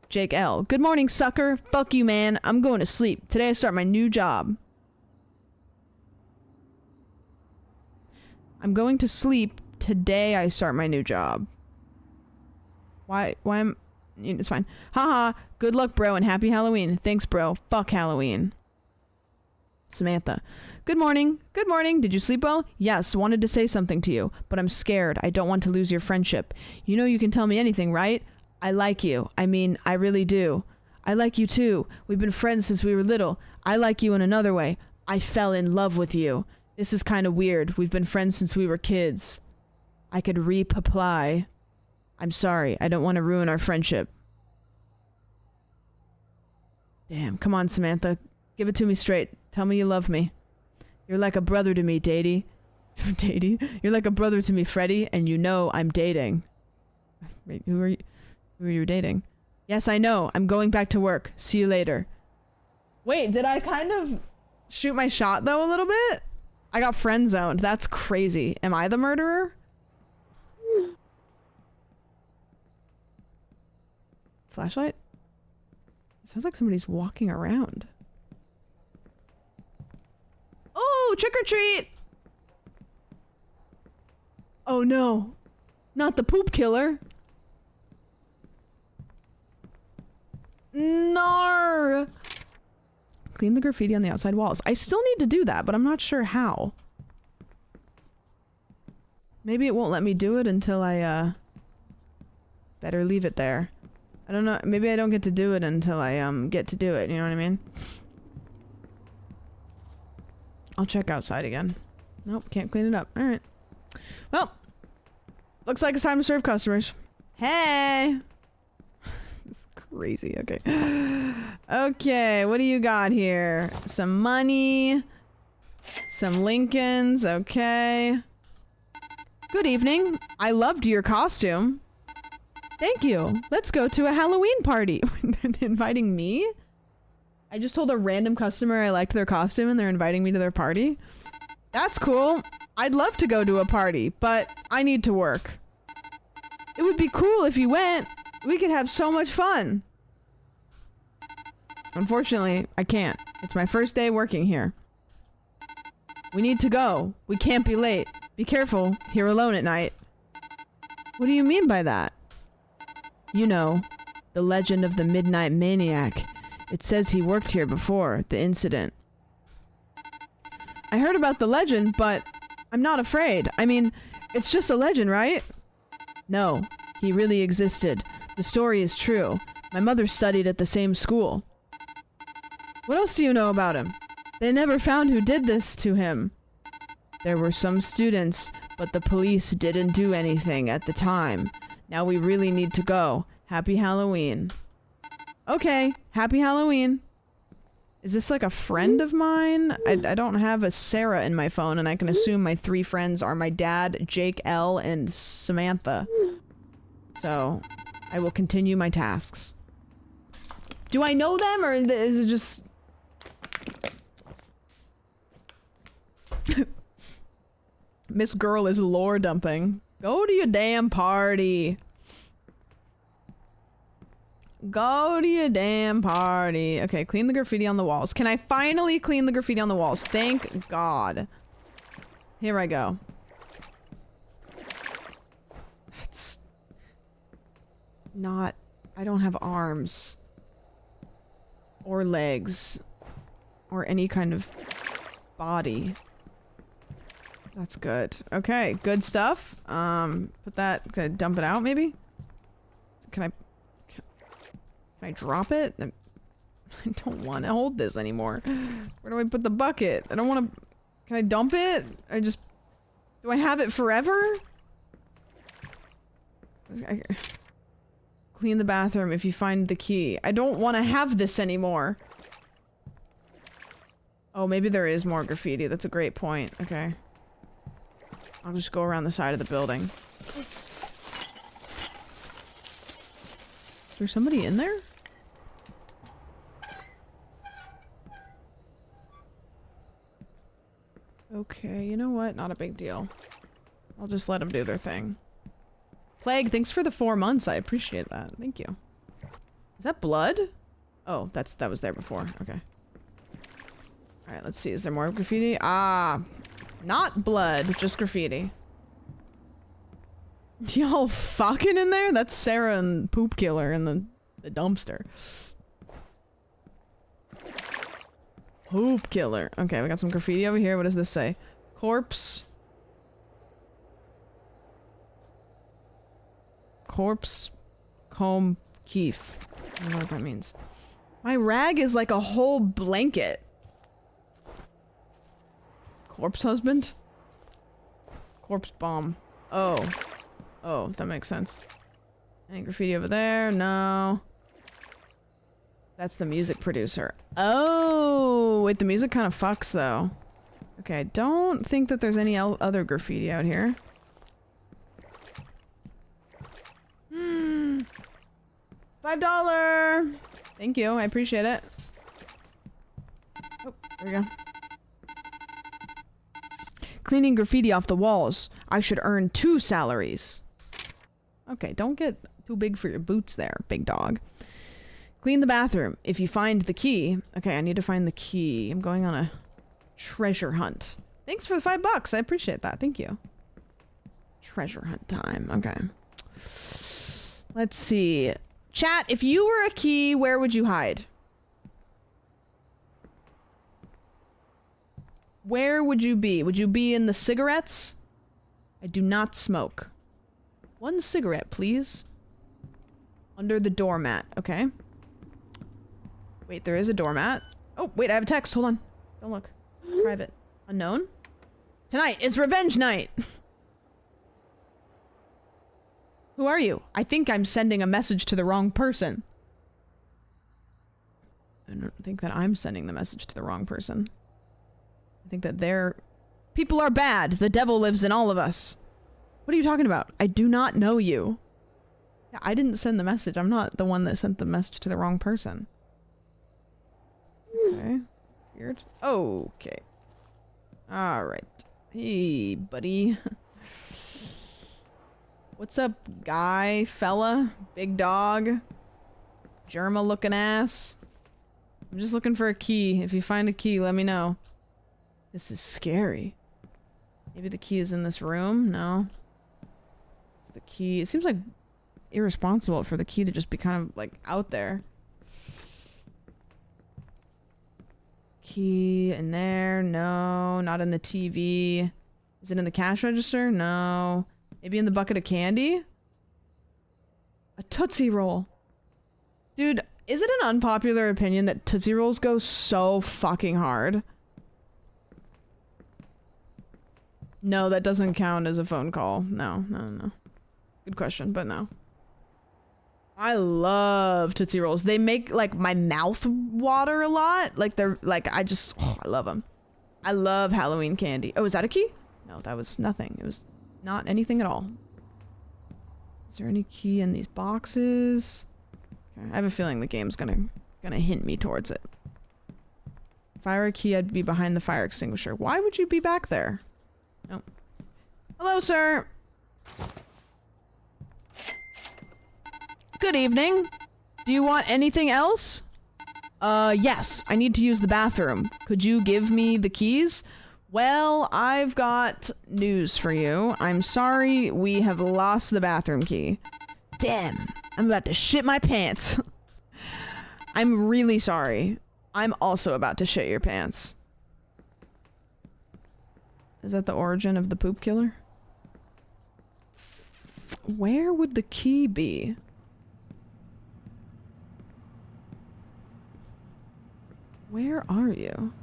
Jake L. Good morning, sucker. Fuck you, man. I'm going to sleep. Today I start my new job. I'm going to sleep. Today I start my new job. Why am... it's fine. Haha. Good luck, bro, and happy Halloween. Thanks, bro. Fuck Halloween. Samantha. Good morning. Good morning. Did you sleep well? Yes, wanted to say something to you, but I'm scared. I don't want to lose your friendship. You know you can tell me anything, right? I like you. I mean, I really do. I like you too. We've been friends since we were little. I like you in another way. I fell in love with you. This is kind of weird. We've been friends since we were kids. I could reply. I'm sorry. I don't want to ruin our friendship. Damn. Come on, Samantha. Give it to me straight. Tell me you love me. You're like a brother to me, Datey. Datey? You're like a brother to me, Freddy, and you know I'm dating. Wait, who are you? Who are you dating? Yes, I know. I'm going back to work. See you later. Wait, did I kind of shoot my shot, though, a little bit? I got friend zoned. That's crazy. Am I the murderer? Flashlight? Sounds like somebody's walking around. Oh, trick or treat! Oh no. Not the poop killer. No. Clean the graffiti on the outside walls. I still need to do that, but I'm not sure how. Maybe it won't let me do it until I, better leave it there. I don't know. Maybe I don't get to do it until I, get to do it. You know what I mean? I'll check outside again. Nope, can't clean it up. Alright. Well, looks like it's time to serve customers. Hey! It's crazy. Okay. Okay, what do you got here? Some money. Some Lincolns. Okay. Good evening. I loved your costume. Thank you. Let's go to a Halloween party. Inviting me? I just told a random customer I liked their costume and they're inviting me to their party. That's cool. I'd love to go to a party, but I need to work. It would be cool if you went. We could have so much fun. Unfortunately, I can't. It's my first day working here. We need to go. We can't be late. Be careful. Here alone at night. What do you mean by that? You know, the legend of the Midnight Maniac. It says he worked here before the incident. I heard about the legend, but I'm not afraid. I mean, it's just a legend, right? No, he really existed. The story is true. My mother studied at the same school. What else do you know about him? They never found who did this to him. There were some students, but the police didn't do anything at the time. Now we really need to go. Happy Halloween. Okay, happy Halloween. Is this like a friend of mine? I don't have a Sarah in my phone, and I can assume my 3 friends are my dad, Jake L, and Samantha. So, I will continue my tasks. Do I know them, or is it just... Miss Girl is lore dumping. Go to your damn party. Go to your damn party. Okay, clean the graffiti on the walls. Can I finally clean the graffiti on the walls? Thank God. Here I go. That's not... I don't have arms. Or legs. Or any kind of body. That's good. Okay, good stuff. Put that... Can I dump it out, maybe? Can I drop it? I don't want to hold this anymore. Where do I put the bucket? I don't want to... Can I dump it? Do I have it forever? Clean the bathroom if you find the key. I don't want to have this anymore. Oh, maybe there is more graffiti. That's a great point. Okay. I'll just go around the side of the building. Is there somebody in there? Okay, you know what? Not a big deal. I'll just let them do their thing. Plague, thanks for the 4 months. I appreciate that. Thank you. Is that blood? Oh, that was there before. Okay. Alright, let's see. Is there more graffiti? Ah, not blood, just graffiti. Y'all fucking in there? That's Sarah and Poop Killer in the dumpster. Poop Killer. Okay, we got some graffiti over here. What does this say? Corpse. Corpse. Comb. Keef. I don't know what that means. My rag is like a whole blanket. Corpse husband? Corpse bomb. Oh. Oh, that makes sense. Any graffiti over there? No. That's the music producer. Oh, wait, the music kind of fucks though. Okay, I don't think that there's any other graffiti out here. $5! Thank you, I appreciate it. Oh, there we go. Cleaning graffiti off the walls. I should earn 2 salaries. Okay, don't get too big for your boots there, big dog. Clean the bathroom. If you find the key... Okay, I need to find the key. I'm going on a treasure hunt. Thanks for the $5. I appreciate that. Thank you. Treasure hunt time. Okay. Let's see. Chat, if you were a key, where would you hide? Where would you be? Would you be in the cigarettes? I do not smoke. 1 cigarette, please. Under the doormat. Okay. Wait, there is a doormat. Oh, wait, I have a text. Hold on. Don't look. Private. Unknown? Tonight is revenge night! Who are you? I think I'm sending a message to the wrong person. I don't think that I'm sending the message to the wrong person. I think that they're... People are bad. The devil lives in all of us. What are you talking about? I do not know you. Yeah, I didn't send the message. I'm not the one that sent the message to the wrong person. Okay. Weird. Okay. Alright. Hey, buddy. What's up, guy, fella, big dog, Germa looking ass? I'm just looking for a key. If you find a key, let me know. This is scary. Maybe the key is in this room? No. The key... It seems like irresponsible for the key to just be kind of, like, out there. Key in there? No. Not in the TV. Is it in the cash register? No. Maybe in the bucket of candy? A Tootsie Roll. Dude, is it an unpopular opinion that Tootsie Rolls go so fucking hard? No, that doesn't count as a phone call. No. Good question, but no. I love Tootsie Rolls. They make like my mouth water a lot. Like they're like, I love them. I love Halloween candy. Oh, is that a key? No, that was nothing. It was not anything at all. Is there any key in these boxes? Okay, I have a feeling the game's gonna hint me towards it. If I were a key, I'd be behind the fire extinguisher. Why would you be back there? No. Hello, sir. Good evening. Do you want anything else? Yes. I need to use the bathroom. Could you give me the keys? Well, I've got news for you. I'm sorry, we have lost the bathroom key. Damn. I'm about to shit my pants. I'm really sorry. I'm also about to shit your pants. Is that the origin of the poop killer? Where would the key be? Where are you?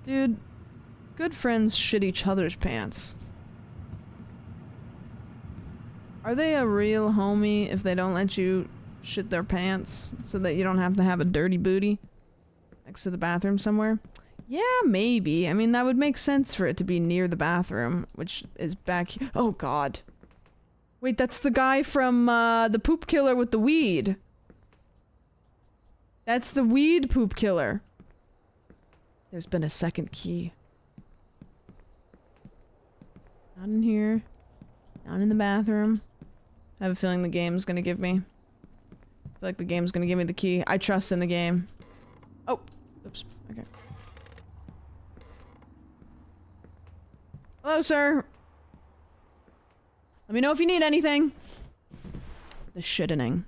Dude, good friends shit each other's pants. Are they a real homie if they don't let you shit their pants so that you don't have to have a dirty booty next to the bathroom somewhere? Yeah, maybe. I mean, that would make sense for it to be near the bathroom, which is back here. Oh, God. Wait, that's the guy from, the poop killer with the weed. That's the weed poop killer. There's been a second key. Not in here. Not in the bathroom. I have a feeling the game's gonna give me. I feel like the game's gonna give me the key. I trust in the game. Oh! Oops. Okay. Hello, sir. Let me know if you need anything. The shittening.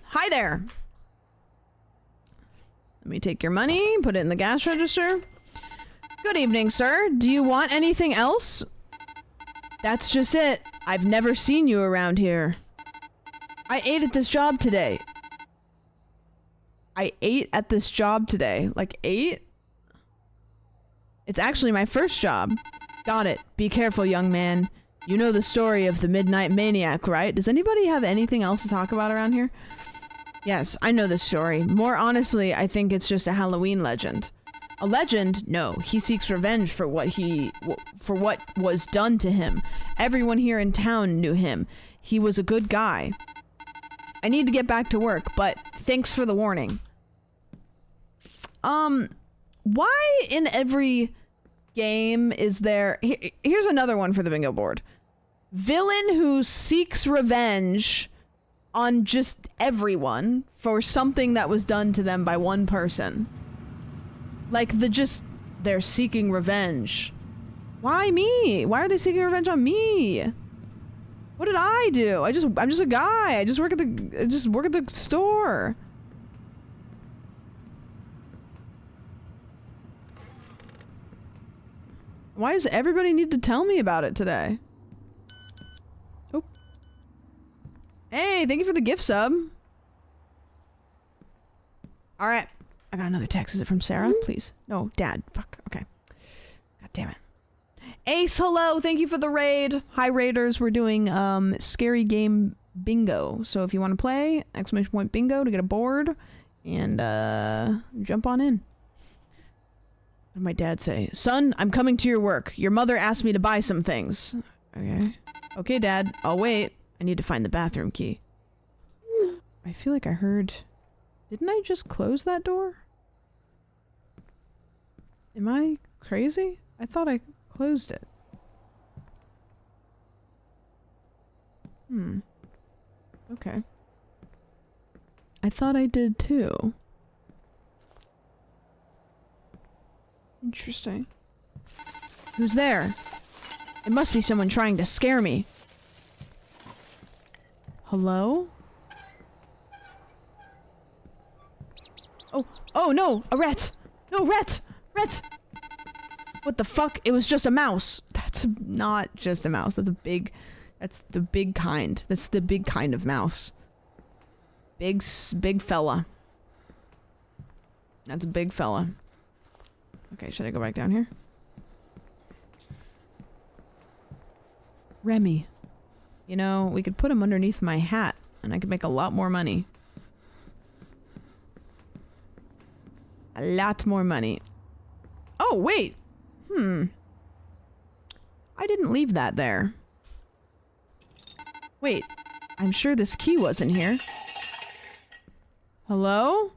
Hi there. Let me take your money, put it in the gas register. Good evening, sir. Do you want anything else? That's just it. I've never seen you around here. I ate at this job today. I ate at this job today. Like, ate? It's actually my first job. Got it. Be careful, young man. You know the story of the Midnight Maniac, right? Does anybody have anything else to talk about around here? Yes, I know this story. More honestly, I think it's just a Halloween legend. A legend? No. He seeks revenge for what was done to him. Everyone here in town knew him. He was a good guy. I need to get back to work, but thanks for the warning. Why in every game is there... Here's another one for the bingo board. Villain who seeks revenge on just everyone for something that was done to them by one person. Like, they're seeking revenge. Why me? Why are they seeking revenge on me? What did I do? I'm just a guy. I just work at the store. Why does everybody need to tell me about it today? Oh. Hey, thank you for the gift sub. All right. I got another text. Is it from Sarah? Please. No, Dad. Fuck. Okay. God damn it. Ace, hello. Thank you for the raid. Hi, raiders. We're doing scary game bingo. So if you want to play, ! bingo to get a board and jump on in. What did my dad say? Son, I'm coming to your work. Your mother asked me to buy some things. Okay. Okay, Dad. I'll wait. I need to find the bathroom key. I feel like I heard... Didn't I just close that door? Am I crazy? I thought I closed it. Okay. I thought I did too. Interesting. Who's there? It must be someone trying to scare me. Hello? Oh no! A rat! No, rat! Rat! What the fuck? It was just a mouse. That's not just a mouse. That's the big kind. That's the big kind of mouse. Big fella. That's a big fella. Okay, should I go back down here? Remy. You know, we could put him underneath my hat, and I could make a lot more money. A lot more money. Oh, wait! I didn't leave that there. Wait, I'm sure this key wasn't here. Hello?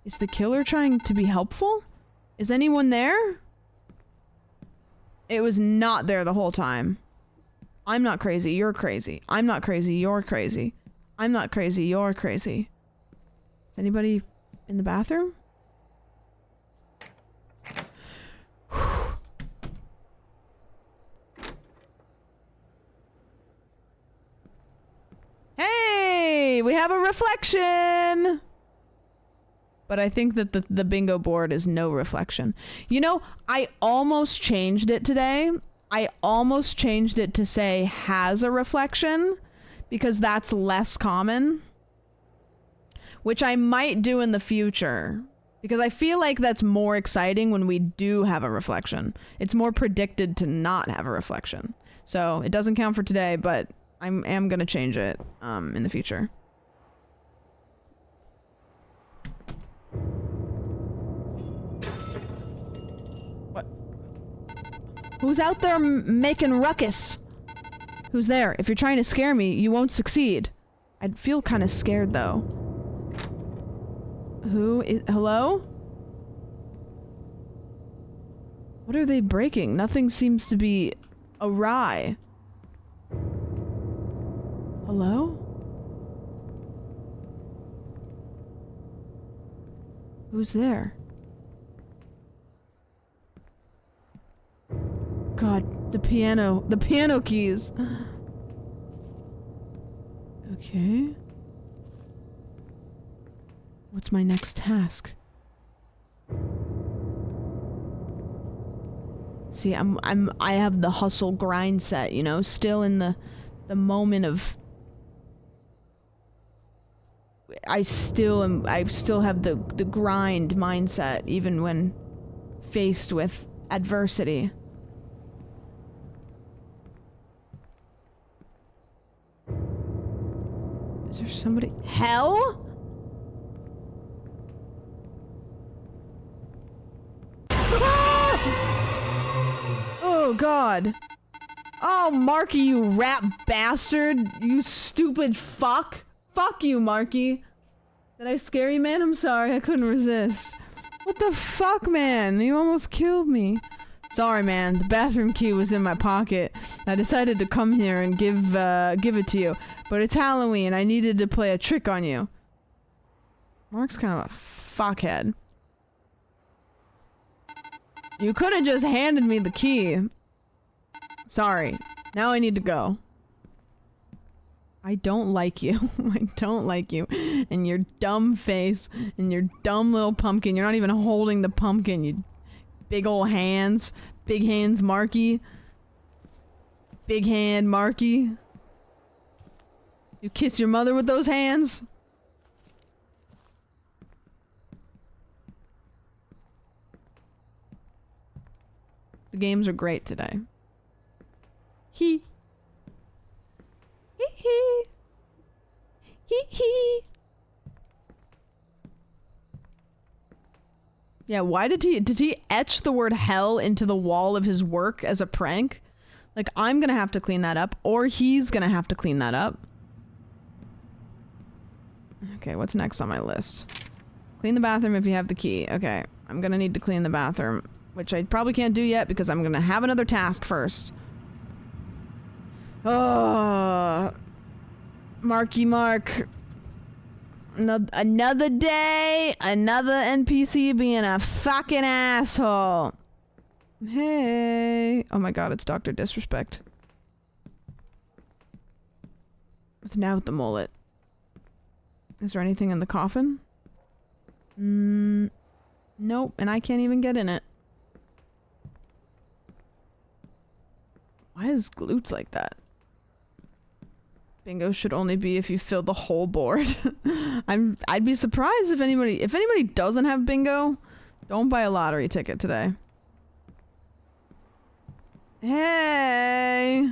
Is the killer trying to be helpful? Is anyone there? It was not there the whole time. I'm not crazy, you're crazy. I'm not crazy, you're crazy. I'm not crazy, you're crazy. Is anybody in the bathroom? Hey, we have a reflection! But I think that the bingo board is no reflection. You know, I almost changed it today. I almost changed it to say has a reflection because that's less common. Which I might do in the future. Because I feel like that's more exciting when we do have a reflection. It's more predicted to not have a reflection. So it doesn't count for today, but I am gonna change it in the future. What? Who's out there making ruckus? Who's there? If you're trying to scare me, you won't succeed. I'd feel kind of scared though. Who is- hello? What are they breaking? Nothing seems to be awry. Hello? Who's there? God, the piano keys. Okay. What's my next task? See, I have the hustle grind set, you know, still in the moment of I still have the grind mindset even when faced with adversity. Is there somebody? Hell? Oh god. Oh, Marky, you rat bastard. You stupid fuck. Fuck you, Marky. Did I scare you, man? I'm sorry, I couldn't resist. What the fuck, man? You almost killed me. Sorry, man. The bathroom key was in my pocket. I decided to come here and give it to you. But it's Halloween. I needed to play a trick on you. Mark's kind of a fuckhead. You could have just handed me the key. Sorry. Now I need to go. I don't like you. I don't like you. And your dumb face. And your dumb little pumpkin. You're not even holding the pumpkin, you big ol' hands. Big hands, Marky. Big hand, Marky. You kiss your mother with those hands? The games are great today. Hee. Hee hee. Hee hee. Yeah, why did he etch the word hell into the wall of his work as a prank? Like, I'm gonna have to clean that up, or he's gonna have to clean that up. Okay, what's next on my list? Clean the bathroom if you have the key. Okay, I'm gonna need to clean the bathroom, which I probably can't do yet because I'm gonna have another task first. Oh, Marky Mark. Another day, another NPC being a fucking asshole. Hey. Oh my god, it's Dr. Disrespect. Now with the mullet. Is there anything in the coffin? Nope, and I can't even get in it. Why is glutes like that? Bingo should only be if you fill the whole board. I'd be surprised if anybody doesn't have bingo, don't buy a lottery ticket today. Hey.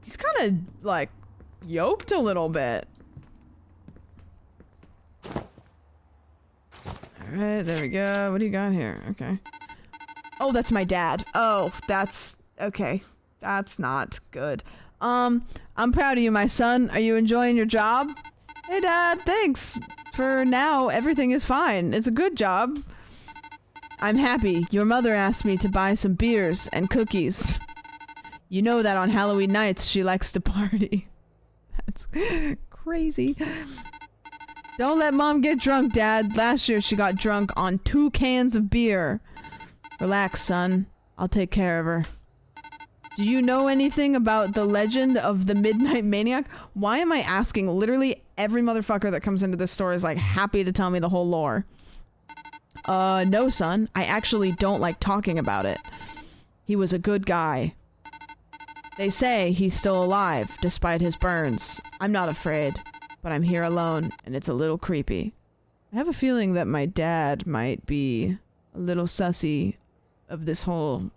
He's kind of like yoked a little bit. Alright, there we go. What do you got here? Okay. Oh, that's my dad. Oh, that's okay. That's not good. I'm proud of you, my son. Are you enjoying your job? Hey, Dad, thanks. For now, everything is fine. It's a good job. I'm happy. Your mother asked me to buy some beers and cookies. You know that on Halloween nights, she likes to party. That's crazy. Don't let Mom get drunk, Dad. Last year, she got drunk on 2 cans of beer. Relax, son. I'll take care of her. Do you know anything about the legend of the Midnight Maniac? Why am I asking? Literally every motherfucker that comes into this store is like happy to tell me the whole lore. No, son. I actually don't like talking about it. He was a good guy. They say he's still alive, despite his burns. I'm not afraid, but I'm here alone, and it's a little creepy. I have a feeling that my dad might be a little sussy of this whole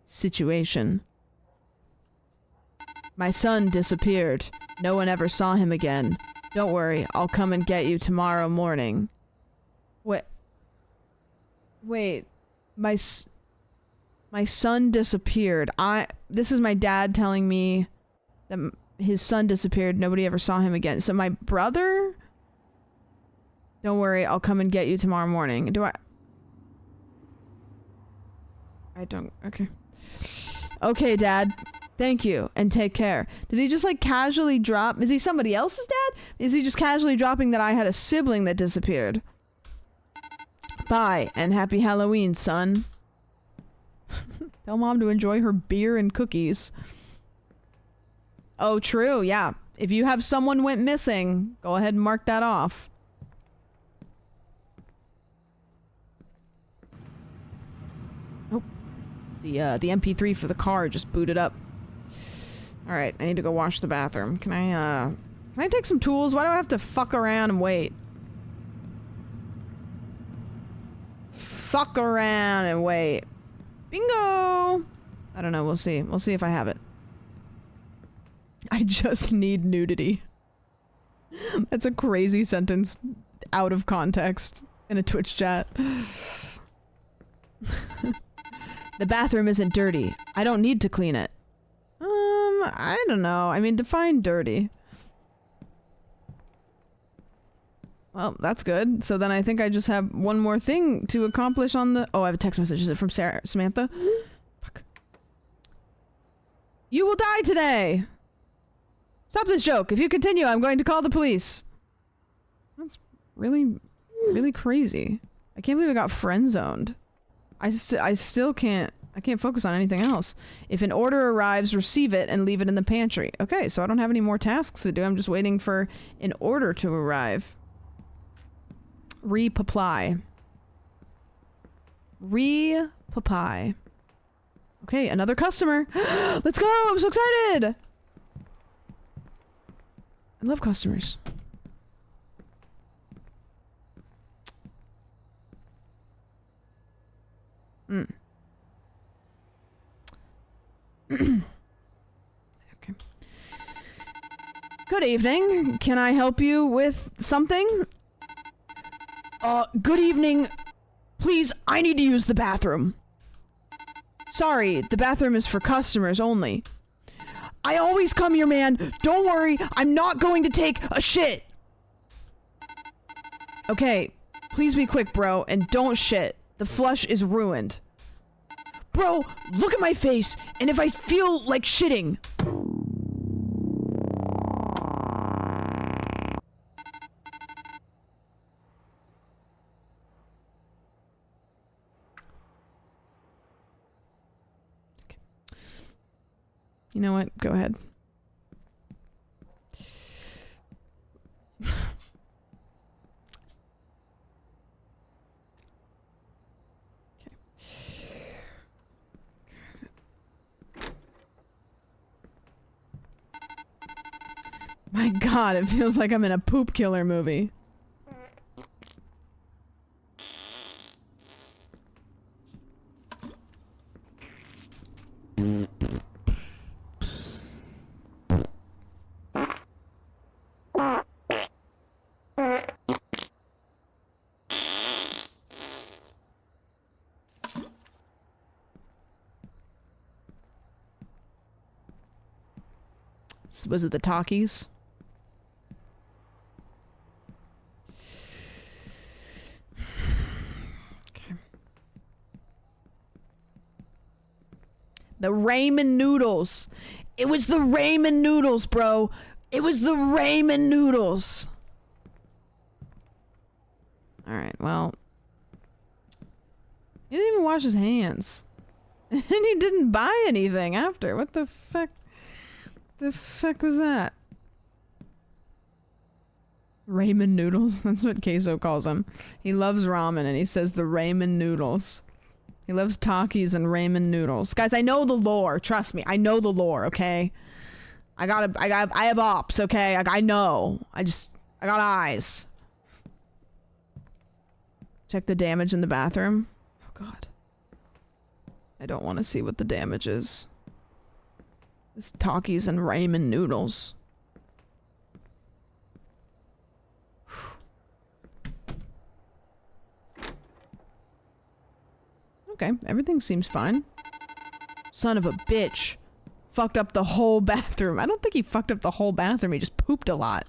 situation. My son disappeared. No one ever saw him again. Don't worry, I'll come and get you tomorrow morning. Wait, my son disappeared. This is my dad telling me that his son disappeared. Nobody ever saw him again. So my brother? Don't worry, I'll come and get you tomorrow morning. I don't, okay. Okay, Dad. Thank you, and take care. Did he just like casually drop? Is he somebody else's dad? Is he just casually dropping that I had a sibling that disappeared? Bye, and happy Halloween, son. Tell Mom to enjoy her beer and cookies. Oh, true, yeah. If you have someone went missing, go ahead and mark that off. Oh. The MP3 for the car just booted up. Alright, I need to go wash the bathroom. Can I take some tools? Why do I have to fuck around and wait? Fuck around and wait. Bingo! I don't know, we'll see. We'll see if I have it. I just need nudity. That's a crazy sentence out of context in a Twitch chat. The bathroom isn't dirty. I don't need to clean it. I don't know. I mean, define dirty. Well, that's good. So then I think I just have one more thing to accomplish on the... Oh, I have a text message. Is it from Samantha? Fuck. You will die today! Stop this joke. If you continue, I'm going to call the police. That's really, really crazy. I can't believe I got friend-zoned. I still can't... I can't focus on anything else. If an order arrives, receive it and leave it in the pantry. Okay, so I don't have any more tasks to do. I'm just waiting for an order to arrive. Reply. Reply. Okay, another customer. Let's go! I'm so excited! I love customers. Okay. Good evening. Can I help you with something? Good evening. Please, I need to use the bathroom. Sorry, the bathroom is for customers only. I always come here, man. Don't worry, I'm not going to take a shit. Okay, please be quick, bro, and don't shit. The flush is ruined. Bro, look at my face, and if I feel like shitting... You know what? Go ahead. My God, it feels like I'm in a poop killer movie. Was it the talkies? Okay. The ramen noodles. It was the ramen noodles, bro. It was the ramen noodles. Alright, well. He didn't even wash his hands. And he didn't buy anything after. What the fuck? The fuck was that? Ramen noodles? That's what Queso calls them. He loves ramen and he says the ramen noodles. He loves Takis and ramen noodles. Guys, I know the lore. Trust me. I know the lore, okay? I have ops, okay? I know. I got eyes. Check the damage in the bathroom. Oh god. I don't want to see what the damage is. It's Takis and ramen noodles. Okay, everything seems fine. Son of a bitch. Fucked up the whole bathroom. I don't think he fucked up the whole bathroom. He just pooped a lot.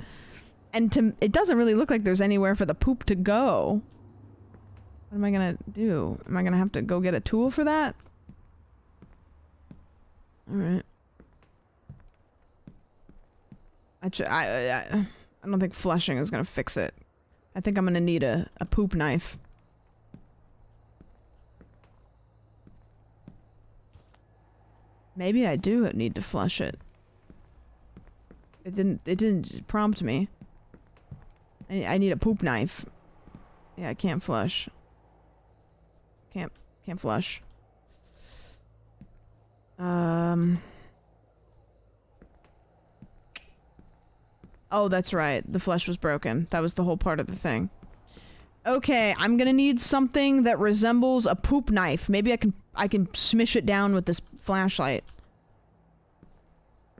And it doesn't really look like there's anywhere for the poop to go. What am I gonna do? Am I gonna have to go get a tool for that? Alright. I don't think flushing is gonna fix it. I think I'm gonna need a poop knife. Maybe I do need to flush it. It didn't prompt me. I need a poop knife. Yeah, I can't flush. Can't flush. Oh, that's right. The flesh was broken. That was the whole part of the thing. Okay, I'm gonna need something that resembles a poop knife. Maybe I can smish it down with this flashlight.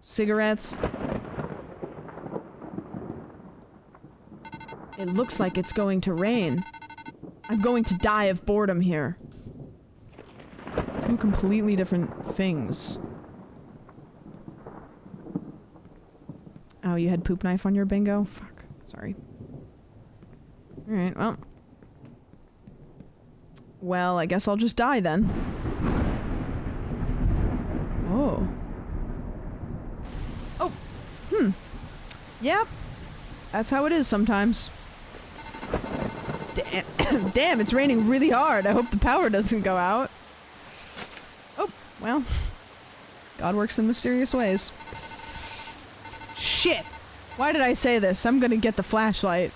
Cigarettes. It looks like it's going to rain. I'm going to die of boredom here. Two completely different things. Oh, you had poop knife on your bingo? Fuck. Sorry. Alright, well. Well, I guess I'll just die then. Oh. Oh. Yep. That's how it is sometimes. Damn, it's raining really hard. I hope the power doesn't go out. Oh, well. God works in mysterious ways. Shit! Why did I say this? I'm gonna get the flashlight.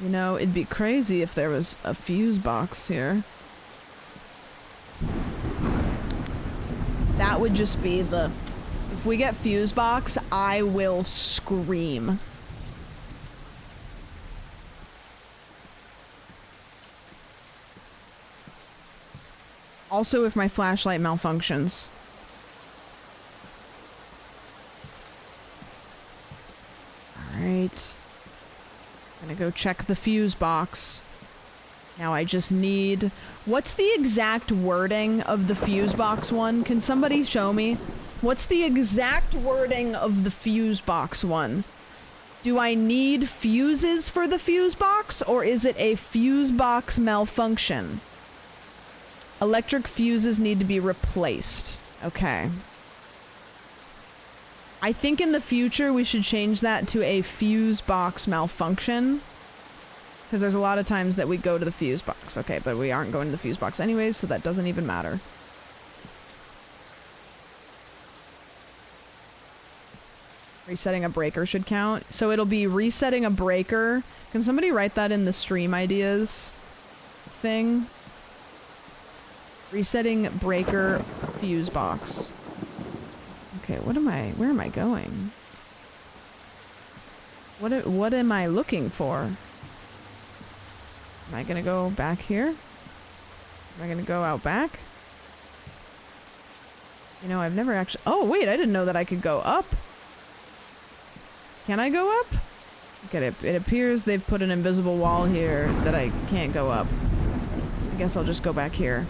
You know, it'd be crazy if there was a fuse box here. That would just be the... If we get fuse box, I will scream. Also, if my flashlight malfunctions. Alright. I'm gonna go check the fuse box. Now I just need... What's the exact wording of the fuse box one? Can somebody show me? What's the exact wording of the fuse box one? Do I need fuses for the fuse box, or is it a fuse box malfunction? Electric fuses need to be replaced. Okay. I think in the future we should change that to a fuse box malfunction. Because there's a lot of times that we go to the fuse box. Okay, but we aren't going to the fuse box anyways, so that doesn't even matter. Resetting a breaker should count. So it'll be resetting a breaker. Can somebody write that in the stream ideas thing? Resetting breaker fuse box. Okay, where am I going? What am I looking for? Am I gonna go back here? Am I gonna go out back? You know, I've never actually... Oh, wait, I didn't know that I could go up. Can I go up? Okay, it appears they've put an invisible wall here that I can't go up. I guess I'll just go back here.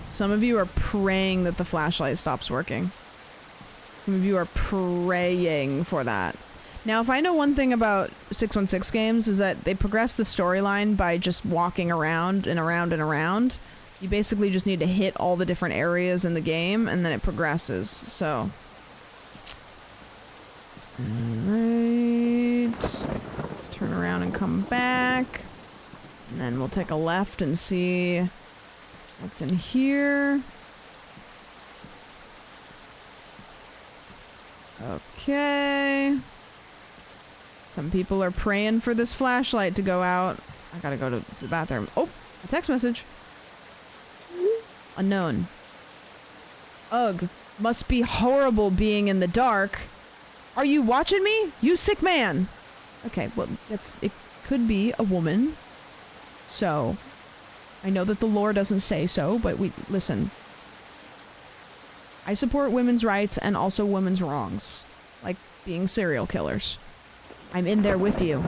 Some of you are praying that the flashlight stops working. Some of you are praying for that. Now, if I know one thing about 616 games is that they progress the storyline by just walking around and around and around. You basically just need to hit all the different areas in the game and then it progresses, so... Alright. Let's turn around and come back. And then we'll take a left and see what's in here. Okay. Some people are praying for this flashlight to go out. I gotta go to the bathroom. Oh, a text message. Unknown. Ugh. Must be horrible being in the dark. Are you watching me? You sick man. Okay, well, it could be a woman. So, I know that the lore doesn't say so, but listen. I support women's rights and also women's wrongs. Like being serial killers. I'm in there with you.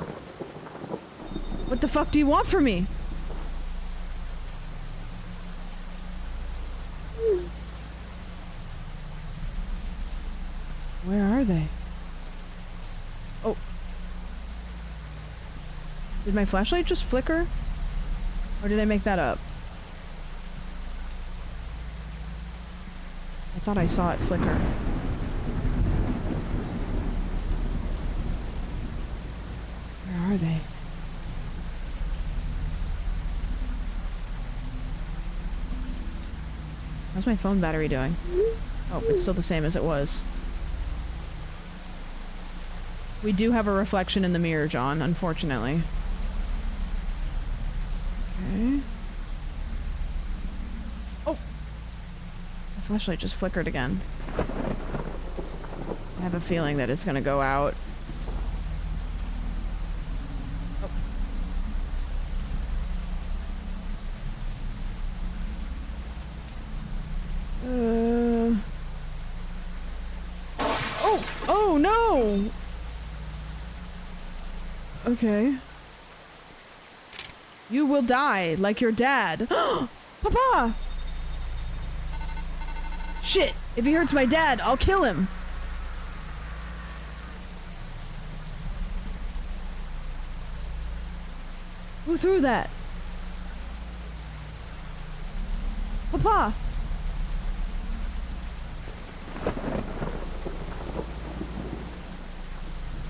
What the fuck do you want from me? Where are they? Oh. Did my flashlight just flicker? Or did I make that up? I thought I saw it flicker. Where are they? How's my phone battery doing? Oh, it's still the same as it was. We do have a reflection in the mirror, John, unfortunately. Okay. Oh! The flashlight just flickered again. I have a feeling that it's gonna go out. Oh no! Okay. You will die like your dad. Papa! Shit! If he hurts my dad, I'll kill him! Who threw that? Papa!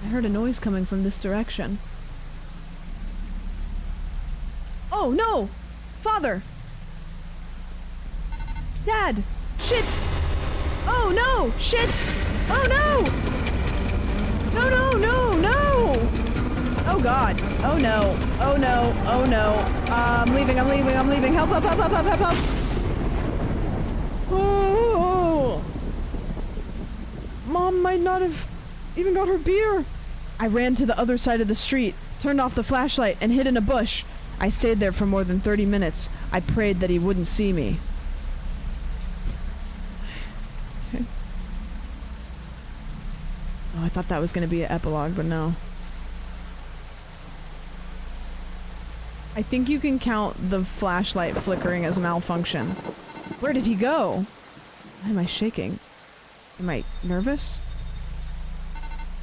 I heard a noise coming from this direction. Oh no! Father! Dad! Shit! Oh no! Shit! Oh no! No, no, no, no! Oh god. Oh no. Oh no. Oh no. I'm leaving, I'm leaving, I'm leaving. Help, help, help, help, help, help, help! Oh! Mom might not have even got her beer. I ran to the other side of the street, turned off the flashlight, and hid in a bush. I stayed there for more than 30 minutes. I prayed that he wouldn't see me. Okay. Oh, I thought that was going to be an epilogue, but no. I think you can count the flashlight flickering as a malfunction. Where did he go? Why am I shaking? Am I nervous?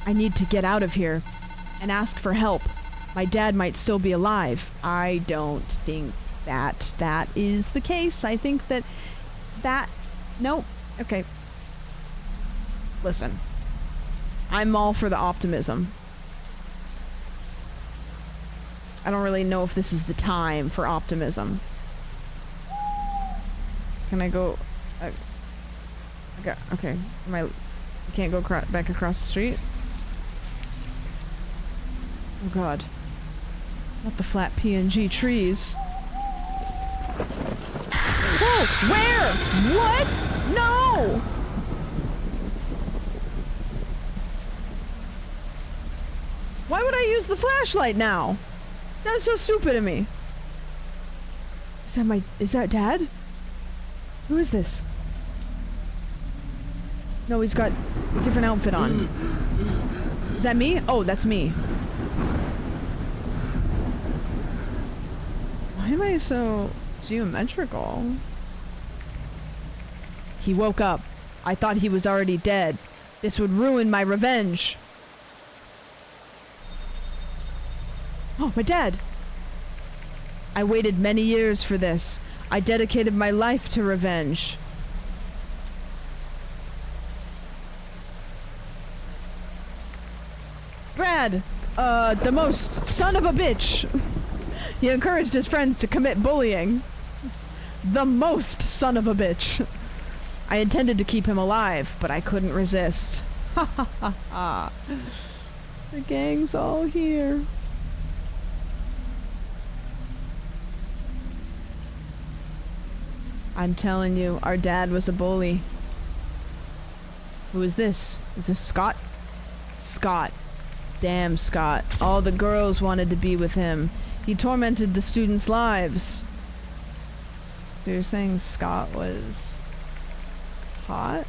I need to get out of here and ask for help. My dad might still be alive. I don't think that is the case. I think that nope. Okay. Listen. I'm all for the optimism. I don't really know if this is the time for optimism. Can I go? Okay. I can't go back across the street. Oh god. Not the flat PNG trees. Whoa! Where? What? No! Why would I use the flashlight now? That's so stupid of me. Is that Dad? Who is this? No, he's got a different outfit on. Is that me? Oh, that's me. Why am I so geometrical? He woke up. I thought he was already dead. This would ruin my revenge. Oh, my dad. I waited many years for this. I dedicated my life to revenge. Brad, the most son of a bitch. He encouraged his friends to commit bullying. The most son of a bitch. I intended to keep him alive, but I couldn't resist. Ha ha ha ha. The gang's all here. I'm telling you, our dad was a bully. Who is this? Is this Scott? Scott. Damn Scott. All the girls wanted to be with him. He tormented the students' lives. So you're saying Scott was hot?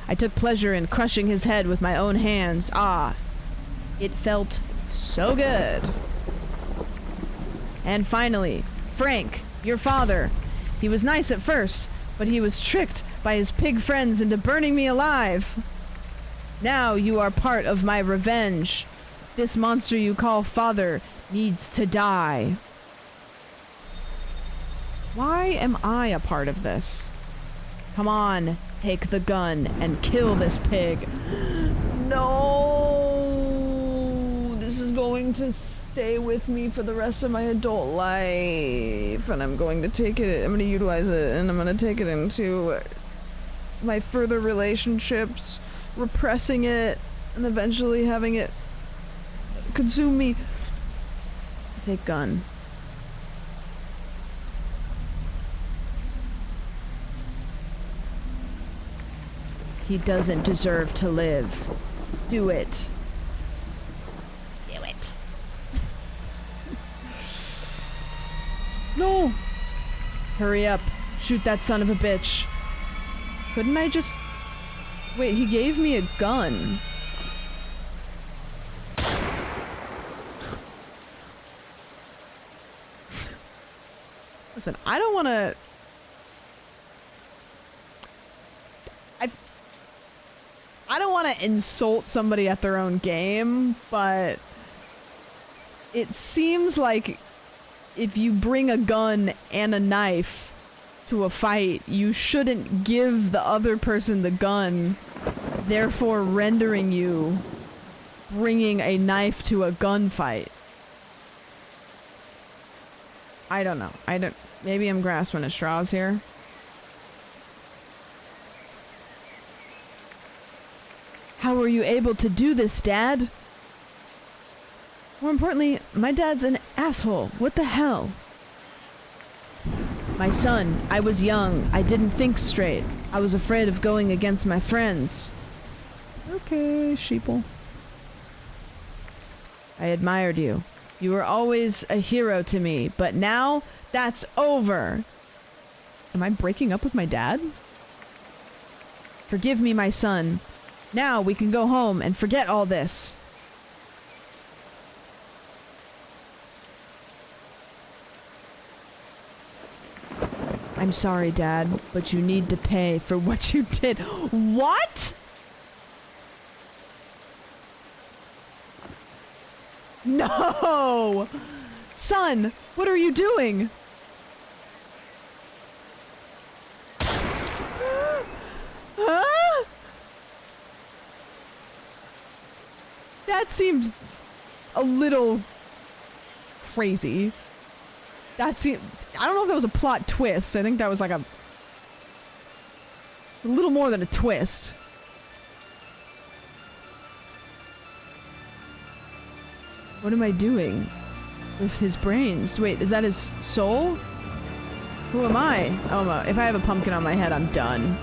I took pleasure in crushing his head with my own hands. Ah, it felt so good. And finally, Frank, your father. He was nice at first, but he was tricked by his pig friends into burning me alive. Now you are part of my revenge. This monster you call father needs to die. Why am I a part of this? Come on, take the gun and kill this pig. No, this is going to stay with me for the rest of my adult life, and I'm going to take it, I'm going to utilize it, and I'm going to take it into my further relationships, repressing it, and eventually having it consume me. Take gun. He doesn't deserve to live. Do it. Do it. No! Hurry up. Shoot that son of a bitch. Couldn't I just... Wait, he gave me a gun. Listen, I don't want to... I don't want to insult somebody at their own game, but it seems like if you bring a gun and a knife to a fight, you shouldn't give the other person the gun, therefore rendering you bringing a knife to a gunfight. I don't know. Maybe I'm grasping at straws here. How were you able to do this, Dad? More importantly, my dad's an asshole. What the hell? My son, I was young. I didn't think straight. I was afraid of going against my friends. Okay, sheeple. I admired you. You were always a hero to me, but now that's over. Am I breaking up with my dad? Forgive me, my son. Now we can go home and forget all this. I'm sorry, Dad, but you need to pay for what you did. What? No! Son, what are you doing? Huh? That seems a little crazy. That seems... I don't know if that was a plot twist. I think that was like a little more than a twist. What am I doing with his brains? Wait, is that his soul? Who am I? Oh, no. If I have a pumpkin on my head, I'm done.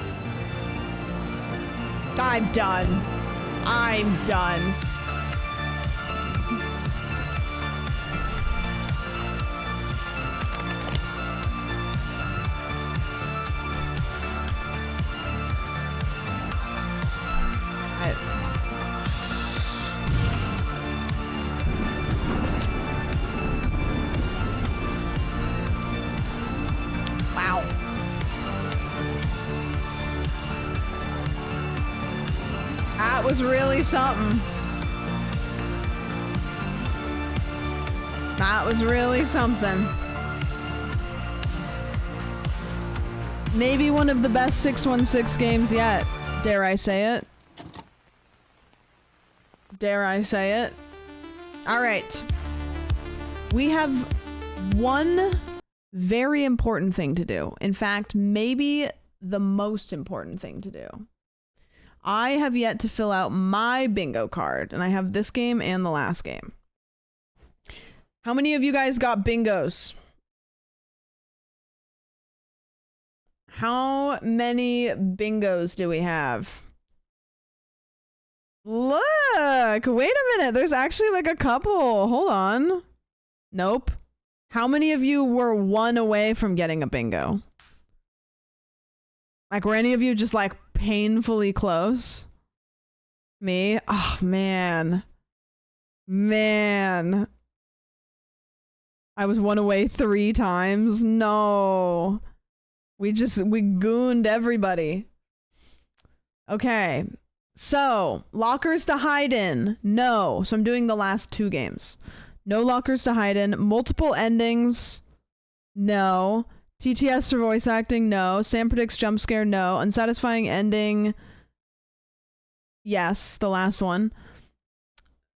I'm done. I'm done. was really something. That was really something. Maybe one of the best 616 games yet. Dare I say it? Dare I say it? All right. We have one very important thing to do. In fact, maybe the most important thing to do. I have yet to fill out my bingo card, and I have this game and the last game. How many of you guys got bingos? How many bingos do we have? Look, wait a minute. There's actually like a couple. Hold on. Nope. How many of you were one away from getting a bingo? Like, were any of you just like painfully close? Me? Oh, man. Man. I was one away 3 times. No. We gooned everybody. Okay. So, lockers to hide in. No. So I'm doing the last 2 games. No lockers to hide in. Multiple endings. No. TTS for voice acting. No. Sam predicts jump scare. No. Unsatisfying ending. Yes. The last one.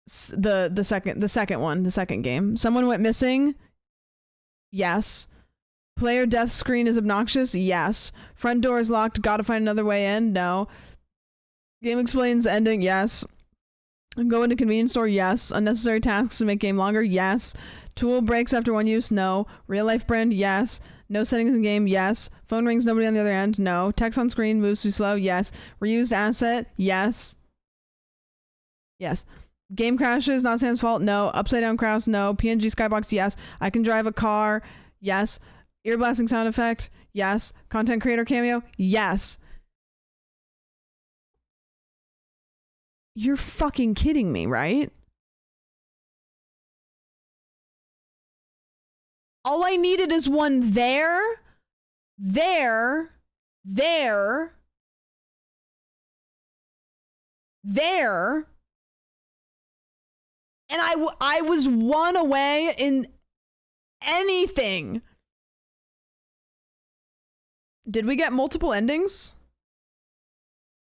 The second game. Someone went missing. Yes. Player death screen is obnoxious? Yes. Front door is locked, gotta find another way in? No. Game explains ending? Yes. Go into convenience store? Yes. Unnecessary tasks to make game longer? Yes. Tool breaks after 1 use? No. Real life brand? Yes. No settings in game? Yes. Phone rings, nobody on the other end? No. Text on screen moves too slow? Yes. Reused asset? Yes. Yes. Game crashes, not Sam's fault? No. Upside down crowds? No. PNG skybox? Yes. I can drive a car? Yes. Ear blasting sound effect? Yes. Content creator cameo? Yes. You're fucking kidding me, right? All I needed is one there, there, and I was one away in anything. Did we get multiple endings?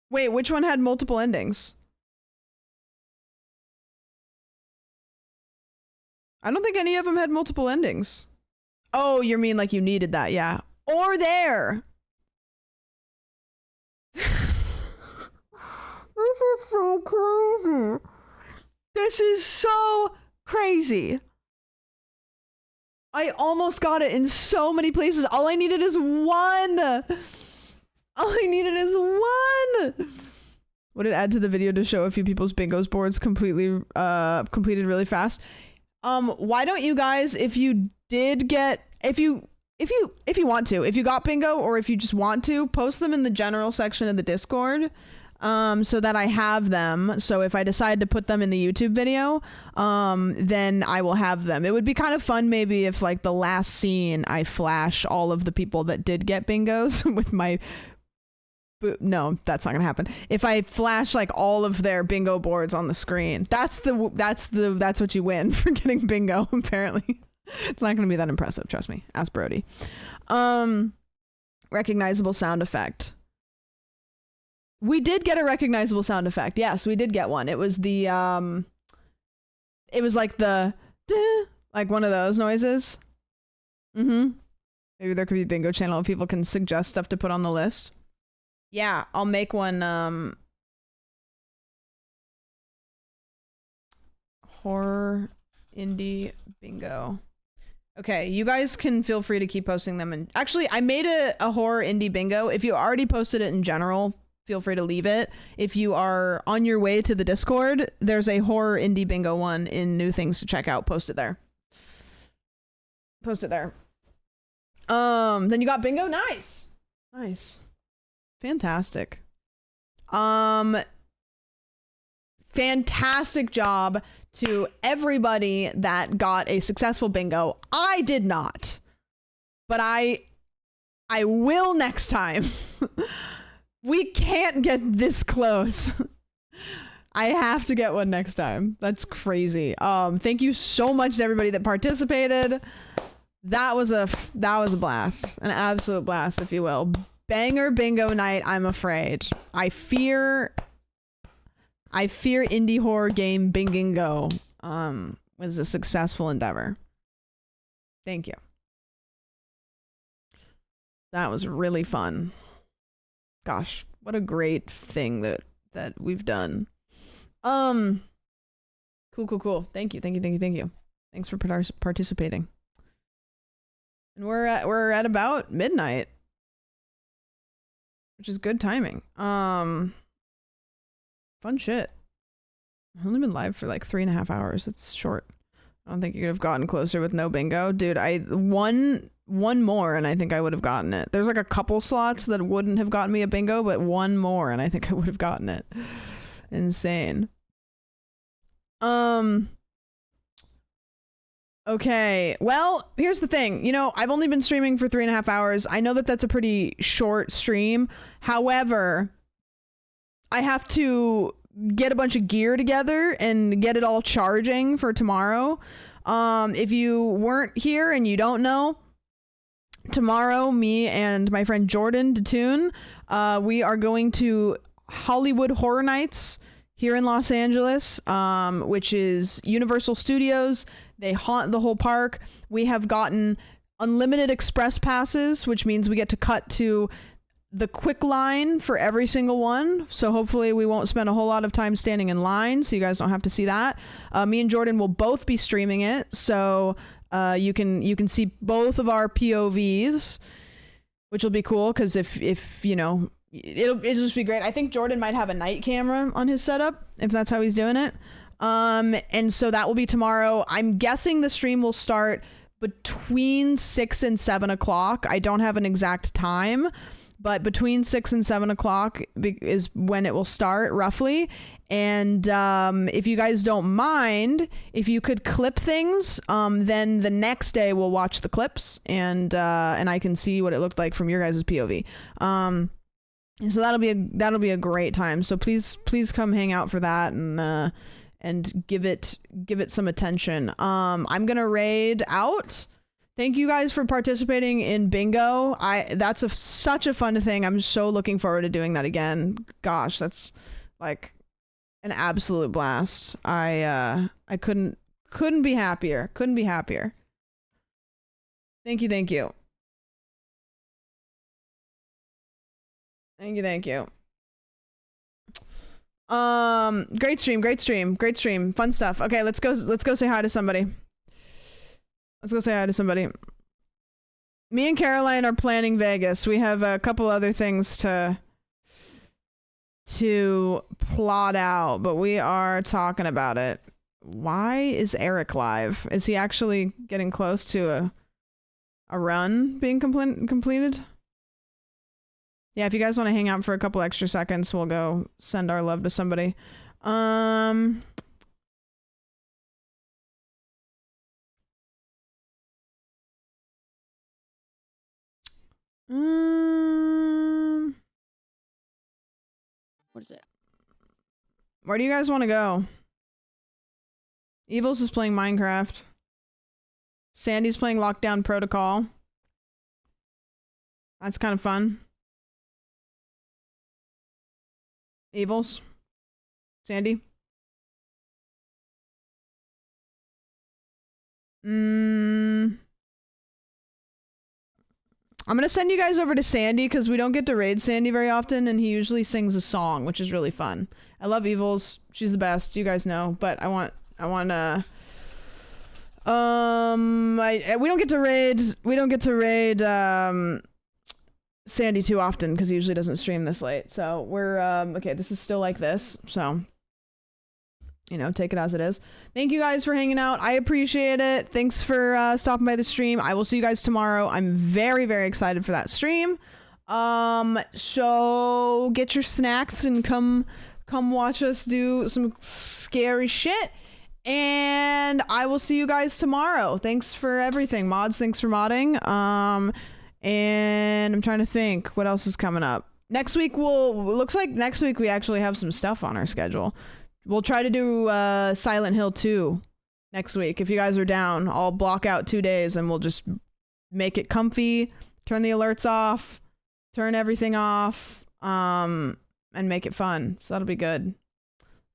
Wait, which one had multiple endings? I don't think any of them had multiple endings. Oh, you mean like you needed that, yeah. Or there. This is so crazy. This is so crazy. I almost got it in so many places. All I needed is one. All I needed is one. Would it add to the video to show a few people's bingos boards completed really fast? Why don't you guys, if you did get, if you want to, if you got bingo or if you just want to, post them in the general section of the Discord. So that I have them. So if I decide to put them in the YouTube video, then I will have them. It would be kind of fun maybe if like the last scene I flash all of the people that did get bingos with my no, that's not gonna happen. If I flash like all of their bingo boards on the screen, that's what you win for getting bingo, apparently. It's not gonna be that impressive, trust me. Ask Brody. Recognizable sound effect. We did get a recognizable sound effect. Yes, we did get one. It was the it was like the like one of those noises. Maybe there could be a bingo channel if people can suggest stuff to put on the list. Yeah, I'll make one horror indie bingo. Okay, you guys can feel free to keep posting them. And actually, I made a horror indie bingo. If you already posted it in general, feel free to leave it. If you are on your way to the Discord, there's a horror indie bingo one in new things to check out. Post it there. Post it there. Then you got bingo. Nice. Nice. Fantastic. Fantastic job to everybody that got a successful bingo. I did not, but I will next time. We can't get this close. I have to get one next time. That's crazy. Thank you so much to everybody that participated. That was a blast, an absolute blast, if you will. Banger bingo night. I'm afraid. I fear indie horror game bingo was a successful endeavor. Thank you. That was really fun. Gosh, what a great thing that we've done. Cool. Thank you. Thanks for participating. And we're at about midnight, which is good timing. Fun shit. I've only been live for like 3.5 hours. It's short. I don't think you could have gotten closer with no bingo. Dude, one more and I think I would have gotten it. There's like a couple slots that wouldn't have gotten me a bingo, but one more and I think I would have gotten it. Insane. Okay, well, here's the thing. You know, I've only been streaming for 3.5 hours. I know that that's a pretty short stream. However, I have to get a bunch of gear together and get it all charging for tomorrow. If you weren't here and you don't know, tomorrow, me and my friend Jordan Detoon, we are going to Hollywood Horror Nights here in Los Angeles, which is Universal Studios. They haunt the whole park. We have gotten unlimited express passes, which means we get to cut to the quick line for every single one. So hopefully we won't spend a whole lot of time standing in line, so you guys don't have to see that. Me and Jordan will both be streaming it, so you can see both of our POVs, which will be cool because if you know, it'll just be great. I think Jordan might have a night camera on his setup if that's how he's doing it. And so that will be tomorrow. I'm guessing the stream will start between 6 and 7 o'clock. I don't have an exact time, but between 6 and 7 o'clock is when it will start roughly. And if you guys don't mind, if you could clip things, then the next day we'll watch the clips and I can see what it looked like from your guys' POV. So that'll be a great time. So please come hang out for that and give it some attention. I'm gonna raid out. Thank you guys for participating in bingo. That's such a fun thing. I'm so looking forward to doing that again. Gosh, that's like an absolute blast. I couldn't be happier. Couldn't be happier. Thank you. Thank you. Great stream. Fun stuff. Okay, let's go say hi to somebody. Me and Caroline are planning Vegas. We have a couple other things to plot out, but we are talking about it. Why is Eric live? Is he actually getting close to a run being completed? Yeah, if you guys want to hang out for a couple extra seconds, we'll go send our love to somebody. What is it? Where do you guys want to go? Evils is playing Minecraft. Sandy's playing Lockdown Protocol. That's kind of fun. Evils. Sandy. I'm gonna send you guys over to Sandy because we don't get to raid Sandy very often, and he usually sings a song, which is really fun. I love Evils. She's the best. You guys know, but we don't get to raid Sandy too often because he usually doesn't stream this late. So we're okay, this is still like this, so you know, take it as it is. Thank you guys for hanging out. I appreciate it. Thanks for stopping by the stream. I will see you guys tomorrow. I'm very, very excited for that stream. So get your snacks and come watch us do some scary shit. And I will see you guys tomorrow. Thanks for everything. Mods, thanks for modding. And I'm trying to think what else is coming up. Looks like next week we actually have some stuff on our schedule. We'll try to do Silent Hill 2 next week. If you guys are down, I'll block out 2 days and we'll just make it comfy, turn the alerts off, turn everything off, and make it fun. So that'll be good.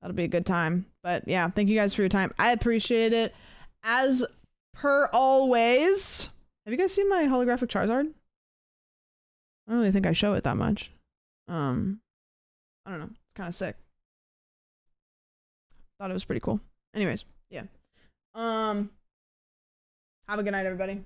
That'll be a good time. But yeah, thank you guys for your time. I appreciate it. As per always. Have you guys seen my holographic Charizard? I don't really think I show it that much. I don't know. It's kind of sick. Thought it was pretty cool. Anyways, yeah. Have a good night, everybody.